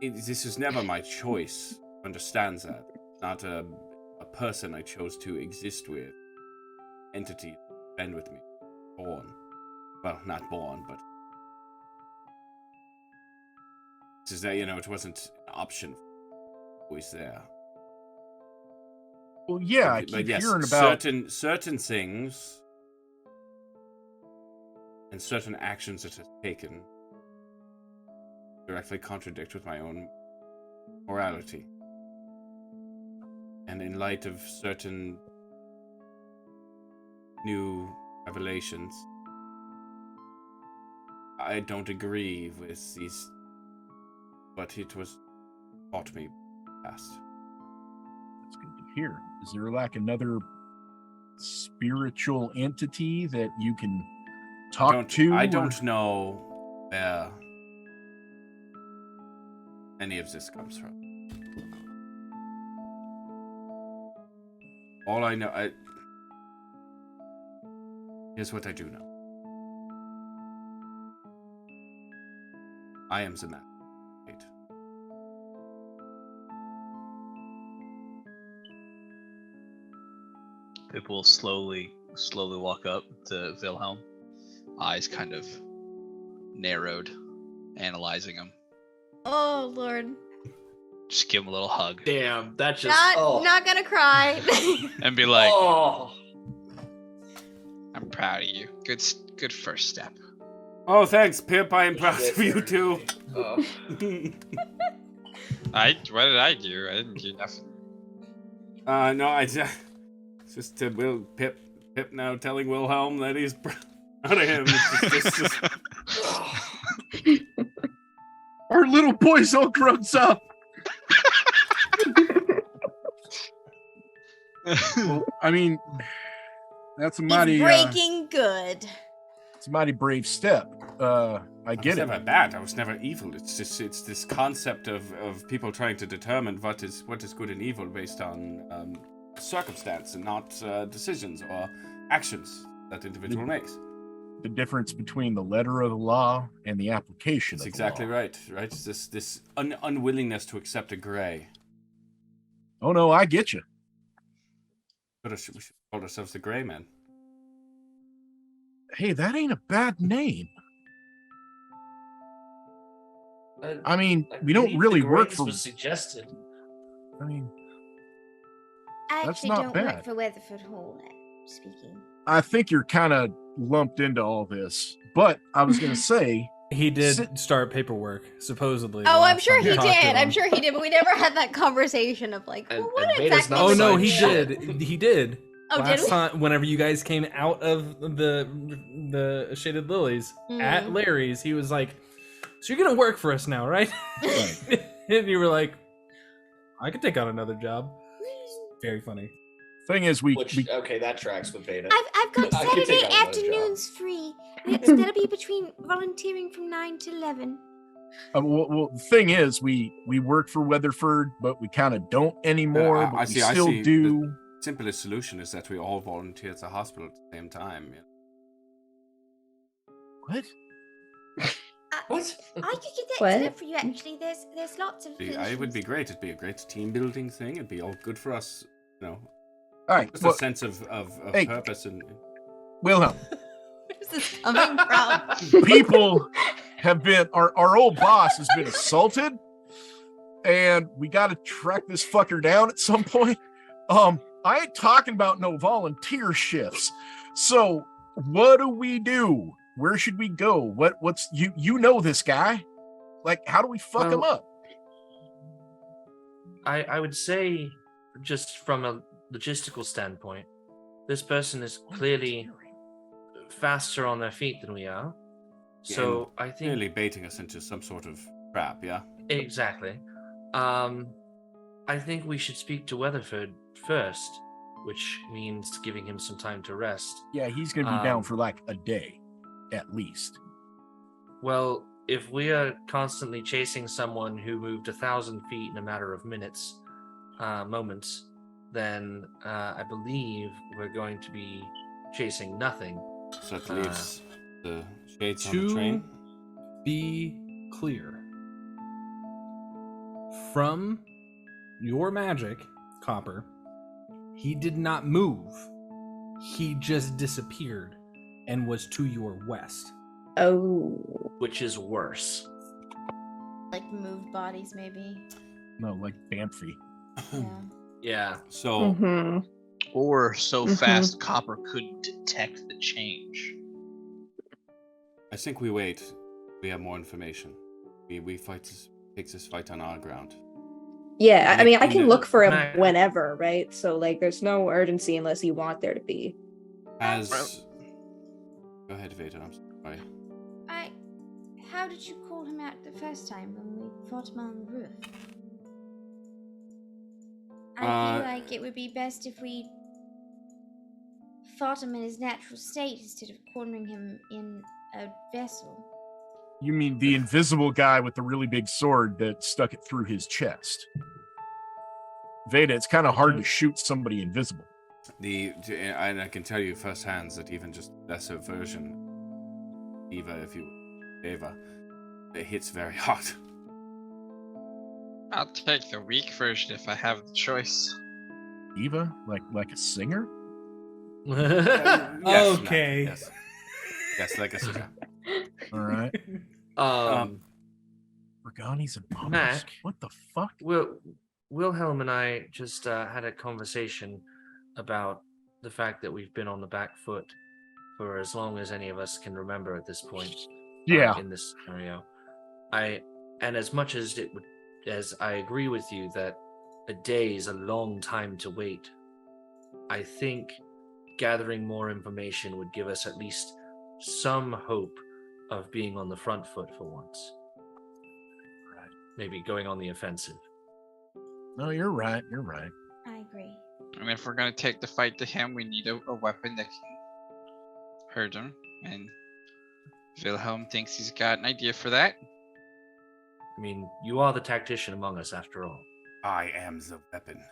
this is never my choice. Understands that. Not a person I chose to exist with. Entity been with me. Born. Well, not born, but this is that, it wasn't an option. Always there. Well, yeah, I keep hearing about certain things and certain actions that I've taken directly contradict with my own morality. And in light of certain new revelations, I don't agree with these, but it was taught me past. That's good to hear. Is there like another spiritual entity that you can talk to? I don't know where any of this comes from. All I know, here's what I do know. I am the man. Pip will slowly walk up to Wilhelm, eyes kind of narrowed, analyzing him. Oh, Lord. Just give him a little hug. Damn, that just... Not gonna cry. And be like, oh. I'm proud of you. Good first step. Oh, thanks, Pip. I am proud of you, too. What did I do? I didn't do nothing. No, I just to Pip now telling Wilhelm that he's proud of him. It's just... Our little boy's all grown up. Well, I mean, that's a mighty breaking good. It's a mighty brave step. I get it. I was never bad. I was never evil. It's this concept of people trying to determine what is good and evil based on circumstance and not decisions or actions that the individual makes. The difference between the letter of the law and the application. That's exactly right. Right. It's this unwillingness to accept a gray. Oh no, I get you. We should call ourselves the Gray Men. Hey, that ain't a bad name. I mean, we don't really work for. Was suggested. I mean, I that's actually not don't bad. work for Weathford Hole. Speaking. I think you're kind of lumped into all this, but I was going to say he did start paperwork supposedly. Oh, I'm sure he did. I'm sure he did, but we never had that conversation of like, well, what exactly? Oh no, he did. He did. Oh, last did we? time, whenever you guys came out of the Shaded Lilies at Larry's, he was like, "So you're gonna work for us now, right?" Right. And you were like, "I could take on another job." Very funny. Thing is, okay, that tracks with Beta. I've got Saturday afternoons free. That'll be between volunteering from 9 to 11. Well, the thing is, we work for Weatherford, but we kind of don't anymore. But we still do. The simplest solution is that we all volunteer at the hospital at the same time. Yeah. What? What? I could get that set up for you. Actually, there's lots of. It would be great. It'd be a great team building thing. It'd be all good for us. All right. Just a sense of purpose and. Wilhelm. Where's this coming from? People have been. Our old boss has been assaulted, and we got to track this fucker down at some point. I ain't talking about no volunteer shifts. So what do we do? Where should we go? What's you know this guy? Like, how do we fuck him up? I would say, just from a logistical standpoint, this person is clearly faster on their feet than we are. So I think clearly baiting us into some sort of trap, yeah? Exactly. I think we should speak to Weatherford first, which means giving him some time to rest. Yeah, he's gonna be down for like a day, at least. Well, if we are constantly chasing someone who moved 1,000 feet in a matter of moments, then I believe we're going to be chasing nothing. So it leaves the shades on the train. To be clear, from your magic, Copper, he did not move. He just disappeared and was to your west. Oh. Which is worse. Like moved bodies, maybe. No, like Bamfy. Yeah. Yeah. So, or so fast Copper couldn't detect the change. I think we wait. We have more information. We take this fight on our ground. Yeah, I mean, I can look for him Mac- whenever, right? So, like, there's no urgency unless you want there to be. Go ahead, Vader. I'm sorry. How did you call him out the first time when we fought him on the roof? I feel like it would be best if we fought him in his natural state instead of cornering him in a vessel. You mean the invisible guy with the really big sword that stuck it through his chest? Veda, it's kind of hard to shoot somebody invisible. And I can tell you firsthand that even just lesser version, Eva, it hits very hard. I'll take the weak version if I have the choice. Eva, like a singer? Yes, Okay. Matt, yes, like a singer. All right. Organi's and Mama's. Mac, What the fuck? Wilhelm and I just had a conversation about the fact that we've been on the back foot for as long as any of us can remember at this point. Yeah. In this scenario, and as much as as I agree with you that a day is a long time to wait, I think gathering more information would give us at least some hope of being on the front foot for once. Right. Maybe going on the offensive. No, you're right. You're right. I agree. And if we're gonna take the fight to him, we need a weapon that can hurt him. And Wilhelm thinks he's got an idea for that. I mean, you are the tactician among us, after all. I am the weapon.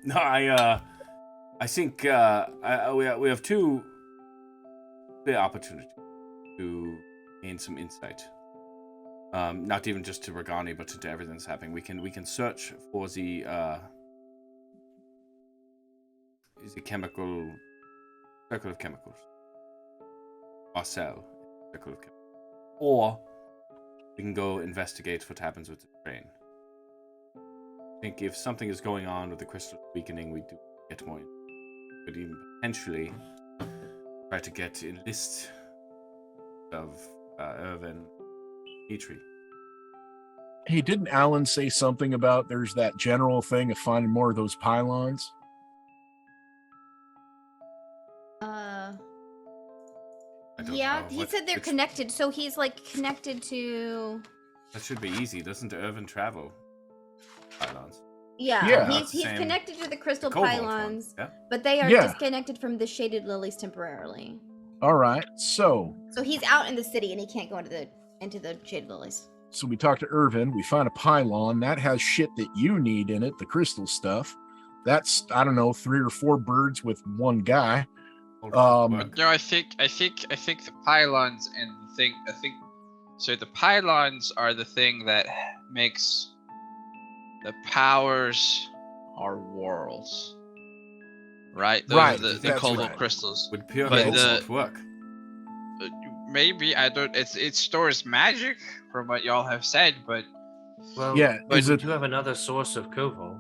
No, I think we have two big opportunities to gain some insight. Not even just to Regani, but to everything that's happening. We can search for the chemical circle of chemicals. Our cell circle of chemicals. Or we can go investigate what happens with the train. I think if something is going on with the crystal weakening, we do get more. Could even potentially try to get a list of Irvin Petrie. Hey, didn't Alan say something about there's that general thing of finding more of those pylons? Yeah, he said they're connected, so he's like connected to. That should be easy. Doesn't Irvin travel pylons? Yeah. He's connected to the crystal pylons, but they are disconnected from the shaded lilies temporarily. All right, so he's out in the city and he can't go into the shaded lilies. So we talk to Irvin, we find a pylon that has shit that you need in it, the crystal stuff. That's, I don't know, 3 or 4 birds with one guy. No, I think the pylons and the thing. So the pylons are the thing that makes the powers our worlds, right? Those are the cobalt crystals. Would pure cobalt work? Maybe I don't. It stores magic, from what y'all have said, but we do have another source of cobalt.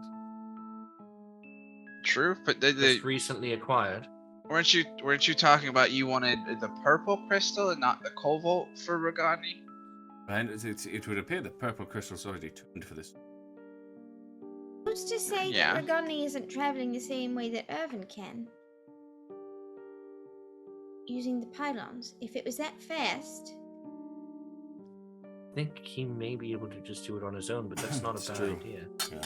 True, but it's recently acquired. Weren't you talking about you wanted the purple crystal and not the cobalt for Regani? And it would appear that purple crystal's already tuned for this. Who's to say that Regani isn't traveling the same way that Irvin can? Using the pylons. If it was that fast. I think he may be able to just do it on his own, but that's not a bad idea. Yeah.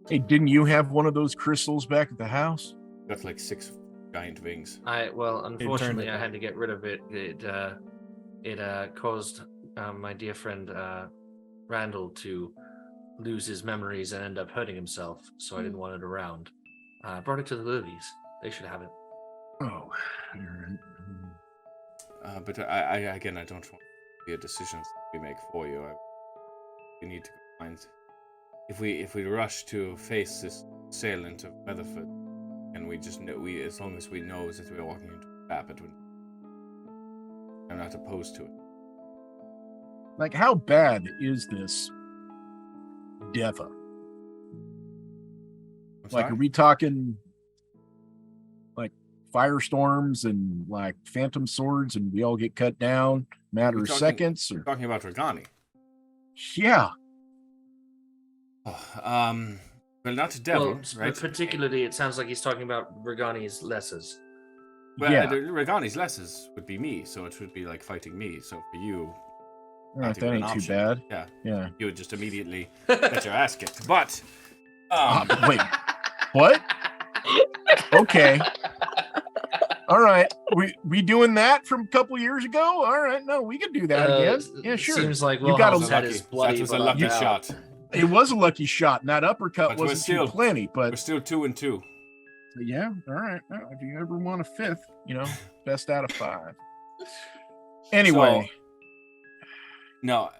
Hey, didn't you have one of those crystals back at the house? Got like 6 giant wings. Unfortunately, I had to get rid of it. it caused my dear friend Randall to lose his memories and end up hurting himself, so I didn't want it around. I brought it to the lilies. They should have it. Oh, but I again, I don't want to be a decision we make for you. We need to find. If we rush to face this assailant of Weatherford, and we just know as long as we know that we are walking into a trap, I'm not opposed to it. Like, how bad is this Deva? Like, are we talking like firestorms and like phantom swords, and we all get cut down matter of seconds? Or talking about Regani? Yeah. Well, not Devil, well, right? Particularly, it sounds like he's talking about Regani's lessers. Well, yeah. Regani's lessers would be me, so it would be like fighting me. So for you, that ain't too bad. Yeah. You would just immediately get your ass kicked. But wait, what? Okay. All right. We doing that from a couple years ago? All right. No, we could do that again. Yeah, sure. Seems like you got had his bloody. That was a lucky shot. It was a lucky shot, and that uppercut wasn't too plenty, but we're still 2-2. Yeah, all right. Well, if you ever want a fifth, best out of 5. Anyway. No,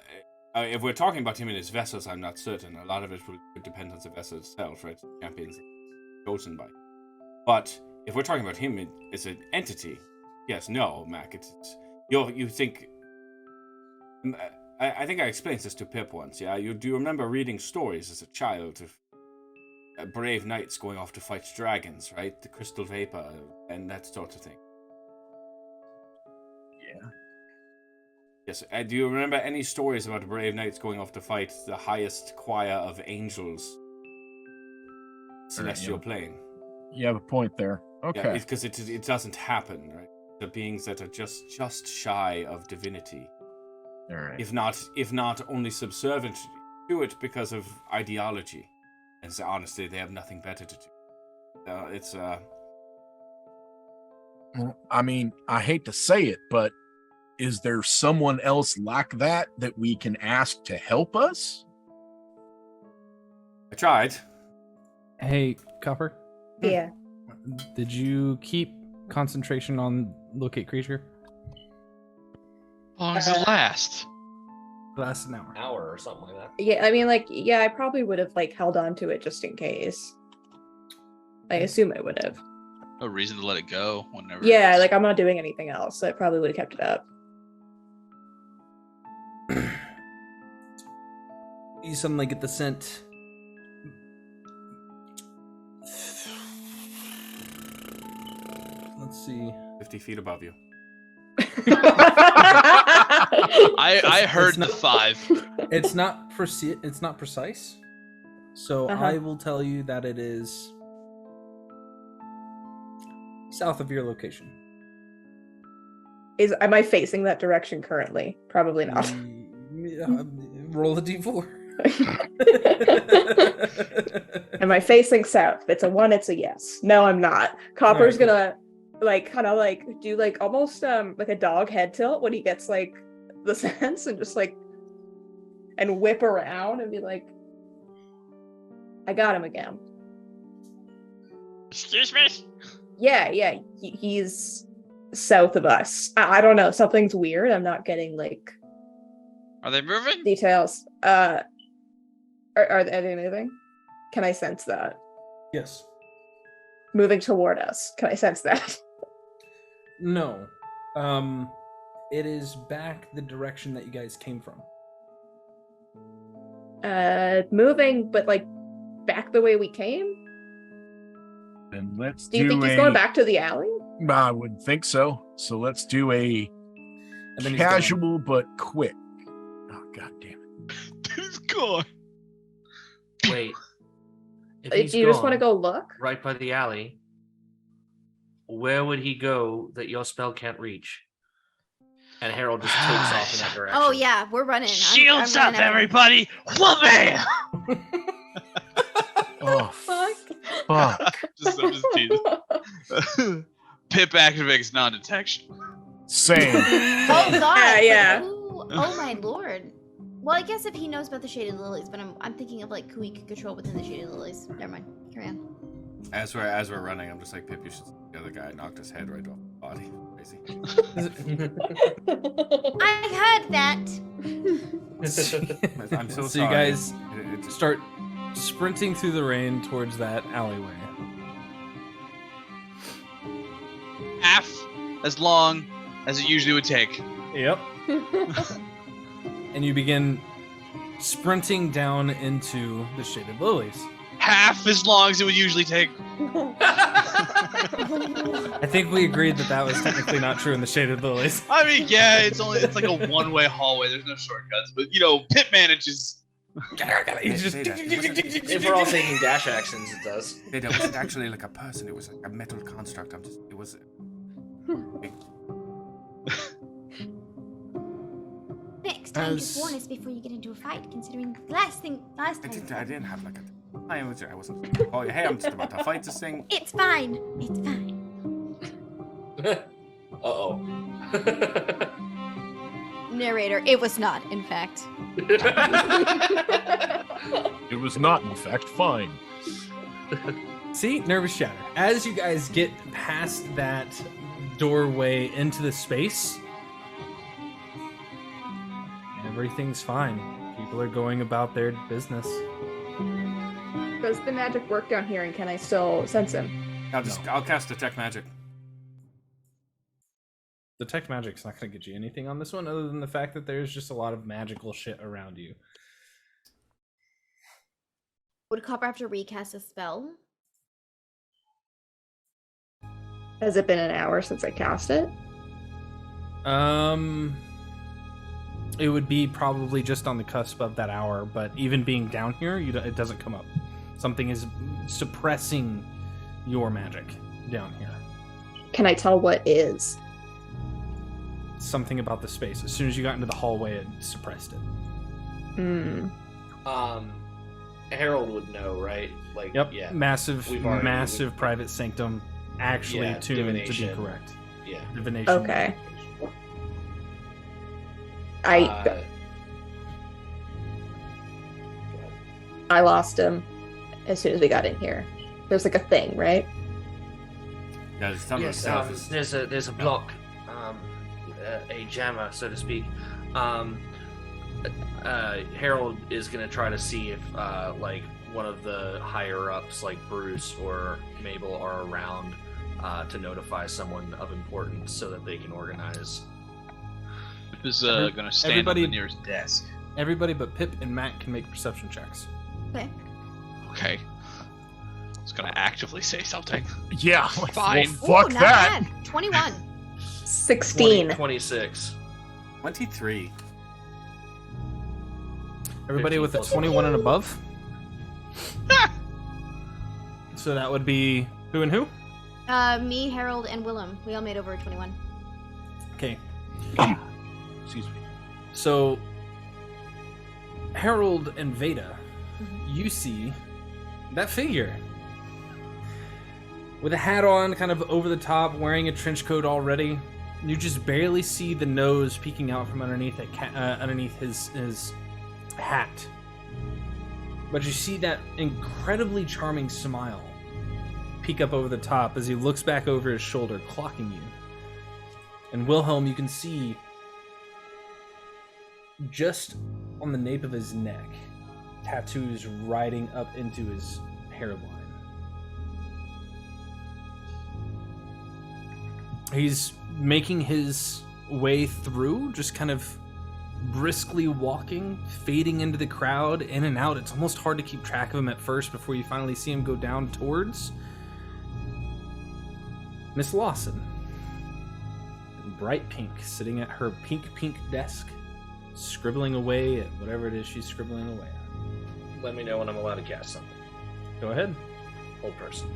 if we're talking about him in his vessels, I'm not certain. A lot of it would depend on the vessel itself, right? Champions chosen by. But if we're talking about him as an entity, yes, no, Mac. You think. I think I explained this to Pip once. Yeah, do you remember reading stories as a child of brave knights going off to fight dragons, right? The crystal vapor and that sort of thing. Yeah. Yes. Do you remember any stories about brave knights going off to fight the highest choir of angels, celestial plane? You have a point there. Okay. Yeah, because it doesn't happen, right? The beings that are just shy of divinity. All right. If not only subservient to it because of ideology, and so honestly, they have nothing better to do. Well, I mean, I hate to say it, but is there someone else like that we can ask to help us? I tried. Hey, Copper. Yeah. Did you keep concentration on locate creature? How long does it last? Last an hour. Hour or something like that. Yeah, I mean, I probably would have held on to it just in case. I assume I would have. No reason to let it go whenever. Yeah, I'm not doing anything else, so I probably would have kept it up. You suddenly get the scent. Let's see. 50 feet above you. I heard the 5. It's not precise. So I will tell you that it is south of your location. Am I facing that direction currently? Probably not. Roll the d4. Am I facing south? If it's a 1, it's a yes. No, I'm not. Copper's gonna do almost like a dog head tilt when he gets the sense, and just and whip around and be like, I got him again. Excuse me? Yeah, he's south of us. I don't know, something's weird. I'm not getting Are they moving? details. Are they moving? Can I sense that? Yes. Moving toward us. Can I sense that? No. It is back the direction that you guys came from. Moving, but back the way we came? And let's Do you think he's going back to the alley? I would think so. So let's do a casual but quick. Oh, god damn it. He's gone. Wait. If Do he's you just want to gone go look? right by the alley, where would he go that your spell can't reach? And Harold just takes off in that direction. Oh yeah, we're running. Shields I'm up, running everybody! Whoopee! Oh, Fuck. fuck. I'm just teasing. Pip activates non-detection. Same. Oh God. Yeah. Ooh, oh my lord. Well, I guess if he knows about the Shaded Lilies, but I'm thinking of like who he could control within the Shaded Lilies. Never mind. Carry on. As we're running, I'm just like, Pip, you should see the other guy knocked his head right off the body. Crazy. I heard that. I'm so So sorry. you guys It's- start sprinting through the rain towards that alleyway. Half as long as it usually would take. Yep. And you begin sprinting down into the Shaded Lilies. Half as long as it would usually take. I think we agreed that that was technically not true in the Shaded Lilies. I mean, yeah, it's like a one-way hallway. There's no shortcuts, but Pip manages. If we're all taking dash actions, it does. It wasn't actually like a person. It was like a metal construct. It was. Next time, just warn us before you get into a fight. Considering last time. I didn't have like a. I wasn't. Oh, hey, I'm just about to fight this thing. It's fine. It's fine. Uh-oh. Narrator, it was not, in fact. It was not, in fact, fine. See, nervous shatter. As you guys get past that doorway into the space, everything's fine. People are going about their business. Does the magic work down here, and can I still sense him? I'll cast detect magic. Detect magic's not going to get you anything on this one, other than the fact that there's just a lot of magical shit around you. Would Copper have to recast a spell? Has it been an hour since I cast it? It would be probably just on the cusp of that hour, but even being down here, it doesn't come up. Something is suppressing your magic down here. Can I tell what is? Something about the space. As soon as you got into the hallway, it suppressed it. Harold would know, right? Like, Yep. yeah. Massive private sanctum. Actually, Yeah, tuned to be divination. correct. Yeah. Divination. Okay. I lost him as soon as we got in here. There's like a thing, right? Yeah, there's some Yes, stuff is. there's a block, a jammer, so to speak. Harold is gonna try to see if like one of the higher ups, like Bruce or Mabel, are around to notify someone of importance so that they can organize. Pip is gonna stand on the nearest desk. Everybody but Pip and Matt can make perception checks. Okay. Okay. I was gonna actively say something. Yeah, Fine. Well, fuck Ooh, not that. bad. 21. 16. 26. 23. Everybody 15 with a plus 21 and above. So that would be who and who? Me, Harold, and Willem. We all made over a 21. Okay. Excuse me. So, Harold and Veda, you see that figure with a hat on, kind of over the top, wearing a trench coat already. You just barely see the nose peeking out from underneath underneath his hat. But you see that incredibly charming smile peek up over the top as he looks back over his shoulder, clocking you. And Wilhelm, you can see just on the nape of his neck, tattoos riding up into his hairline. He's making his way through, just kind of briskly walking, fading into the crowd, in and out. It's almost hard to keep track of him at first before you finally see him go down towards Miss Lawson. In bright pink, sitting at her pink desk, scribbling away at whatever it is she's scribbling away at. Let me know when I'm allowed to cast something. Go ahead. Hold person.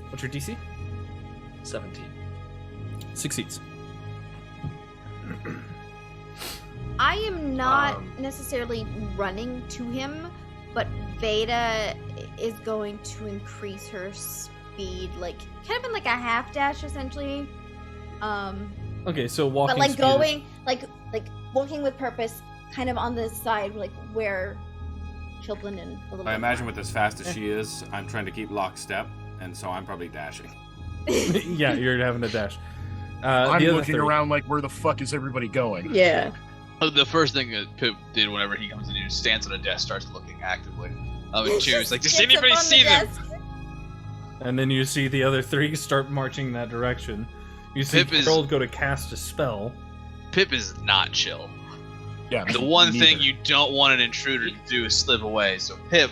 What's your DC? 17. Succeeds. I am not necessarily running to him. but Veda is going to increase her speed, like kind of in like a half dash essentially. Okay, so walking. But like speed going, like walking with purpose, kind of on the side, like where Chilplin and a little. I imagine with as fast as she is, I'm trying to keep lockstep, and so I'm probably dashing. Yeah, you're having to dash. I'm the other looking around like, where the fuck is everybody going? Yeah. The first thing that Pip did whenever he comes in, he stands on a desk, starts looking actively. And two, he's like, does Gets up anybody on the see them? desk. And then you see the other three start marching that direction. You see Harold go to cast a spell. Pip is not chill. Yeah. The one thing you don't want an intruder to do is slip away. So Pip,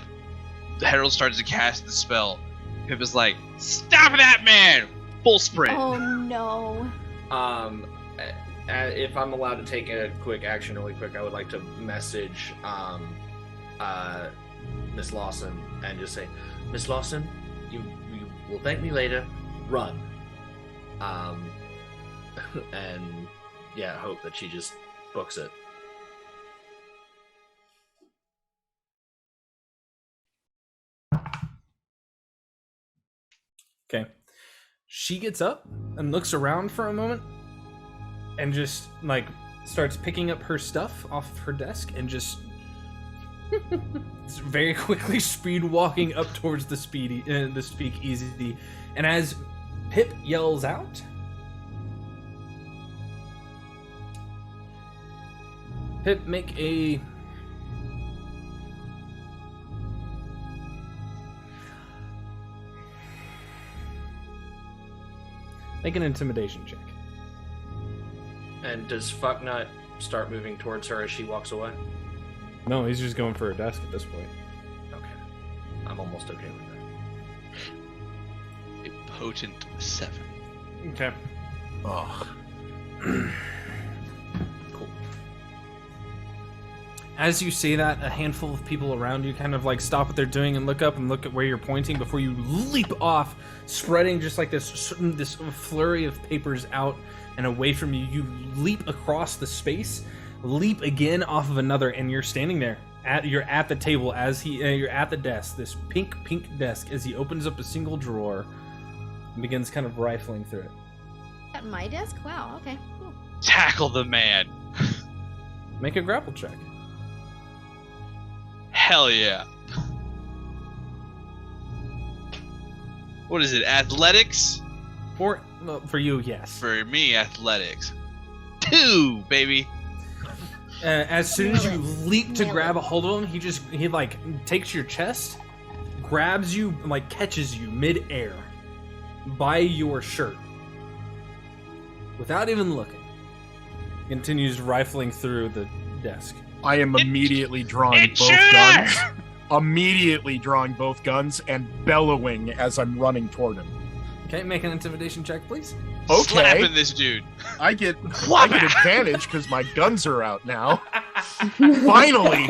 Harold starts to cast the spell. Pip is like, stop that man! Full sprint. Oh no. If I'm allowed to take a quick action really quick, I would like to message Miss Lawson and just say, Miss Lawson, you will thank me later. Run. And yeah, hope that she just books it. Okay. She gets up and looks around for a moment and just like starts picking up her stuff off of her desk and just very quickly speed walking up towards the speakeasy. And as Pip yells out, Pip, make an intimidation check. And does Fucknut start moving towards her as she walks away? No, he's just going for her desk at this point. Okay. I'm almost okay with that. A potent 7. Okay. Oh. Cool. As you say that, a handful of people around you kind of like stop what they're doing and look up and look at where you're pointing before you leap off, spreading just like this flurry of papers out and away from you. You leap across the space, leap again off of another, and you're standing there. You're at the table as you're at the desk, this pink desk, as he opens up a single drawer and begins kind of rifling through it. At my desk? Wow. Okay. Cool. Tackle the man. Make a grapple check. Hell yeah. What is it? Athletics? For you, yes. For me, athletics. 2, baby. As soon as you leap to grab a hold of him, he like takes your chest, grabs you, and like catches you mid-air by your shirt without even looking. Continues rifling through the desk. I am immediately drawing both guns. Immediately drawing both guns and bellowing as I'm running toward him. Okay, make an intimidation check, please. Okay. Slapping this dude. I get advantage because my guns are out now. Finally.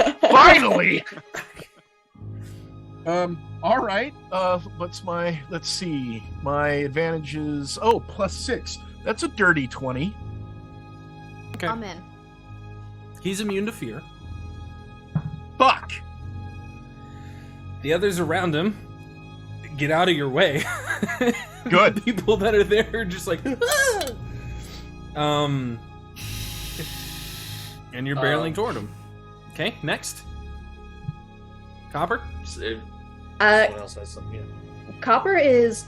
All right. Let's see. My advantage is +6. That's a dirty 20. Okay. I'm in. He's immune to fear. Fuck. The others around him get out of your way. Good. The people that are there are just like, and you're barreling toward him. Okay, next. Copper? Someone else has something. Yeah. Copper is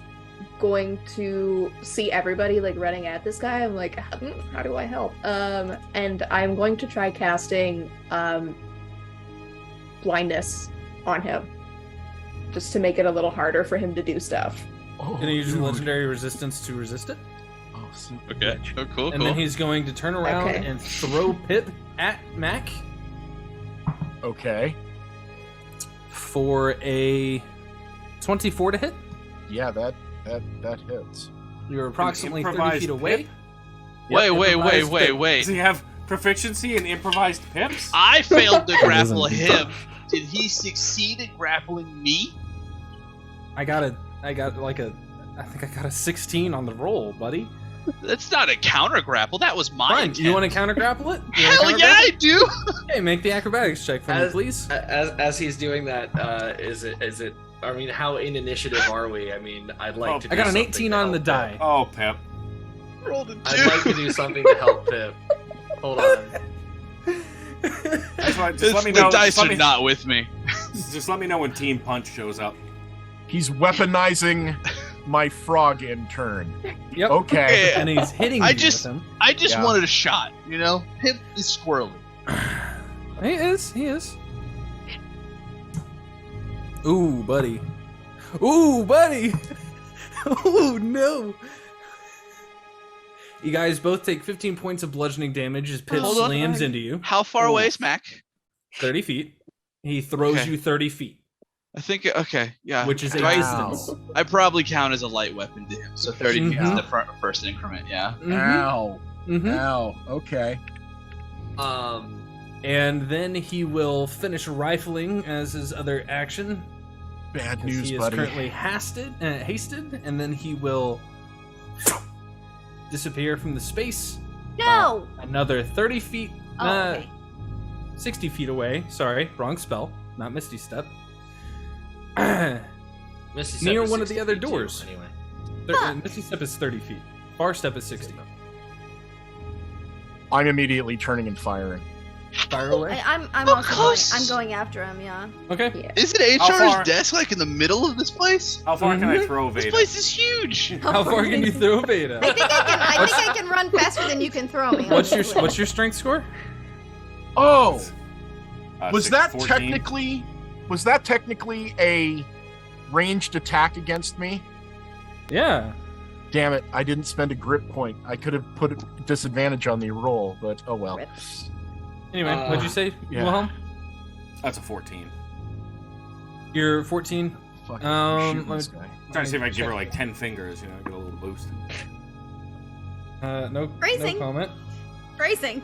going to see everybody like running at this guy. I'm like, how do I help? And I'm going to try casting blindness on him, just to make it a little harder for him to do stuff. Can he use legendary resistance to resist it? Oh, okay. Oh, cool. And then he's going to turn around and throw Pip at Mac. Okay. For a 24 to hit. Yeah, that hits. You're approximately 30 feet away. Pip? Wait. Does he have proficiency in improvised pips? I failed to grapple him. Did he succeed in grappling me? I think I got a 16 on the roll, buddy. That's not a counter grapple. That was my Fine. intent. You want to counter grapple it? Hell yeah, I do. Hey, make the acrobatics check for me, please. As he's doing that, is it? I mean, how in initiative are we? I mean, I'd like to. I got an 18 on the die. Oh, Pip. Rolled a 2. I'd like to do something to help Pip. Hold on. That's right. Just let me know. The dice are not with me. Just let me know when Team Punch shows up. He's weaponizing my frog intern. Yep. Okay. And he's hitting you with him. I just wanted a shot, you know? Pip is squirrely. He is. Ooh, buddy. Ooh, buddy. Oh, no. You guys both take 15 points of bludgeoning damage as Pip Hold on. slams into you. How far away is Mac? 30 feet. He throws Okay. you 30 feet. I think, okay, yeah. Which is a I- distance. I probably count as a light weapon to him, so 30 feet is Mhm. the first increment, yeah. Ow. Mhm. Ow. Okay. And then he will finish rifling as his other action. Bad 'cause news, he is buddy. currently hasted, and then he will disappear from the space. No. Another 30 feet. Oh, okay. 60 feet away. Sorry, wrong spell. Not Misty Step. Misty Step Near is one of the 60 other feet too, doors. anyway. Misty Step is 30 feet. Far Step is 60. I'm immediately turning and firing. Fire away. I'm Oh, also close. I'm going after him. Yeah. Okay. Isn't How far? HR's desk like in the middle of this place? How far can I throw This Veda? place is huge. How far can you throw Veda? I think I can run faster than you can throw me. What's your strength score? Oh, was 6, that 14. technically a ranged attack against me? Yeah. Damn it! I didn't spend a grip point. I could have put a disadvantage on the roll, but oh well. Anyway, what'd you say, yeah. Wilhelm? That's a 14. You're 14. Fucking let shoot me this guy. Trying to see if I can give her check. like 10 fingers, you know, get a little boost. No Bracing. comment. Bracing.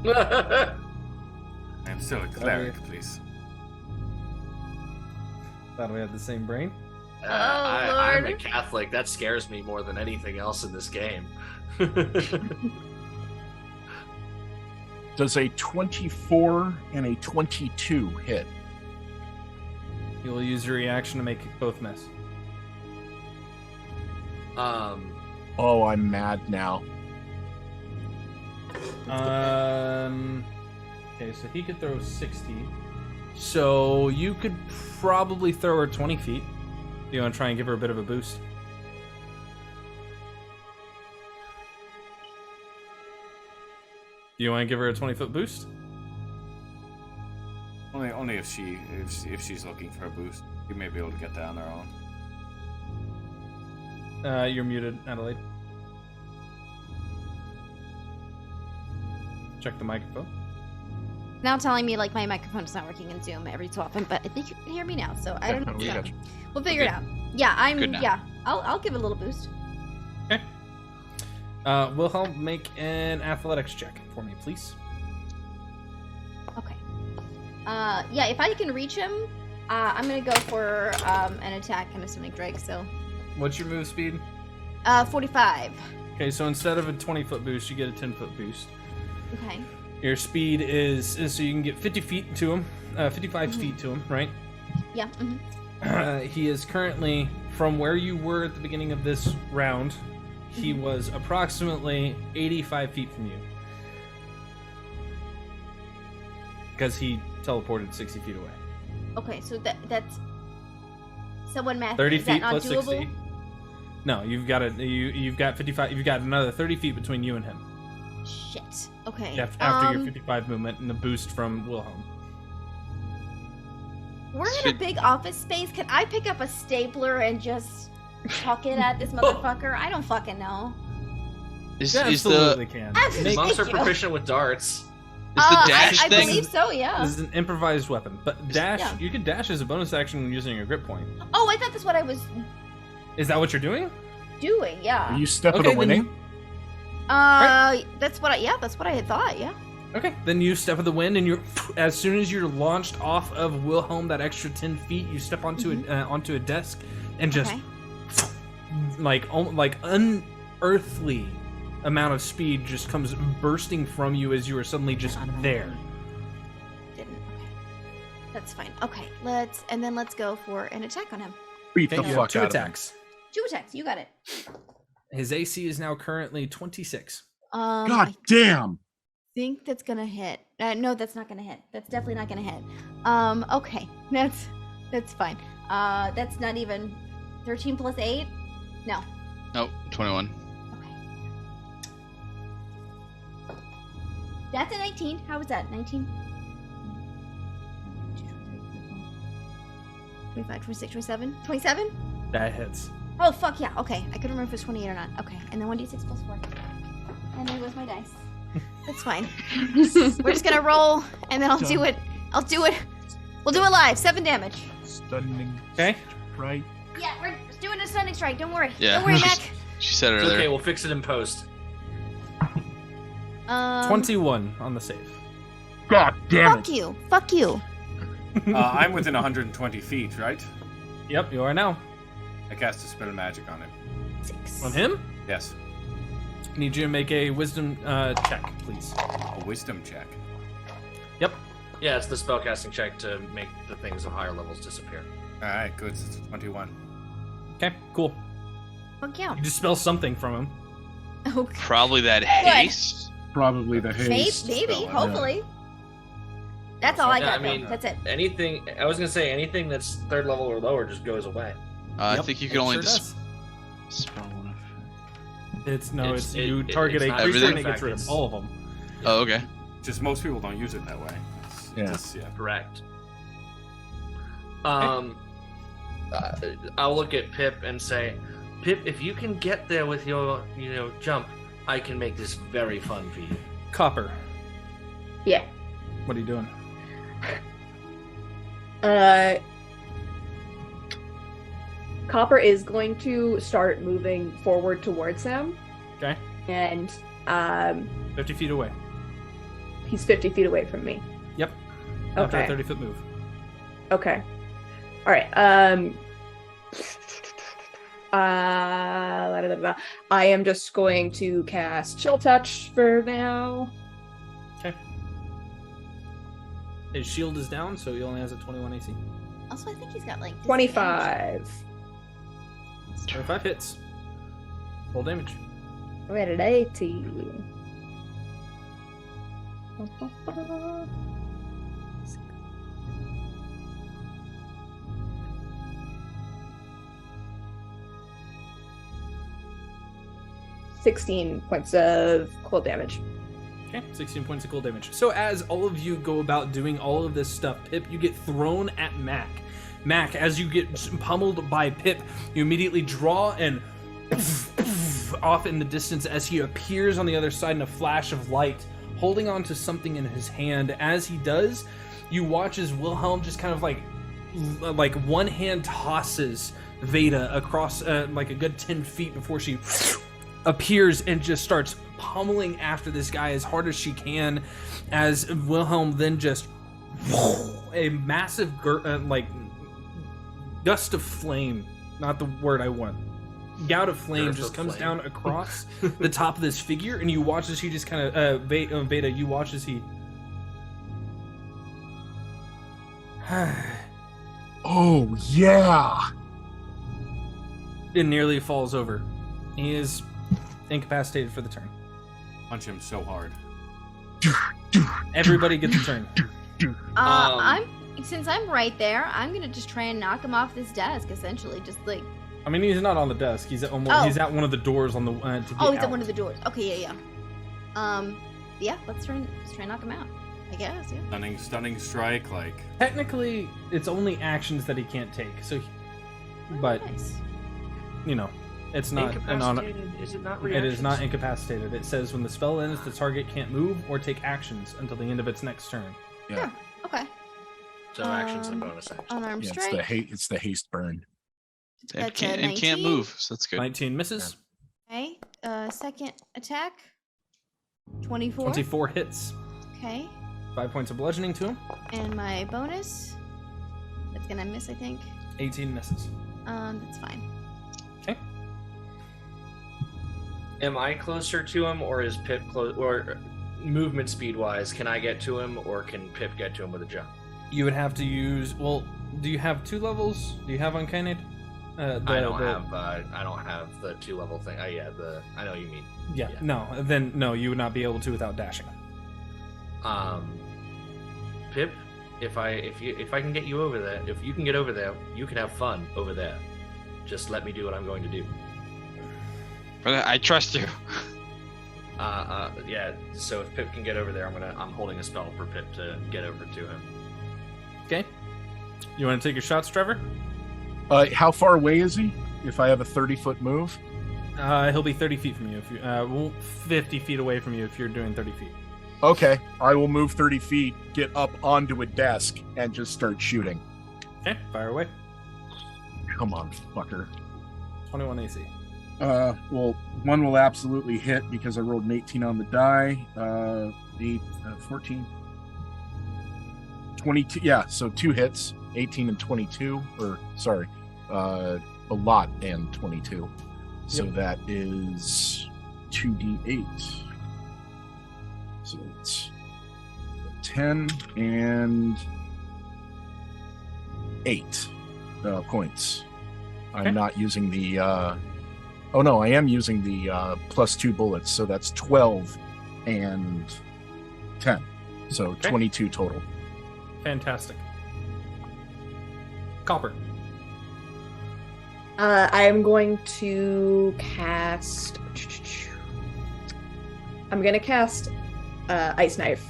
I'm still a cleric, please. Thought we had the same brain. I'm a Lord. Catholic. That scares me more than anything else in this game. Does a 24 and a 22 hit? You'll use your reaction to make both miss. Oh, I'm mad now. Okay, so he could throw 60. So you could probably throw her 20 feet. You want to try and give her a bit of a boost? Do you want to give her a 20-foot boost? Only if she's looking for a boost. You may be able to get that on her own. You're muted, Adelaide. Check the microphone. Now telling me like my microphone's not working in Zoom every so often, but I think you can hear me now, so I don't know. Yeah. We'll figure it out. Yeah, Good now. yeah. I'll give it a little boost. Okay. Wilhelm, make an athletics check for me, please. Okay. Yeah, if I can reach him, I'm gonna go for an attack kind of something Drake, so What's your move speed? 45. Okay, so instead of a 20-foot boost, you get a 10-foot boost. Okay. Your speed is so you can get 50 feet to him, 55 feet to him, right? Yeah. He is currently, from where you were at the beginning of this round, he was approximately 85 feet from you. Because he teleported 60 feet away. Okay, so that's someone math. 30 is that feet not plus doable? 60. No, you've got you've got 55. You've got another 30 feet between you and him. Shit. Okay. After your 55 movement and the boost from Wilhelm. We're in a big office space. Can I pick up a stapler and just chuck it at this motherfucker? I don't fucking know. Is Absolutely can. Absolutely. Monks are Thank you. proficient with darts. Is the dash I thing? believe so, yeah. This is an improvised weapon, but dash. Yeah. You could dash as a bonus action when using a grip point. Oh, I thought that's what I was Is that what you're doing? doing. Yeah. Are you stepping Okay, to winning? That's what I had thought. Yeah. Okay, then you step of the wind, and as soon as you're launched off of Wilhelm, that extra 10 feet, you step onto onto a desk, and just like unearthly amount of speed just comes bursting from you as you are suddenly just there. Didn't. Okay. That's fine. Okay, let's go for an attack on him. Beat the fuck two out attacks. of him. 2 attacks. You got it. His AC is now currently 26. God damn. I think that's gonna hit. No, that's not gonna hit. That's definitely not gonna hit. Okay, that's fine. That's not even 13 plus 8. No. Nope, 21. That's a 19. How was that? 19? 25, 26, 27? 27? That hits. Oh, fuck yeah. Okay. I couldn't remember if it was 28 or not. Okay. And then 1d6 plus 4. And there goes my dice. That's fine. We're just gonna roll, and then I'll do it. We'll do it live. 7 damage. Stunning. Okay. Right. Yeah, we're doing a stunning strike. Don't worry. Yeah. Don't worry, Mac. She said It's earlier. okay, we'll fix it in post. 21 on the save. God damn Fuck you. Fuck you. I'm within 120 feet, right? Yep, you are now. I cast a spell of magic on him. 6. On him? Yes. Need you to make a wisdom check, please. A wisdom check. Yep. Yeah, it's the spellcasting check to make the things of higher levels disappear. All right, good. It's 21. Okay, cool. Fuck yeah. You dispel something from him. Okay. Probably that haste. Probably the haste. Maybe. spell, Hopefully. That's all I Yeah, got. I mean, though. That's it. Anything, I was gonna say anything that's 3rd level or lower just goes away. I Yep, think you can it only sure just does. spell one. You target it's a not creature and it everything. gets rid of all of them. Oh, okay. Just most people don't use it that way. It's Yeah. Correct. I'll look at Pip and say, Pip, if you can get there with your, jump, I can make this very fun for you. Copper, Yeah. what are you doing? Copper is going to start moving forward towards him, Okay. and 50 feet away. he's 50 feet away from me. Yep. After Okay. a 30-foot move. Okay. All right. I am just going to cast Chill Touch for now. Okay. His shield is down, so he only has a 21 AC. Also, I think he's got like 25. 25 hits. Roll damage. We're at 80. 16 points of cold damage. Okay, 16 points of cold damage. So as all of you go about doing all of this stuff, Pip, you get thrown at Mac. Mac, as you get pummeled by Pip, you immediately draw and off in the distance as he appears on the other side in a flash of light, holding on to something in his hand. As he does, you watch as Wilhelm just kind of like one hand tosses Veda across like a good 10 feet before she appears and just starts pummeling after this guy as hard as she can, as Wilhelm then just a massive gust of flame, not the word I want, gout of flame Girth just of comes flame. down across the top of this figure, and you watch as he just kind of Veda, you watch as he Oh yeah. it nearly falls over. He is incapacitated for the turn. Punch him so hard. Everybody gets a turn. Since I'm right there, I'm gonna just try and knock him off this desk. Essentially, just like. I mean, he's not on the desk. He's at he's at one of the doors on the to get He's out. at one of the doors. Okay, yeah. Yeah. Let's try and knock him out. I guess. Yeah. Stunning strike, like. Technically, it's only actions that he can't take. So, but Nice. it's not an Incapacitated, is it not It is reactions? not incapacitated. It says when the spell ends, the target can't move or take actions until the end of its next turn. Yeah. Okay. So actions and bonus actions. Unarmed Yeah, strike. it's the haste burn. And That's can't, a and can't 19. move, so that's good. 19 misses. Okay. Second attack. 24. 24 hits. Okay. 5 points of bludgeoning to him. And my bonus. That's gonna miss, I think. 18 misses. That's fine. Okay. Am I closer to him, or is Pip close? Or movement speed wise, can I get to him, or can Pip get to him with a jump? You would have to use. Well, do you have 2 levels? Do you have Uncanny? I don't have the 2 level thing. I know what you mean. Yeah. No. Then no, you would not be able to without dashing. Pip, if I can get you over there, if you can get over there, you can have fun over there. Just let me do what I'm going to do. But I trust you. Yeah. So if Pip can get over there, I'm holding a spell for Pip to get over to him. Okay. You want to take your shots, Trevor? How far away is he? If I have a 30-foot move? He'll be 30 feet from you. If you 50 feet away from you if you're doing 30 feet. Okay, I will move 30 feet, get up onto a desk, and just start shooting. Okay, fire away. Come on, fucker. 21 AC. Well, one will absolutely hit because I rolled an 18 on the die. 14. 22, yeah, so 2 hits, 18 and 22, or, sorry, a lot and 22. So that is 2d8. So it's 10 and 8 points. Okay. I'm not using the oh no, I am using the +2 bullets, so that's 12 and 10. So 22 total. Fantastic. Copper. I am going to cast. I'm gonna cast Ice Knife,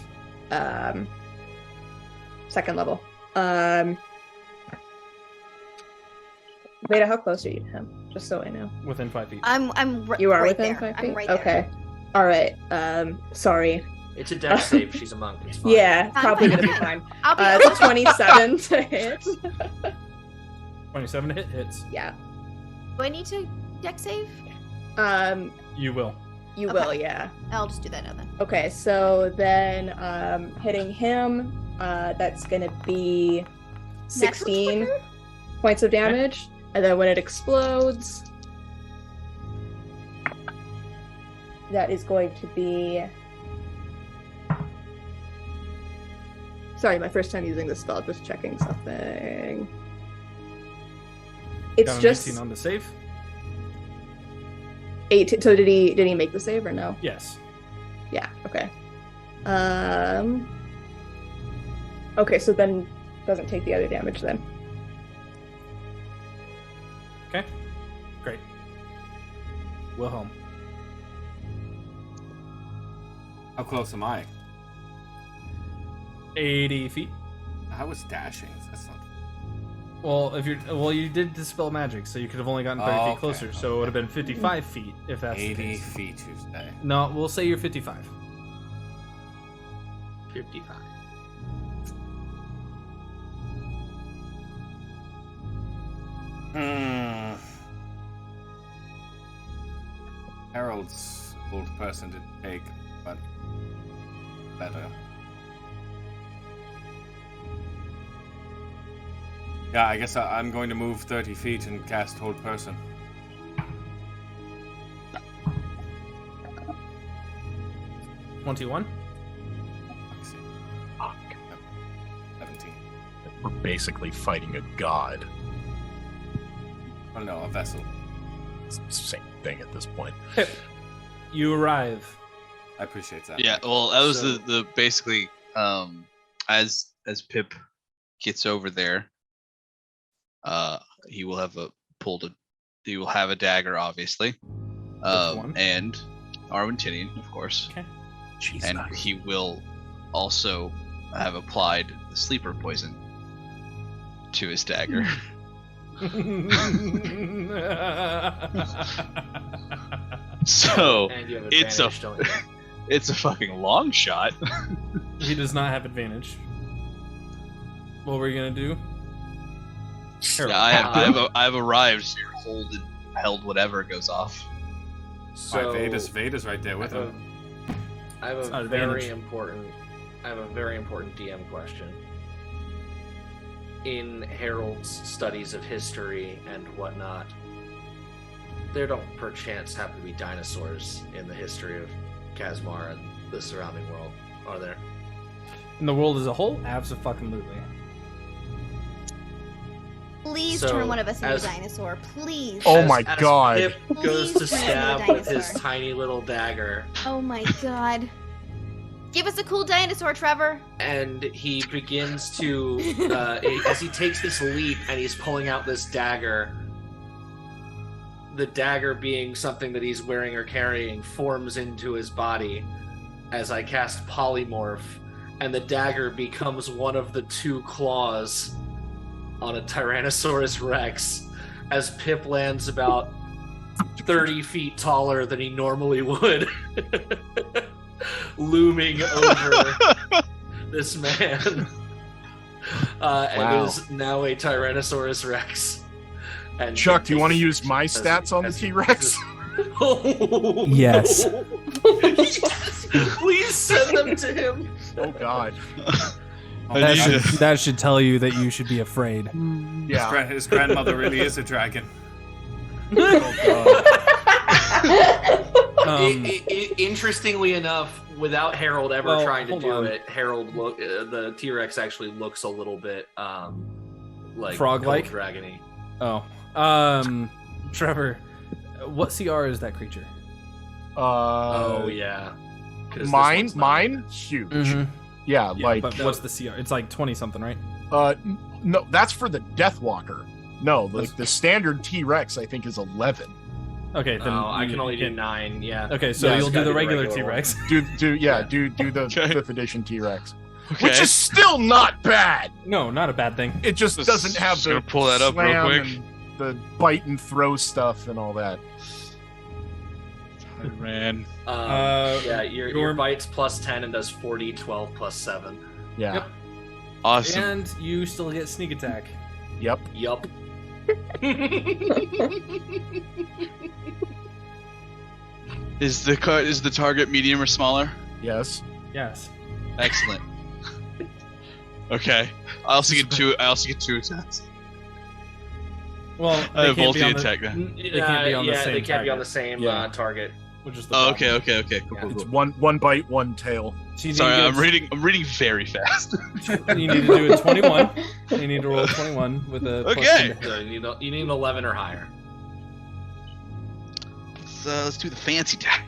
2nd level. Veda, how close are you to him? Just so I know. Within 5 feet. You are right within there. 5 feet. I'm right okay. All right. Sorry. It's a death save. She's a monk. It's fine. Yeah, probably gonna be fine. I'll be It's 27 to hit. 27 to hit hits. Yeah. Do I need to deck save? You will. You Okay. will, yeah. I'll just do that now then. Okay, so then hitting him, that's gonna be 16 points of damage. And then when it explodes, that is going to be... Sorry, my first time using this spell, just checking something. It's Got an just 18 on the save. 18. So did he make the save or no? Yes. Yeah. Okay. Okay, so then doesn't take the other damage then. Okay. Great. Wilhelm. How close am I? 80 feet. I was dashing. That's not. Well, you did dispel magic, so you could have only gotten 30 feet closer. So it would have been 55 feet if that's 80 the case. feet, you say? No, we'll say you're 55. 55. Harold's old person did take, but better. Yeah, I guess I'm going to move 30 feet and cast Hold Person. $21. 17. We're basically fighting a god. Oh no, a vessel. It's the same thing at this point. Pip, you arrive. I appreciate that. Yeah, well, that was So- the basically as Pip gets over there, he will have he will have a dagger, obviously, one? and Arwintinian, of course. Okay. Jeez, And nice. he will also have applied the sleeper poison to his dagger. So And you have it's a advantage, don't you? it's a fucking long shot. He does not have advantage. What were you gonna do? Harold. Yeah, I've arrived. So you're held whatever goes off. So Veda's right there with him. I have It's a not very advantage. important DM question. In Harold's studies of history and whatnot, there don't perchance happen to be dinosaurs in the history of Kasmar and the surrounding world, are there? In the world as a whole, abso-fucking-lutely. Please So, turn one of us into a as- dinosaur, please. Oh my As god. Pip goes Please to turn into a stab with his dinosaur. tiny little dagger, Oh my god. Give us a cool dinosaur, Trevor. and he begins to, as he takes this leap and he's pulling out this dagger, the dagger being something that he's wearing or carrying forms into his body as I cast polymorph, and the dagger becomes one of the 2 claws on a Tyrannosaurus Rex as Pip lands about 30 feet taller than he normally would, looming over this man. Wow. And is now a Tyrannosaurus Rex. And Chuck, do you want to use my stats on the as- T-Rex? Yes. Please send them to him. Oh god. That should tell you that you should be afraid. Yeah. His grandmother really is a dragon. Interestingly enough, without Harold ever Well, trying to hold do on. it, the T-Rex actually looks a little bit like Frog-like? dragony. Oh. Trevor, what CR is that creature? Oh yeah. 'Cause this Mine, one's not- huge. Mhm. Yeah, like But what's the CR? It's like 20 something, right? no, that's for the Deathwalker. No, like the standard T-Rex I think is 11. Okay, then Oh, I you can only do can- 9. Yeah. Okay, so Yeah, you'll it's do gotta the be regular one. T-Rex. Do the Okay. 5th edition T-Rex. Okay. Which is still not bad. No, not a bad thing. It just doesn't have Just the gonna pull that up real slam quick. and the bite and throw stuff and all that. Ran. Yeah, your your- bites plus 10 and does 40, 12 plus 7. Yeah. Yep. Awesome. And you still get sneak attack. Yep. Yup. Is the target medium or smaller? Yes. Yes. Excellent. Okay. I also get two attacks. Well, I have they can't multi be on the- attack then. They can't be on the same they can't be on the target, same Yeah. target. which is the Oh, problem. okay. Cool. It's one bite, one tail. So you need Sorry, to I'm reading very fast. You need to do a 21. You need to roll a 21 with a plus Okay. 10 to So hit. you need an 11 or higher. Let's do the fancy die.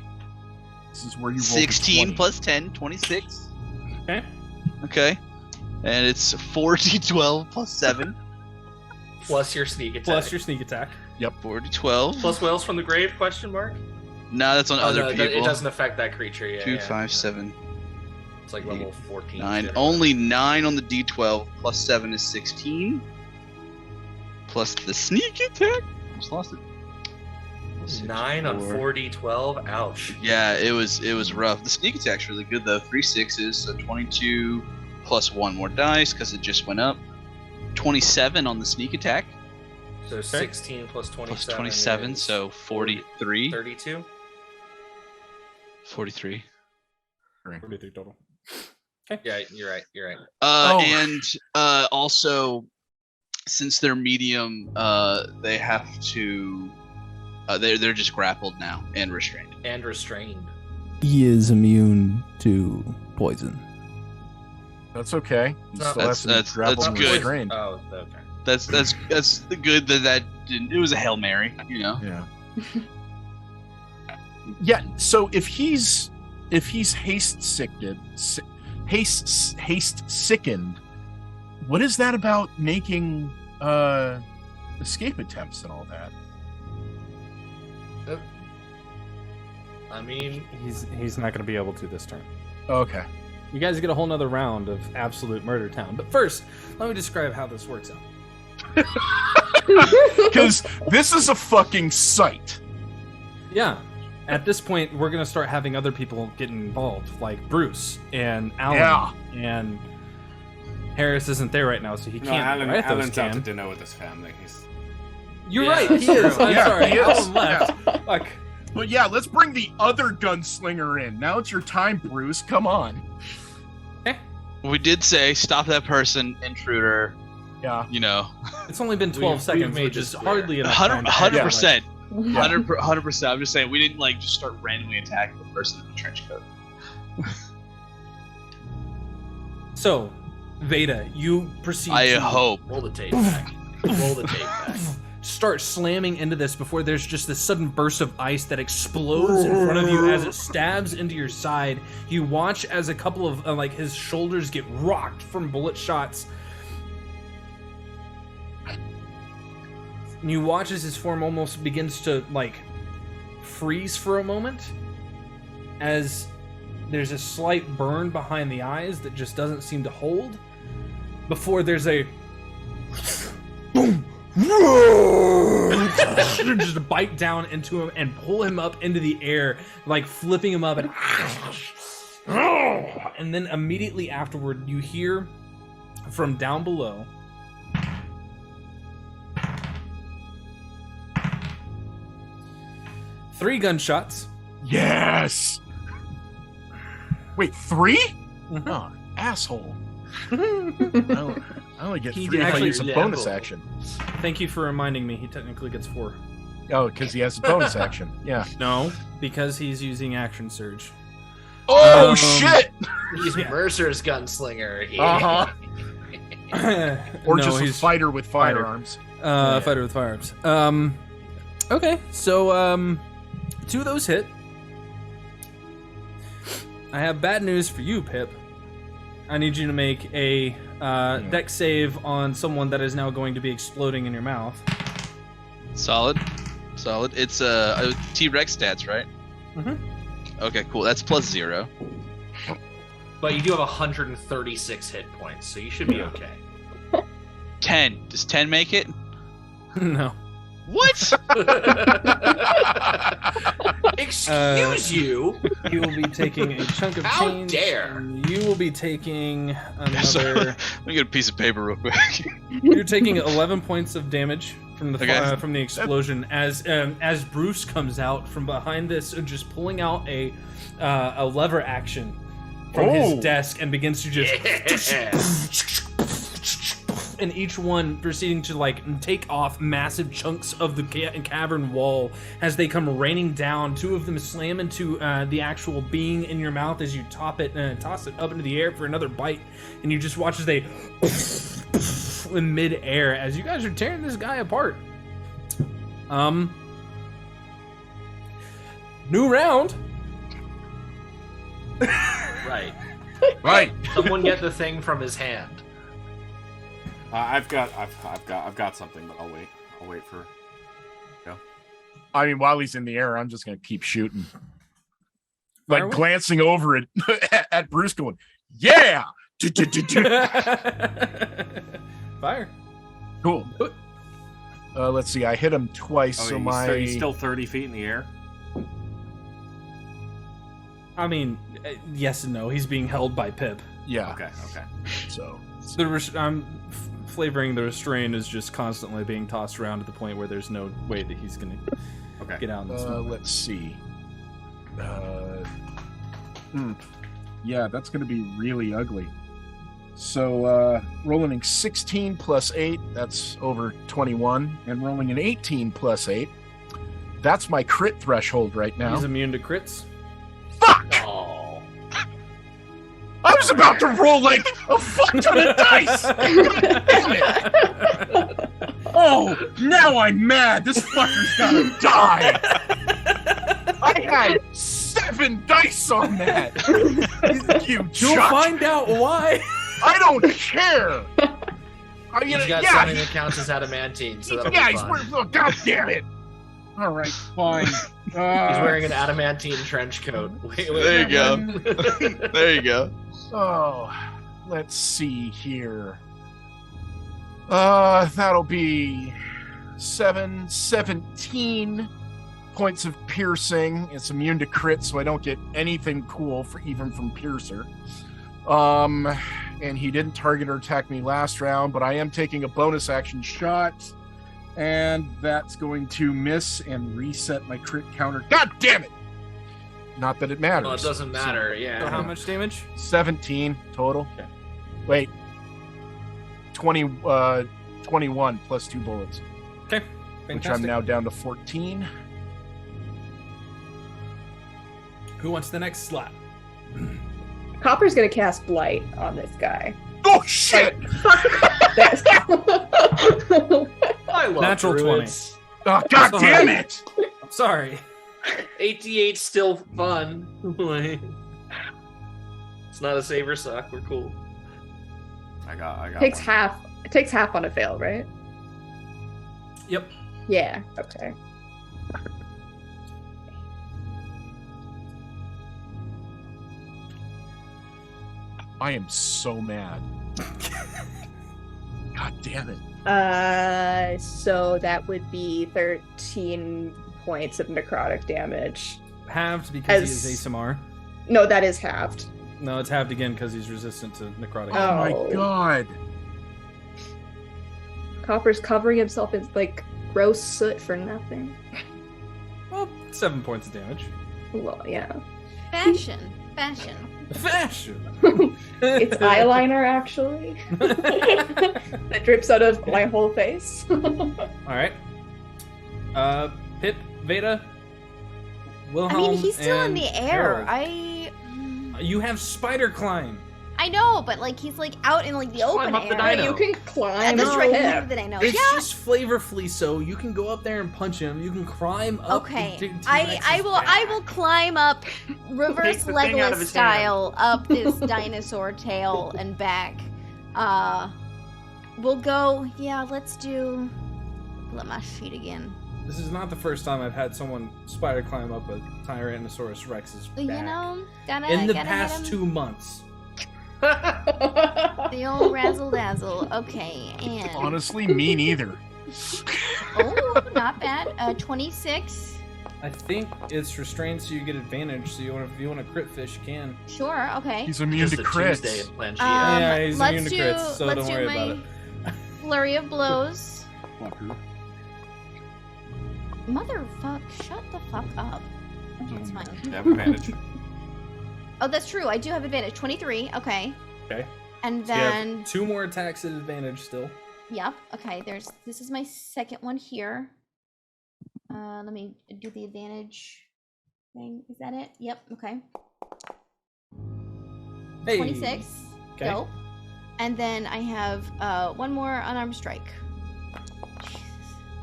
This is where you roll 16 the 20. plus 10, 26. Okay. Okay. And it's 4d12 plus 7. Plus your sneak attack. Plus your sneak attack. 4d12. Plus Whales from the grave? Question mark. No, that's on Oh, other no, people. it doesn't affect that creature. Yeah, 2, yeah. 5, 7, It's like level 14. 9. shit. Only 9 on the d12. Plus 7 is 16. Plus the sneak attack. Almost lost it. 9 on 4d12. Ouch. Yeah, it was rough. The sneak attack's really good though. 3 6s, so 22 plus 1 more dice because it just went up. 27 on the sneak attack. So 16 plus 27. Plus 27, is so 43. 32. 43. 43 total. Yeah, you're right. And also, since they're medium, they have to. They're just grappled now and restrained. And restrained. He is immune to poison. That's okay. You No, still have to be grappled and good. restrained. Oh, okay. That's the good that didn't. It was a Hail Mary, you know. Yeah. Yeah. So if he's haste sickened, what is that about making escape attempts and all that? I mean, He's not going to be able to this turn. Okay. You guys get a whole nother round of absolute murder town. But first, let me describe how this works out. Because this is a fucking sight. Yeah. At this point, we're going to start having other people get involved, like Bruce and Alan. Yeah. And Harris isn't there right now, so he No, can't. Alan, right? Alan's out to can. dinner with his family. You're Yeah, right, he that's is. true. I'm Yeah, sorry. he is. Alan left. Fuck. But yeah, let's bring the other gunslinger in. Now it's your time, Bruce. Come on. We did say stop that person, intruder. Yeah. You know, It's only been 12 We've seconds, made which this is clear. hardly enough time. 100%. 100%. I'm just saying we didn't like just start randomly attacking the person in the trench coat. So, Veda, you proceed. I hope. Roll the tape back. Roll the tape back. Start slamming into this before there's just this sudden burst of ice that explodes in front of you as it stabs into your side. You watch as a couple of like his shoulders get rocked from bullet shots. And you watch as his form almost begins to like freeze for a moment as there's a slight burn behind the eyes that just doesn't seem to hold before there's a boom. Just bite down into him and pull him up into the air, like flipping him up, and then immediately afterward you hear from down below three gunshots. Yes. Wait, 3? Mm-hmm. Oh, asshole. I only get 3 if I use a bonus action. Thank you for reminding me. He technically gets 4. Oh, because he has a bonus action. Yeah. No, because he's using action surge. Oh shit! He's Mercer's gunslinger. Or no, just a fighter with firearms. Fighter with firearms. Okay, so 2 of those hit. I have bad news for you, Pip. I need you to make a dex save on someone that is now going to be exploding in your mouth. Solid. It's T-Rex stats, right? Mm-hmm. Okay, cool. That's +0. But you do have 136 hit points, so you should be okay. 10. Does 10 make it? No. What? Excuse you? You will be taking a chunk of How change. dare? And you will be taking another. Let me get a piece of paper real quick. You're taking 11 points of damage from the Okay. from the explosion as Bruce comes out from behind this, just pulling out a lever action from his desk and begins to just. And each one proceeding to like take off massive chunks of the cavern wall as they come raining down. 2 of them slam into the actual being in your mouth as you toss it up into the air for another bite, and you just watch as they in mid-air as you guys are tearing this guy apart. New round. Right. Right. Someone get the thing from his hand. I've got something, but I'll wait. I'll wait for. Go. I mean, while he's in the air, I'm just gonna keep shooting, like Fire glancing over it at Bruce, going, "Yeah." Fire. Cool. Let's see. I hit him twice, so he's still 30 feet in the air. I mean, yes and no. He's being held by Pip. Yeah. Okay. So I'm flavoring the restraint is just constantly being tossed around to the point where there's no way that he's gonna get out in this moment. Let's see. Yeah, that's gonna be really ugly. So rolling 16 plus 8, that's over 21, and rolling an 18 plus 8, that's my crit threshold right now. He's immune to crits. Fuck! Oh. I was about to roll like a fuck ton of dice! Damn it! Oh, now I'm mad! This fucker's gotta die! I had 7 dice on that! You You'll chuck. find out why! I don't care! I mean, He's got something that counts as adamantine, so that'll yeah, be he's fine. wearing, oh, God damn it! Alright, fine. He's wearing an adamantine trench coat. There you go. There you go. Oh, let's see here. That'll be 17 points of piercing. It's immune to crit, so I don't get anything cool even from Piercer. And he didn't target or attack me last round, but I am taking a bonus action shot, and that's going to miss and reset my crit counter. God damn it! Not that it matters. Well, it doesn't matter, yeah. So how much damage? 17 total. Okay. Wait. 21 plus 2 bullets. Okay. which I'm now down to 14. Who wants the next slot? Copper's gonna cast Blight on this guy. Oh shit! This. I love Natural druids. 20. Oh, God damn it! I'm sorry. 88's still fun. It's not a save or suck. We're cool. I got. Takes one. half. It takes half on a fail, right? Yep. Yeah. Okay. I am so mad. God damn it. So that would be 13 points of necrotic damage. Halved because he is ASMR. No, that is halved. No, it's halved again because he's resistant to necrotic. Oh my god. Copper's covering himself in like gross soot for nothing. Well, 7 points of damage. Well, yeah. Fashion. Fashion. It's eyeliner, actually. That drips out of my whole face. All right. Pip, Veda, Wilhelm. I mean, he's still in and the air. Harold. You have spider climb. I know, but like he's like out in like the open climb up air. the dino. You can climb. That's up right. him. That I know. It's Yeah. just flavorfully so. You can go up there and punch him. You can climb up. Okay. the I will climb up reverse the thing out of Legolas his style up this dinosaur tail and back. We'll go. Yeah, let's do. Let my feet again. This is not the first time I've had someone spider climb up a Tyrannosaurus Rex's back. You know, in the gotta past hit him. 2 months. The old razzle dazzle. Okay, and Honestly, me neither. oh, not bad. 26. I think it's restrained, so you get advantage. So if you want to crit fish, you can. Sure. Okay. He's immune to Just a crits. Tuesday in Planchia. Yeah, he's let's immune to do. crits, so let's don't do worry my about it. flurry of blows. Fucker. Motherfuck! Shut the fuck up. That's fine. You have advantage. Oh, that's true. I do have advantage. 23. Okay. Okay. And So you have then, 2 more attacks at advantage still. yep. Okay. This is my second one here. Let me do the advantage thing. Is that it? Yep. Okay. Hey. 26. Okay. Dope. And then I have one more unarmed strike. Jesus.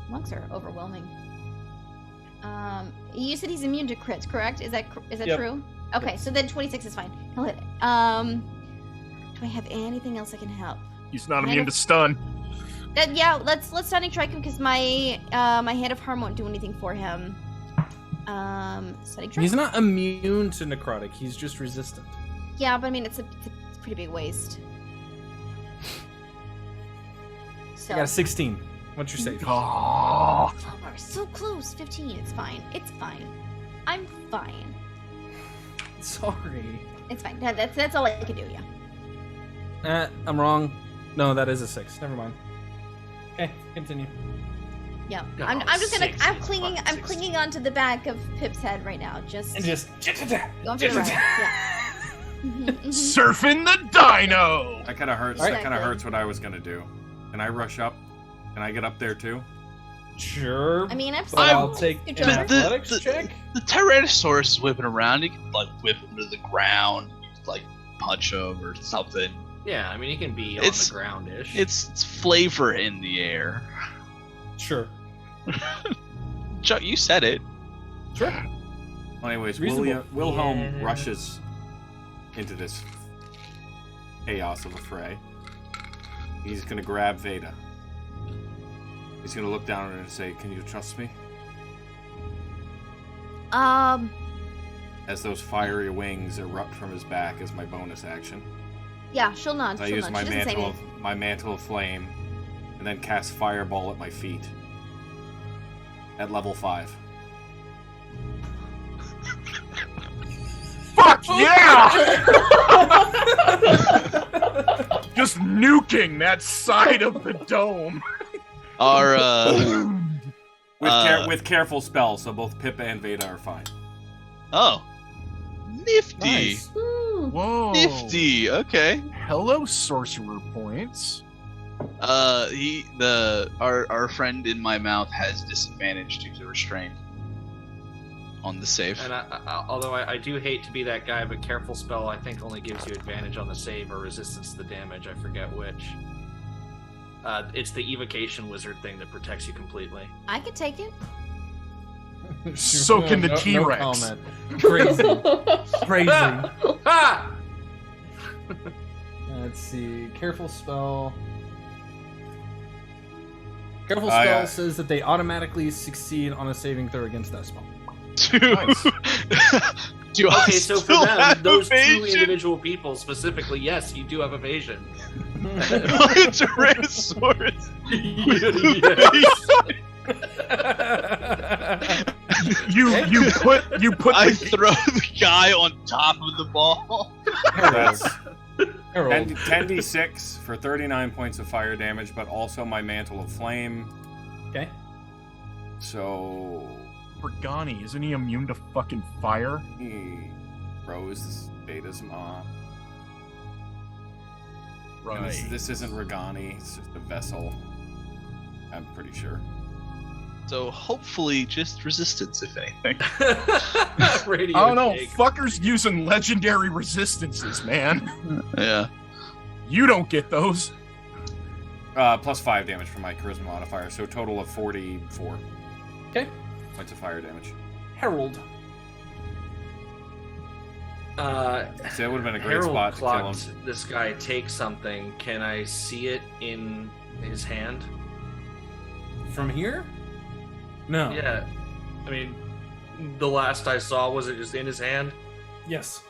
Monks are overwhelming. You said he's immune to crits, correct? Is that Yep. true? Okay, so then 26 is fine. He'll hit it. Do I have anything else I can help? He's not immune to stun. Yeah, let's stunning strike him because my my hand of harm won't do anything for him. Stunning strike. He's not immune to necrotic. He's just resistant. Yeah, but I mean it's a pretty big waste. So I got a 16. What's your save? Oh. oh, we're so close. 15. It's fine. It's fine. I'm fine. Sorry. It's fine. That's all I can do. Yeah. I'm wrong. No, that is a 6. Never mind. Okay, continue. Yeah. No, I'm just gonna. 16, I'm clinging. fucking I'm 16. clinging onto the back of Pip's head right now. Just. And just. Going for the ride. Yeah. Surfing the dino! That kind of hurts. Exactly. That kind of hurts what I was gonna do. Can I rush up? Can I get up there too? Sure. I mean, But I'll take Good an job. athletics check. The Tyrannosaurus is whipping around. You can like whip him to the ground, like punch him or something. Yeah, I mean, he can be on It's- the ground-ish. It's flavor in the air. Sure. Chuck, you said it. Sure. Well, anyways, Reasonable. Wilhelm Yeah. rushes into this chaos of a fray. He's gonna grab Veda. He's gonna look down at her and say, "Can you trust me?" As those fiery wings erupt from his back as my bonus action. Yeah, she'll nod. I She'll use nod. my She doesn't say mantle anything. of my flame, and then cast fireball at my feet. At level 5. Fuck yeah! Just nuking that side of the dome. Our With careful spells, so both Pippa and Veda are fine. oh, nifty, Nice. Whoa. nifty. Okay. Hello, sorcerer points. Our friend in my mouth has disadvantage due to restraint on the save. And although I do hate to be that guy, but careful spell I think only gives you advantage on the save or resistance to the damage. I forget which. It's the evocation wizard thing that protects you completely. I could take it. So can the T-Rex. No comment. Crazy. Let's see. Careful spell. Careful spell says that they automatically succeed on a saving throw against that spell. Nice. Okay, so for them, those two individual people specifically, yes, you do have evasion. Tyrannosaurus. You put. I throw the guy on top of the ball. That's 10d6 for 39 points of fire damage, but also my mantle of flame. Okay. So. Regani, isn't he immune to fucking fire? He rose Beta's mom. Right. This isn't Regani, it's just a vessel. I'm pretty sure. So hopefully just resistance, if anything. I don't know. Fuckers using legendary resistances, man. Yeah. You don't get those. Plus 5 damage from my charisma modifier, so a total of 44. Okay. Points of fire damage. Harold. So that would have been a great Harold spot to kill him. clocked this guy take something. Can I see it in his hand? From here? No. Yeah. I mean, the last I saw, was it just in his hand? Yes.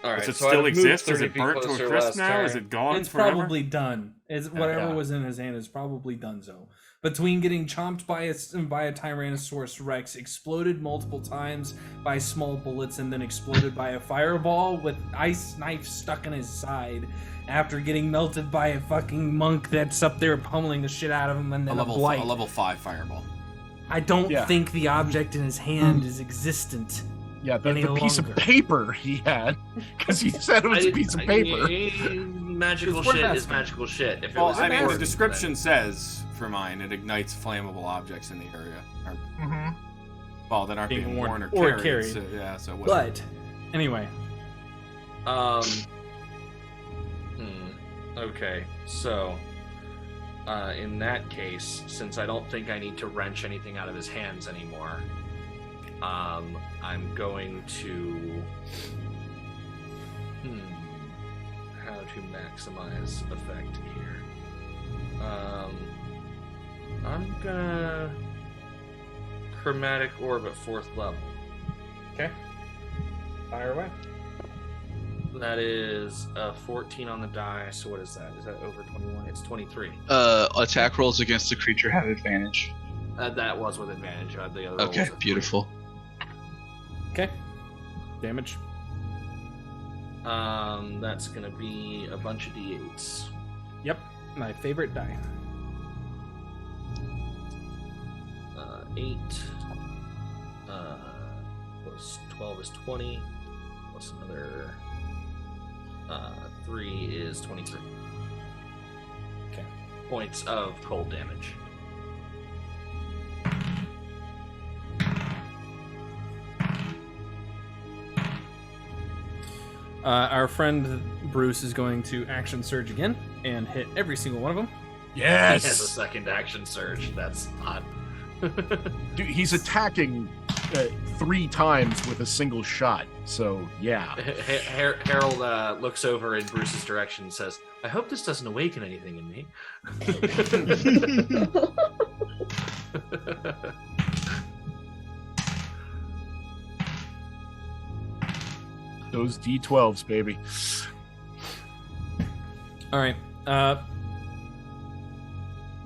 All right. Does it so I've still moved exist? 30 Is it feet burnt to a closer crisp last now? turn. Is it gone It's forever? probably done. Whatever was in his hand is probably donezo. Between getting chomped by a Tyrannosaurus Rex, exploded multiple times by small bullets, and then exploded by a fireball with ice knife stuck in his side, after getting melted by a fucking monk that's up there pummeling the shit out of him, and then a blight. A level 5 fireball. I don't think the object in his hand is existent. Yeah, the piece of paper he had, because he said it was a piece of paper. Magical shit is magical shit. If it was I mean, the important, description says, for mine, it ignites flammable objects in the area. Well, that aren't being worn or carried. So, yeah, so whatever. But, anyway. Okay, so in that case, since I don't think I need to wrench anything out of his hands anymore, I'm going to how to maximize effect here. I'm gonna chromatic orb at 4th level. Okay. Fire away. That is 14 on the die. So what is that? Is that over 21? It's 23. Attack rolls against the creature have advantage. That was with advantage. The other roll Okay, was beautiful. Okay. Damage. That's gonna be a bunch of d8s. Yep, my favorite die. 8 plus 12 is 20, plus another 3 is 23. Okay. Points of cold damage. Our friend Bruce is going to action surge again and hit every single one of them. Yes! He has a second action surge. That's hot. Dude, he's attacking 3 times with a single shot, so yeah. Harold looks over in Bruce's direction and says, I hope this doesn't awaken anything in me. Those D12s, baby. All right.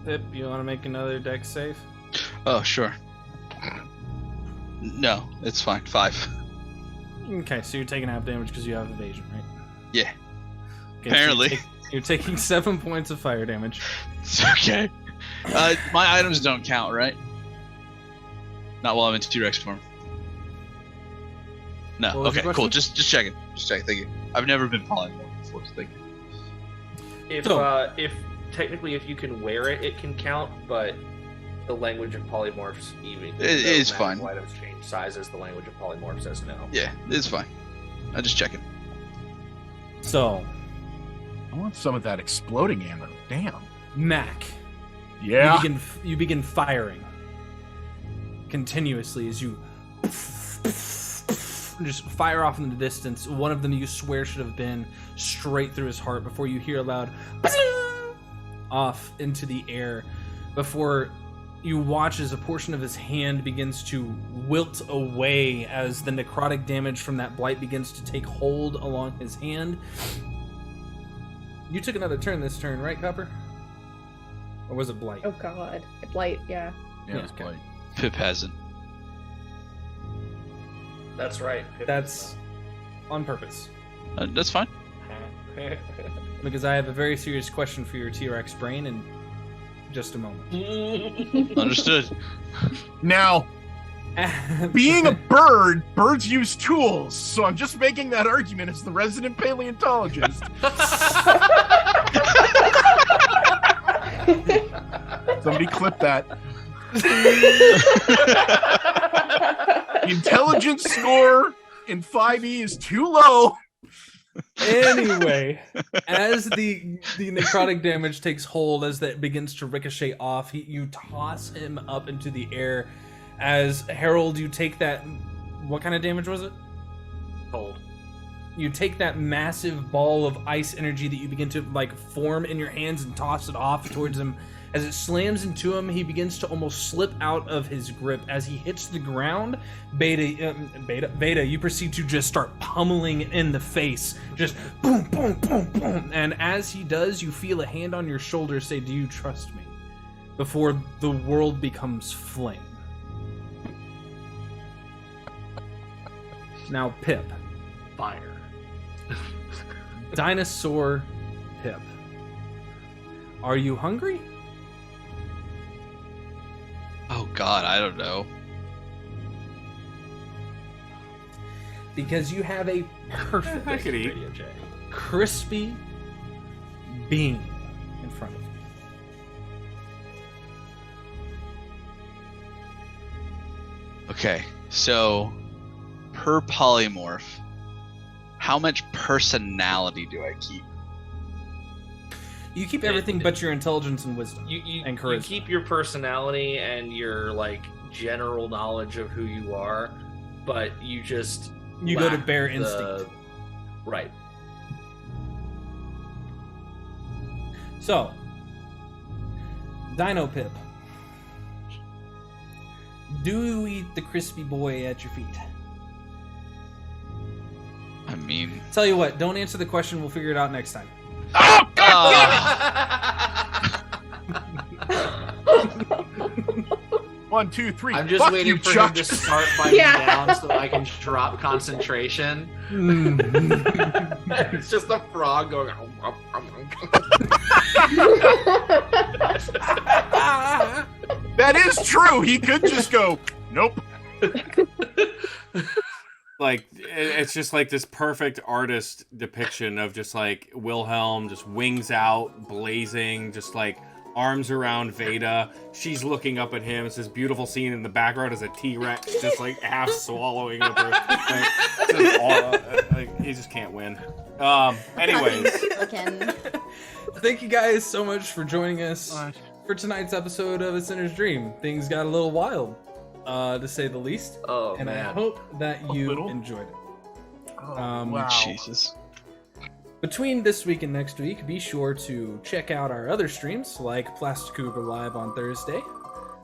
Pip, you want to make another dex save? Oh, sure. No, it's fine. 5. Okay, so you're taking half damage because you have evasion, right? Yeah. Okay, Apparently. So you're taking 7 points of fire damage. It's okay. My items don't count, right? Not while I'm in T-Rex form. No. What was Okay, your cool. question? Just checking. Just checking. Thank you. I've never been polymorph before, so thank you. If technically, if you can wear it, it can count, but the language of polymorphs, even It is fine. Items change sizes. The language of polymorphs says no. Yeah, it's fine. I'm just checking. So, I want some of that exploding ammo. Damn. Mac. Yeah. You begin firing continuously as you just fire off in the distance. One of them you swear should have been straight through his heart before you hear a loud off into the air, before you watch as a portion of his hand begins to wilt away as the necrotic damage from that blight begins to take hold along his hand. You took another turn this turn, right, Copper? Or was it blight? Oh god. Blight, yeah. Yeah, it's blight. Pip hasn't. That's right. That's on purpose. That's fine. Because I have a very serious question for your T-Rex brain in just a moment. Understood. Now, being a bird, birds use tools, so I'm just making that argument as the resident paleontologist. Somebody clip that. The intelligence score in 5e is too low. Anyway, as the necrotic damage takes hold, as that begins to ricochet off, you toss him up into the air. As Harold, you take that. What kind of damage was it? Cold. You take that massive ball of ice energy that you begin to form in your hands and toss it off towards him. As it slams into him, he begins to almost slip out of his grip. As he hits the ground, Beta, you proceed to just start pummeling in the face. Just boom, boom, boom, boom. And as he does, you feel a hand on your shoulder say, "Do you trust me?" Before the world becomes flame. Now, Pip. Fire. Dinosaur Pip. Are you hungry? Oh god, I don't know. Because you have a perfect I could eat. Radio J. crispy bean in front of you. Okay, so per polymorph, how much personality do I keep? You keep everything but your intelligence and wisdom. And charisma. You keep your personality and your general knowledge of who you are, but you just go to lack bare instinct. Right. So, Dino Pip, do you eat the crispy boy at your feet? I mean, Tell you what, don't answer the question. We'll figure it out next time. Oh, God damn it! 1, 2, 3. I'm just Fuck waiting you, for Chuck. him to start biting down so I can drop concentration. It's just a frog going. That is true. He could just go, nope. It's just this perfect artist depiction of just Wilhelm, just wings out, blazing, just arms around Veda. She's looking up at him. It's this beautiful scene in the background as a T-Rex just half swallowing her. He just can't win. Anyways. Thank you guys so much for joining us for tonight's episode of A Sinner's Dream. Things got a little wild, to say the least. Oh, and man. I hope that you enjoyed it. Wow. Jesus. Between this week and next week, be sure to check out our other streams, like Plasticuber Live on Thursday.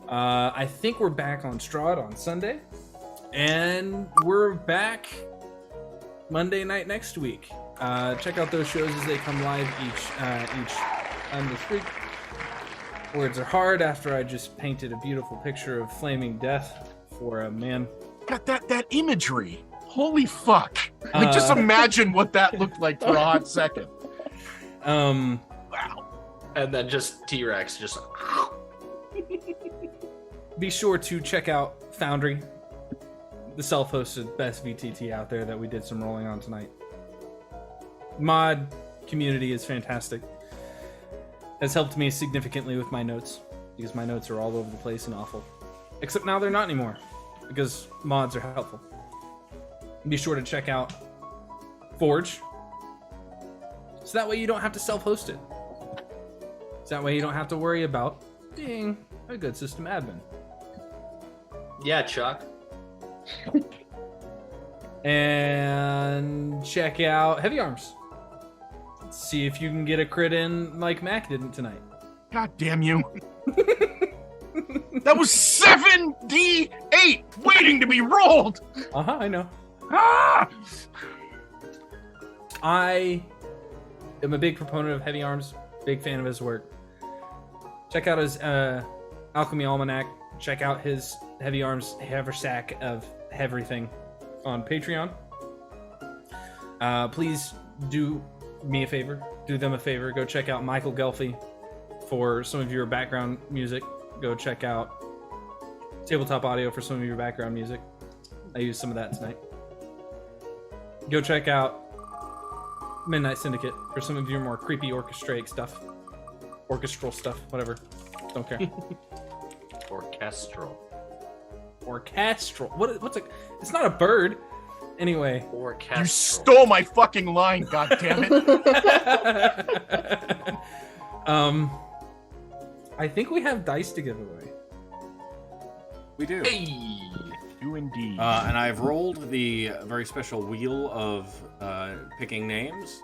I think we're back on Strahd on Sunday. And we're back Monday night next week. Check out those shows as they come live each time this week. Words are hard after I just painted a beautiful picture of flaming death for a man. Got that imagery. Holy fuck. Just imagine what that looked like for a hot second. Wow. And then just T-Rex just. Be sure to check out Foundry, the self-hosted best VTT out there that we did some rolling on tonight. Mod community is fantastic. has helped me significantly with my notes, because my notes are all over the place and awful. Except now they're not anymore, because mods are helpful. Be sure to check out Forge, so that way you don't have to self-host it. So that way you don't have to worry about being a good system admin. Yeah, Chuck. And check out Heavy Arms. See if you can get a crit in like Mac didn't tonight. God damn you. That was 7d8 waiting to be rolled. I know. Ah! I am a big proponent of Heavy Arms, big fan of his work. Check out his Alchemy Almanac. Check out his Heavy Arms haversack of everything on Patreon. Please do me a favor, do them a favor. Go check out Michael Gelfie for some of your background music. Go check out Tabletop Audio for some of your background music. I used some of that tonight. Go check out Midnight Syndicate for some of your more creepy orchestraic stuff. Orchestral stuff, whatever. Don't care. Orchestral. What's a... It's not a bird. Anyway. Orchestral. You stole my fucking line, goddammit. I think we have dice to give away. We do. Hey! You indeed. And I've rolled the very special wheel of picking names,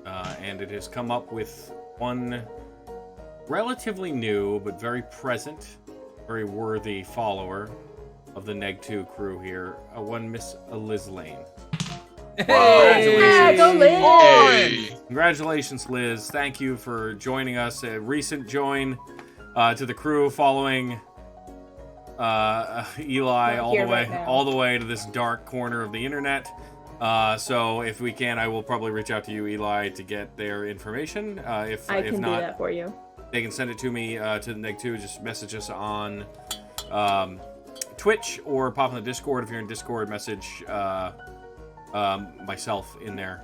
and it has come up with one relatively new but very present, very worthy follower of the Neg 2 crew here, one Miss Liz Lane. Hey! Yeah, go Liz! Congratulations, Liz. Thank you for joining us. A recent join to the crew following Eli all the way to this dark corner of the internet. So if we can, I will probably reach out to you, Eli, to get their information. If I can not, do that for you. They can send it to me to the Neg 2. Just message us on Twitch or pop in the Discord. If you're in Discord, message myself in there.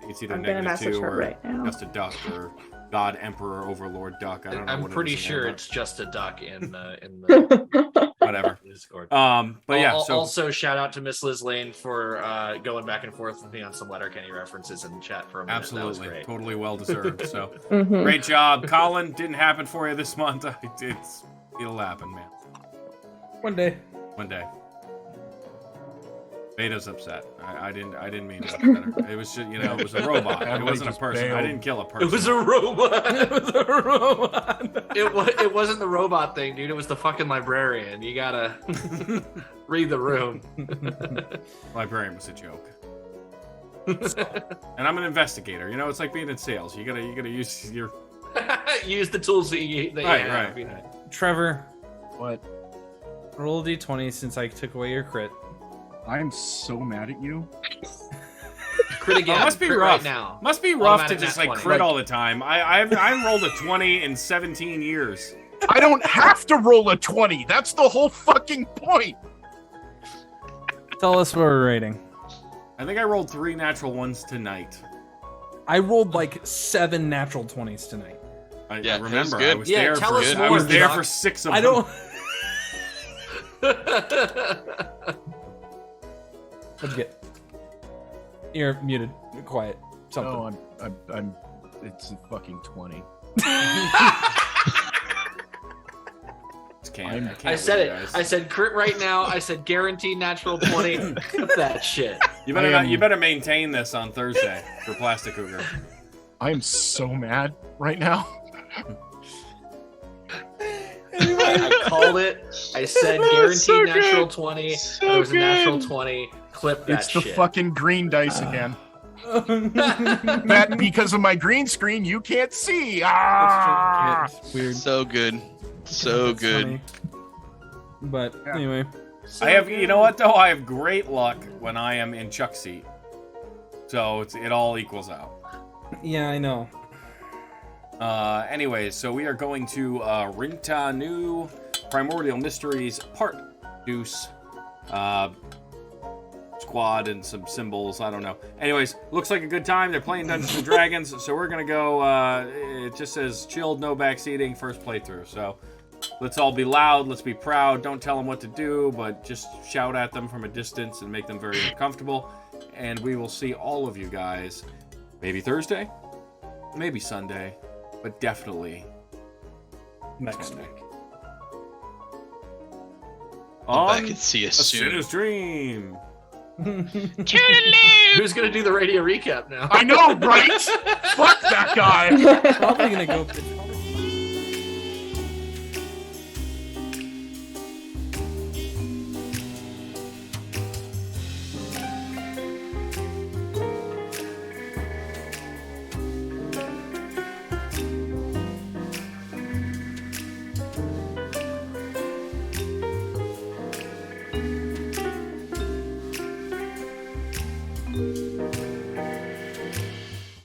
It's either Neg 2 or right just a duck or God Emperor Overlord Duck. I don't know. I'm what pretty it is sure anymore. it's just a duck in the whatever Discord. But yeah. So also shout out to Miss Liz Lane for going back and forth with me on some Letterkenny references in the chat for a minute. Absolutely, that was great. Totally well deserved. So Mhm. great job, Colin. Didn't happen for you this month. It'll happen, man. One day. Beta's upset. I didn't mean to upset her. It was just, it was a robot. It wasn't a person. I didn't kill a person. It was a robot. It wasn't the robot thing, dude. It was the fucking librarian. You gotta read the room. Librarian was a joke. And I'm an investigator. It's like being in sales. You gotta use your use the tools that you have. Right. Trevor. What? Roll a d20 since I took away your crit. I'm so mad at you. Crit again. Must be crit rough. Right now. Must be rough to Automatic just nat like 20. crit all the time. I rolled a 20 in 17 years. I don't have to roll a 20. That's the whole fucking point. Tell us what we're rating. I think I rolled 3 natural ones tonight. I rolled like 7 natural 20s tonight. I Yeah, remember. good. I was Yeah, there tell for us I more, was there Doc. for 6 of them. I don't. What'd you get? You're muted. You're quiet. Something. No, I'm. It's a fucking 20. I said it. I said crit right now. I said guaranteed natural 20. Cut that shit. You better maintain this on Thursday for Plastic Cougar. I am so mad right now. I called it. I said guaranteed natural 20. There was a natural 20. Clip that It's the shit. fucking green dice again. That because of my green screen, you can't see. Ah! It's weird. So good. So That's good. funny. But anyway. I have, you know what though? I have great luck when I am in Chuck seat. So it all equals out. Yeah, I know. Anyways, so we are going to Rinta New Primordial Mysteries Part Deuce. squad and some symbols. I don't know. Anyways, looks like a good time. They're playing Dungeons and Dragons, so we're gonna go. It just says chilled, no backseating, first playthrough. So let's all be loud. Let's be proud. Don't tell them what to do, but just shout at them from a distance and make them very uncomfortable. And we will see all of you guys maybe Thursday, maybe Sunday, but definitely next week. I'll back and see us A soon. Sinner's Dream. Who's gonna do the radio recap now? I know, right? Fuck that guy. Probably gonna go.